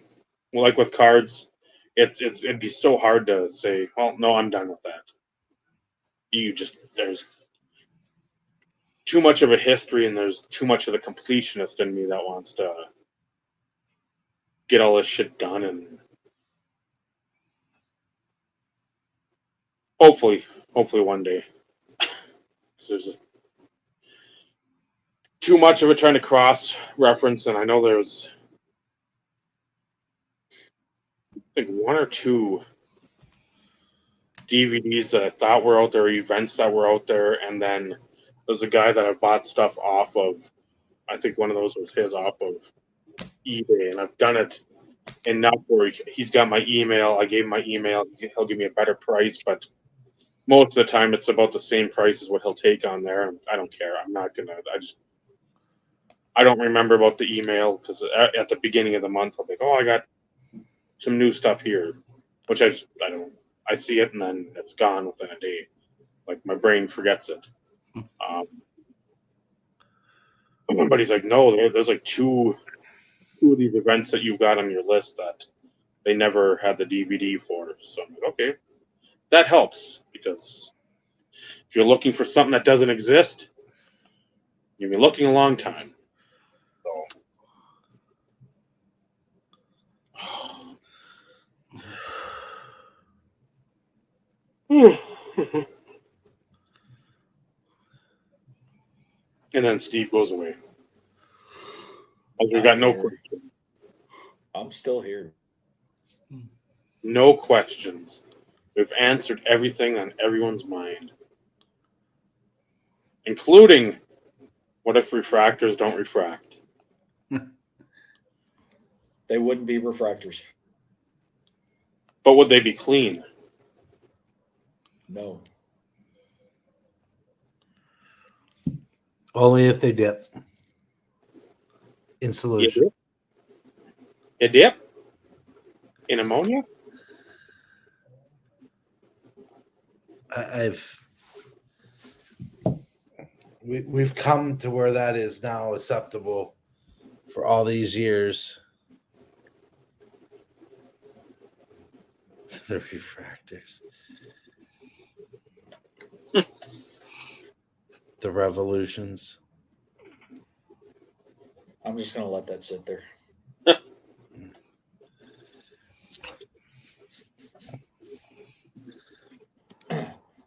like with cards, it'd be so hard to say, well, no, I'm done with that. There's too much of a history, and there's too much of the completionist in me that wants to get all this shit done, and hopefully one day. There's just too much of it trying to cross reference, and I know there's, I think, 1 or 2 DVDs that I thought were out there, events that were out there, and then there's a guy that I bought stuff off of. I think one of those was his off of eBay, and I've done it enough where he's got my email. I gave him my email. He'll give me a better price, but most of the time it's about the same price as what he'll take on there. And I don't care. I'm not gonna. I don't remember about the email because at the beginning of the month I'll be like, oh, I got some new stuff here, which I don't. I see it and then it's gone within a day. Like my brain forgets it. But he's like, no, there's like two of these events that you've got on your list that they never had the DVD for. So I'm like, okay, that helps, because if you're looking for something that doesn't exist, you've been looking a long time. So. And then Steve goes away. We got no questions. I'm still here. No questions. We've answered everything on everyone's mind, including what if refractors don't refract? They wouldn't be refractors. But would they be clean? No. Only if they dip in solution. A dip? In ammonia? We've come to where that is now acceptable for all these years. The refractors. The revolutions. I'm just going to let that sit there.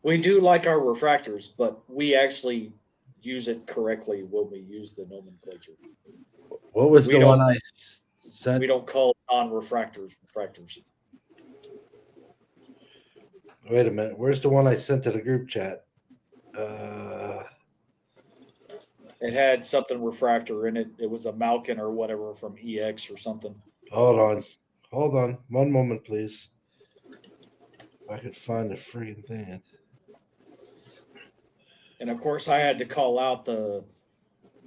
We do like our refractors, but we actually use it correctly when we use the nomenclature. What was the one I sent? We don't call non-refractors refractors. Wait a minute. Where's the one I sent to the group chat? It had something refractor in it. It was a Malkin or whatever from EX or something. Hold on. One moment, please. If I could find the freaking thing. And of course, I had to call out the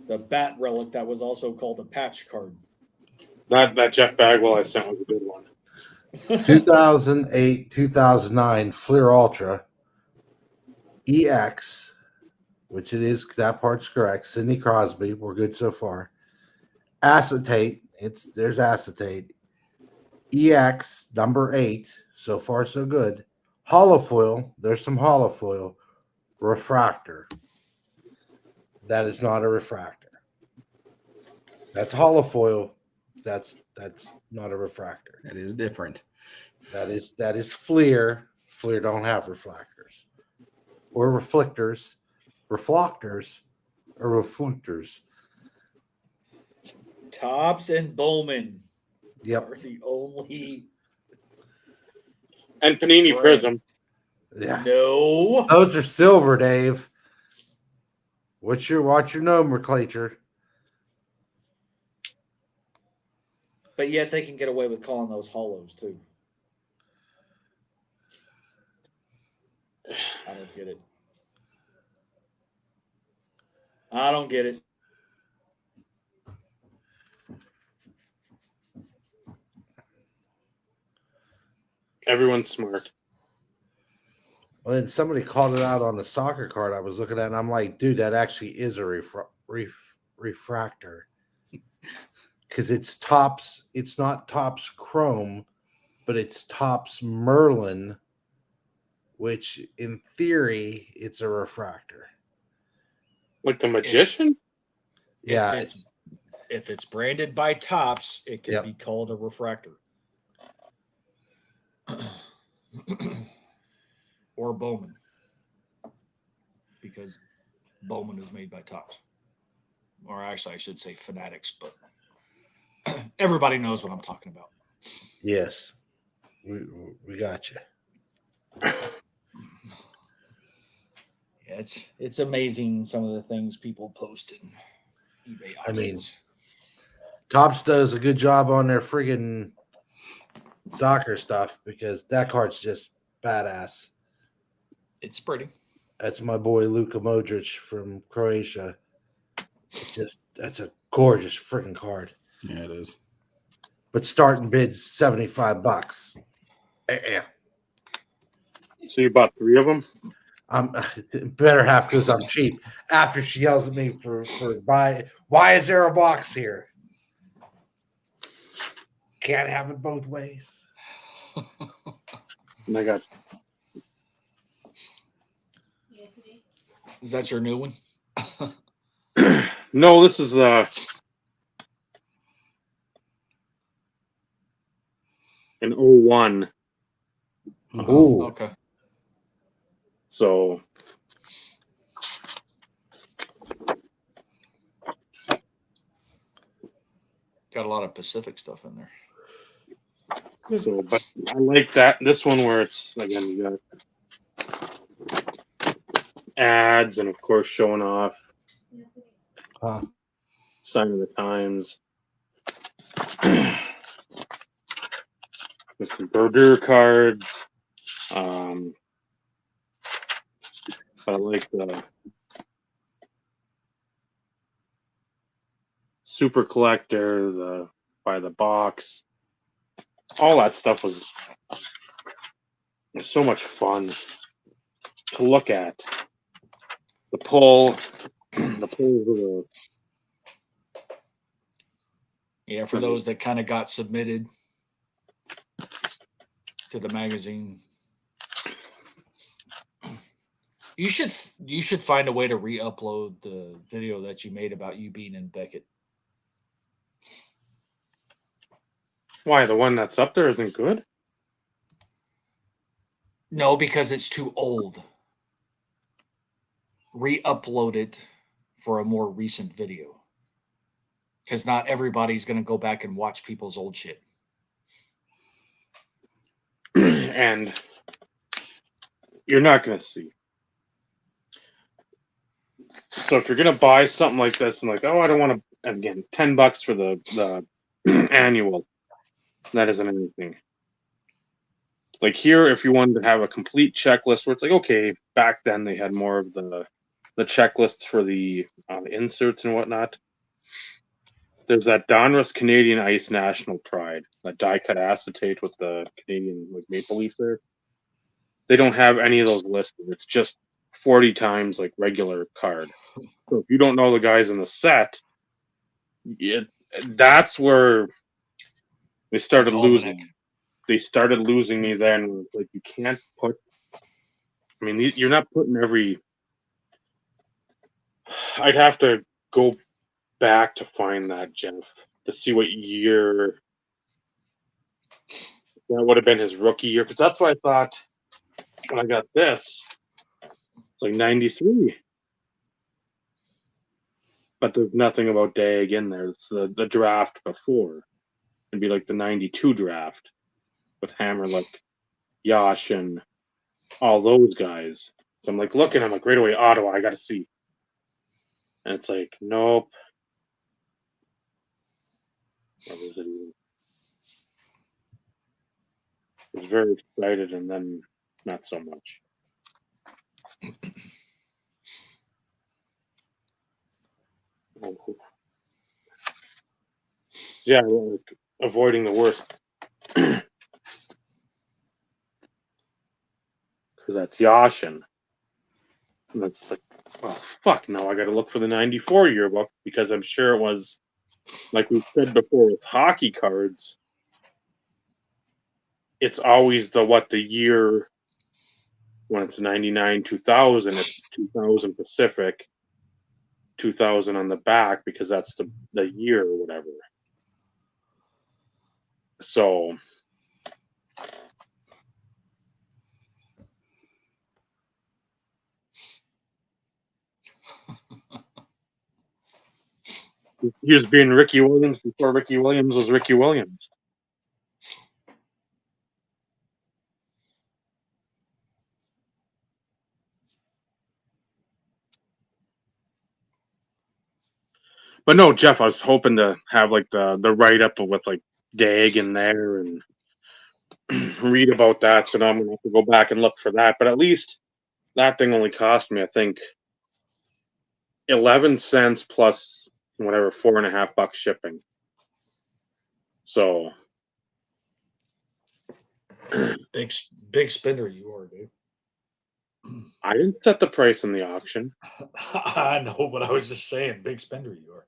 bat relic that was also called a patch card. That Jeff Bagwell I sent was a good one. 2008, 2009 Fleer Ultra EX, which it is, that part's correct. Sidney Crosby, we're good so far. Acetate. There's acetate. EX number 8. So far, so good. Holofoil. There's some holofoil. Refractor. That is not a refractor. That's holofoil. That's not a refractor. That is different. That is FLIR. FLIR don't have reflectors. Or reflectors. Reflectors or reflectors. Tops and Bowman Yep. are the only. And Panini Brands. Prism. Yeah. No. Those are silver, Dave. What's your nomenclature? But yet they can get away with calling those hollows too. I don't get it. I don't get it. Everyone's smart. Well, then somebody called it out on the soccer card I was looking at, and I'm like, dude, that actually is a refractor. Because it's tops, it's not tops chrome, but it's tops Merlin, which in theory it's a refractor. Like the magician? Yeah. If it's branded by Tops, it can Yep. be called a refractor. Or Bowman. Because Bowman is made by Tops. Or actually, I should say Fanatics, but everybody knows what I'm talking about. Yes. We got you. Yeah, it's amazing some of the things people post in eBay I mean, auctions. Tops does a good job on their friggin' soccer stuff because that card's just badass. It's pretty. That's my boy Luka Modric from Croatia. That's a gorgeous freaking card. Yeah, it is. But starting bid's $75. Yeah. So you bought 3 of them? Better half because I'm cheap. After she yells at me for buy, why is there a box here? Can't have it both ways. And I got Is that your new one? no, this is an 01. Ooh. Okay. So Got a lot of Pacific stuff in there. but I like that. This one where it's again you got ads and of course showing off Huh. sign of the times. With some Brodeur cards. But I like the Super Collector, the by the box. All that stuff was so much fun to look at. The pull were Yeah, for those that kind of got submitted to the magazine. You should find a way to re-upload the video that you made about you being in Beckett. why the one that's up there isn't good? No, because it's too old. Re-upload it for a more recent video. Because not everybody's going to go back and watch people's old shit. And you're not going to see. So if you're going to buy something like this and like, oh, I don't want to, again, $10 for the annual, that isn't anything. Like here, if you wanted to have a complete checklist where it's like, okay, back then they had more of the checklists for the inserts and whatnot. There's that Donruss Canadian Ice National Pride, that die cut acetate with the Canadian like maple leaf there. They don't have any of those listed. It's just 40 times like regular card. So if you don't know the guys in the set, that's where they started Almanac. losing. They started losing me then. Like, you can't put. I mean, you're not putting every. I'd have to go back to find that, Jeff, to see what year that would have been his rookie year. Because that's what I thought when I got this. It's like 93. But there's nothing about Dag in there. It's the draft before. It'd be like the 92 draft with Hammerlick, Yash, and all those guys. So I'm like looking, I'm like, right away, Ottawa, I got to see. And it's like, nope. What was it even? I was very excited, and then not so much. Yeah, like avoiding the worst. Because that's Yashin. And it's like, oh, fuck, now I got to look for the 94 yearbook because I'm sure it was, like we said before with hockey cards, it's always the year when it's 99, 2000, it's 2000 Pacific, 2000 on the back because that's the year or whatever. So he was being Ricky Williams before Ricky Williams was Ricky Williams. But no, Jeff, I was hoping to have like the write up with like Dag in there and read about that. So now I'm gonna have to go back and look for that. But at least that thing only cost me, I think, 11 cents plus whatever, $4.50 shipping. So Big spender you are, dude. I didn't set the price in the auction. I know, but I was just saying, big spender you are.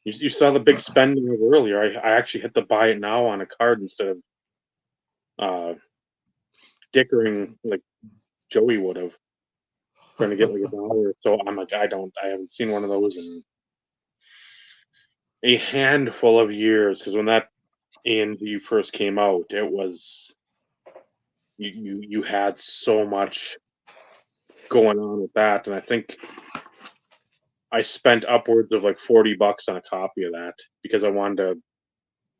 You saw the big spending of earlier. I actually hit the buy it now on a card instead of dickering like Joey would have, trying to get like $1. So I'm like, I haven't seen one of those in a handful of years. Because when that A&V first came out, it was you had so much going on with that, and I think I spent upwards of like $40 on a copy of that because I wanted to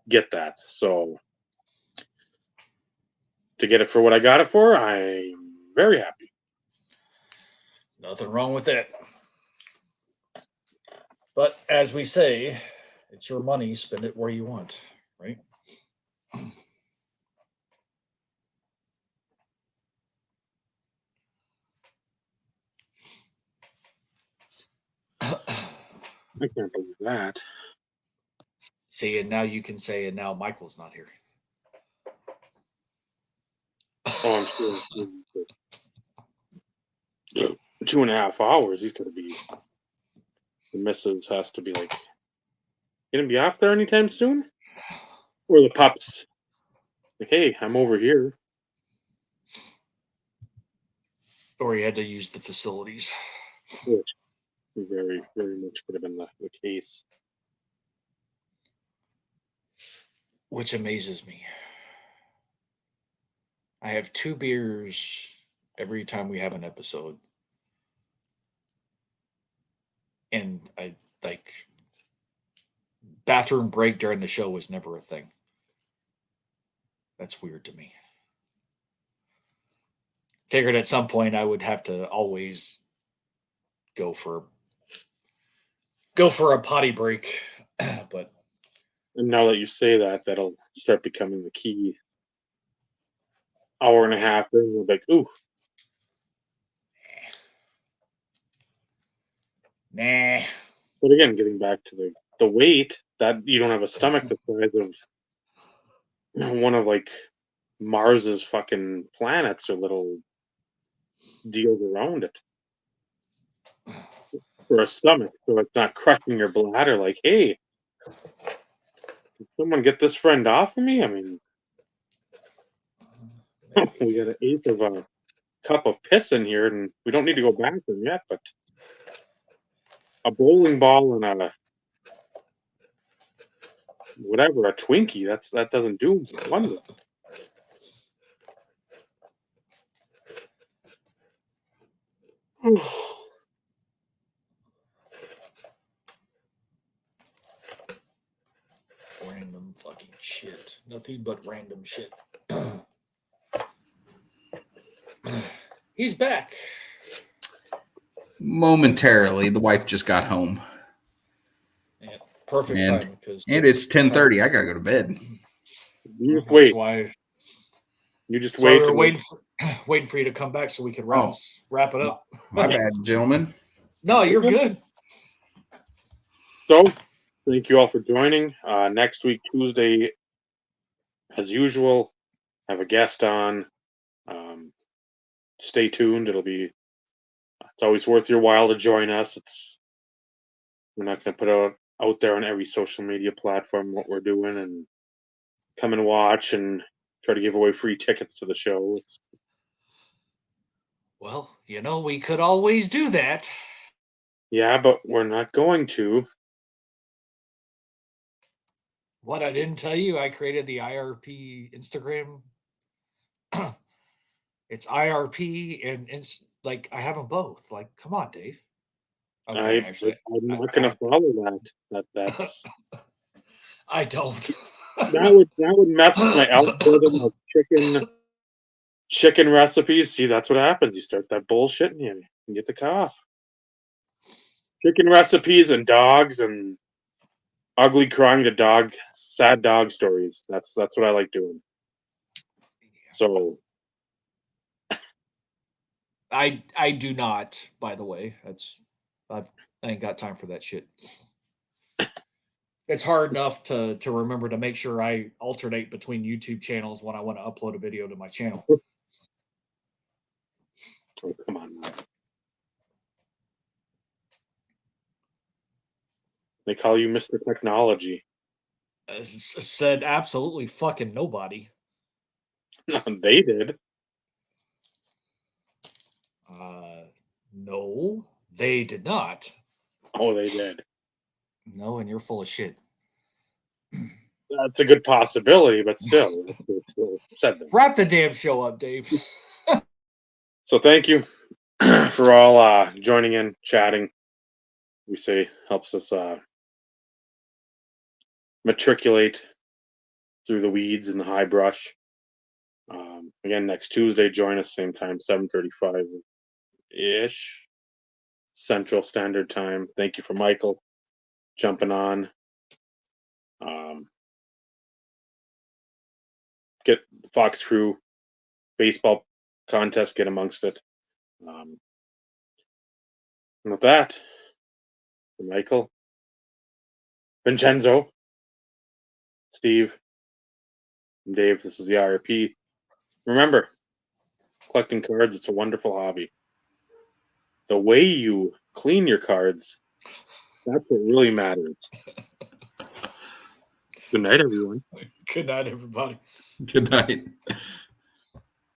get that. So to get it for what I got it for, I'm very happy. Nothing wrong with that. But as we say, it's your money, spend it where you want, right? I can't believe that. See, and now you can say, and now Michael's not here. Oh, I'm sure. 2.5 hours. He's gonna be. The missus has to be like, gonna be off there anytime soon, or the pups. Like, hey, I'm over here. Or he had to use the facilities. Which very, very much could have been the case. Which amazes me. I have 2 beers every time we have an episode. And I like bathroom break during the show was never a thing. That's weird to me. Figured at some point I would have to always go for a potty break. But And now that you say that, that'll start becoming the key. Hour and a half in, we're like, ooh. nah. But again, getting back to the weight, that you don't have a stomach the size of one of like Mars's fucking planets or little deals around it. For a stomach, so it's not crushing your bladder like, hey, someone get this friend off of me? I mean, we got an eighth of a cup of piss in here, and we don't need to go bathroom yet, but a bowling ball and a whatever, a Twinkie, that doesn't do wonders. Random fucking shit. Nothing but random shit. He's back. Momentarily, the wife just got home. Yeah, perfect And- time because It's 10:30. I gotta go to bed. You just That's wait. why. You just So wait. we were till- waiting for you to come back so we could wrap it up. My bad, gentlemen. No, you're good. So, thank you all for joining. Next week, Tuesday, as usual, have a guest on. Stay tuned. It's always worth your while to join us. We're not going to put out there on every social media platform what we're doing, and come and watch and try to give away free tickets to the show. Well, we could always do that. Yeah, but we're not going to. What I didn't tell you, I created the IRP Instagram. It's IRP and it's like I have them both. Like, come on, Dave. Okay, actually, I'm not going to follow that. That's I don't. that would mess with my algorithm of chicken recipes. See, that's what happens. You start that bullshit and you get the cough. Chicken recipes and dogs and ugly crying to dog, sad dog stories. That's what I like doing. So I do not, by the way. I ain't got time for that shit. It's hard enough to remember to make sure I alternate between YouTube channels when I want to upload a video to my channel. oh, come on now. They call you Mr. Technology. Said absolutely fucking nobody. They did. No, they did not. Oh, they did. No, and you're full of shit. That's a good possibility, but still, it's still said that. Wrap the damn show up, Dave. So thank you for all joining in, chatting. We say helps us matriculate through the weeds and the high brush. Again, next Tuesday, join us same time, 7:35 ish Central Standard Time. Thank you for Michael jumping on. Get the Fox Crew baseball contest, get amongst it. And with that, for Michael, Vincenzo, Steve, and Dave, this is the IRP. Remember, collecting cards, it's a wonderful hobby. The way you clean your cards, that's what really matters. Good night, everyone. Good night, everybody. Good night.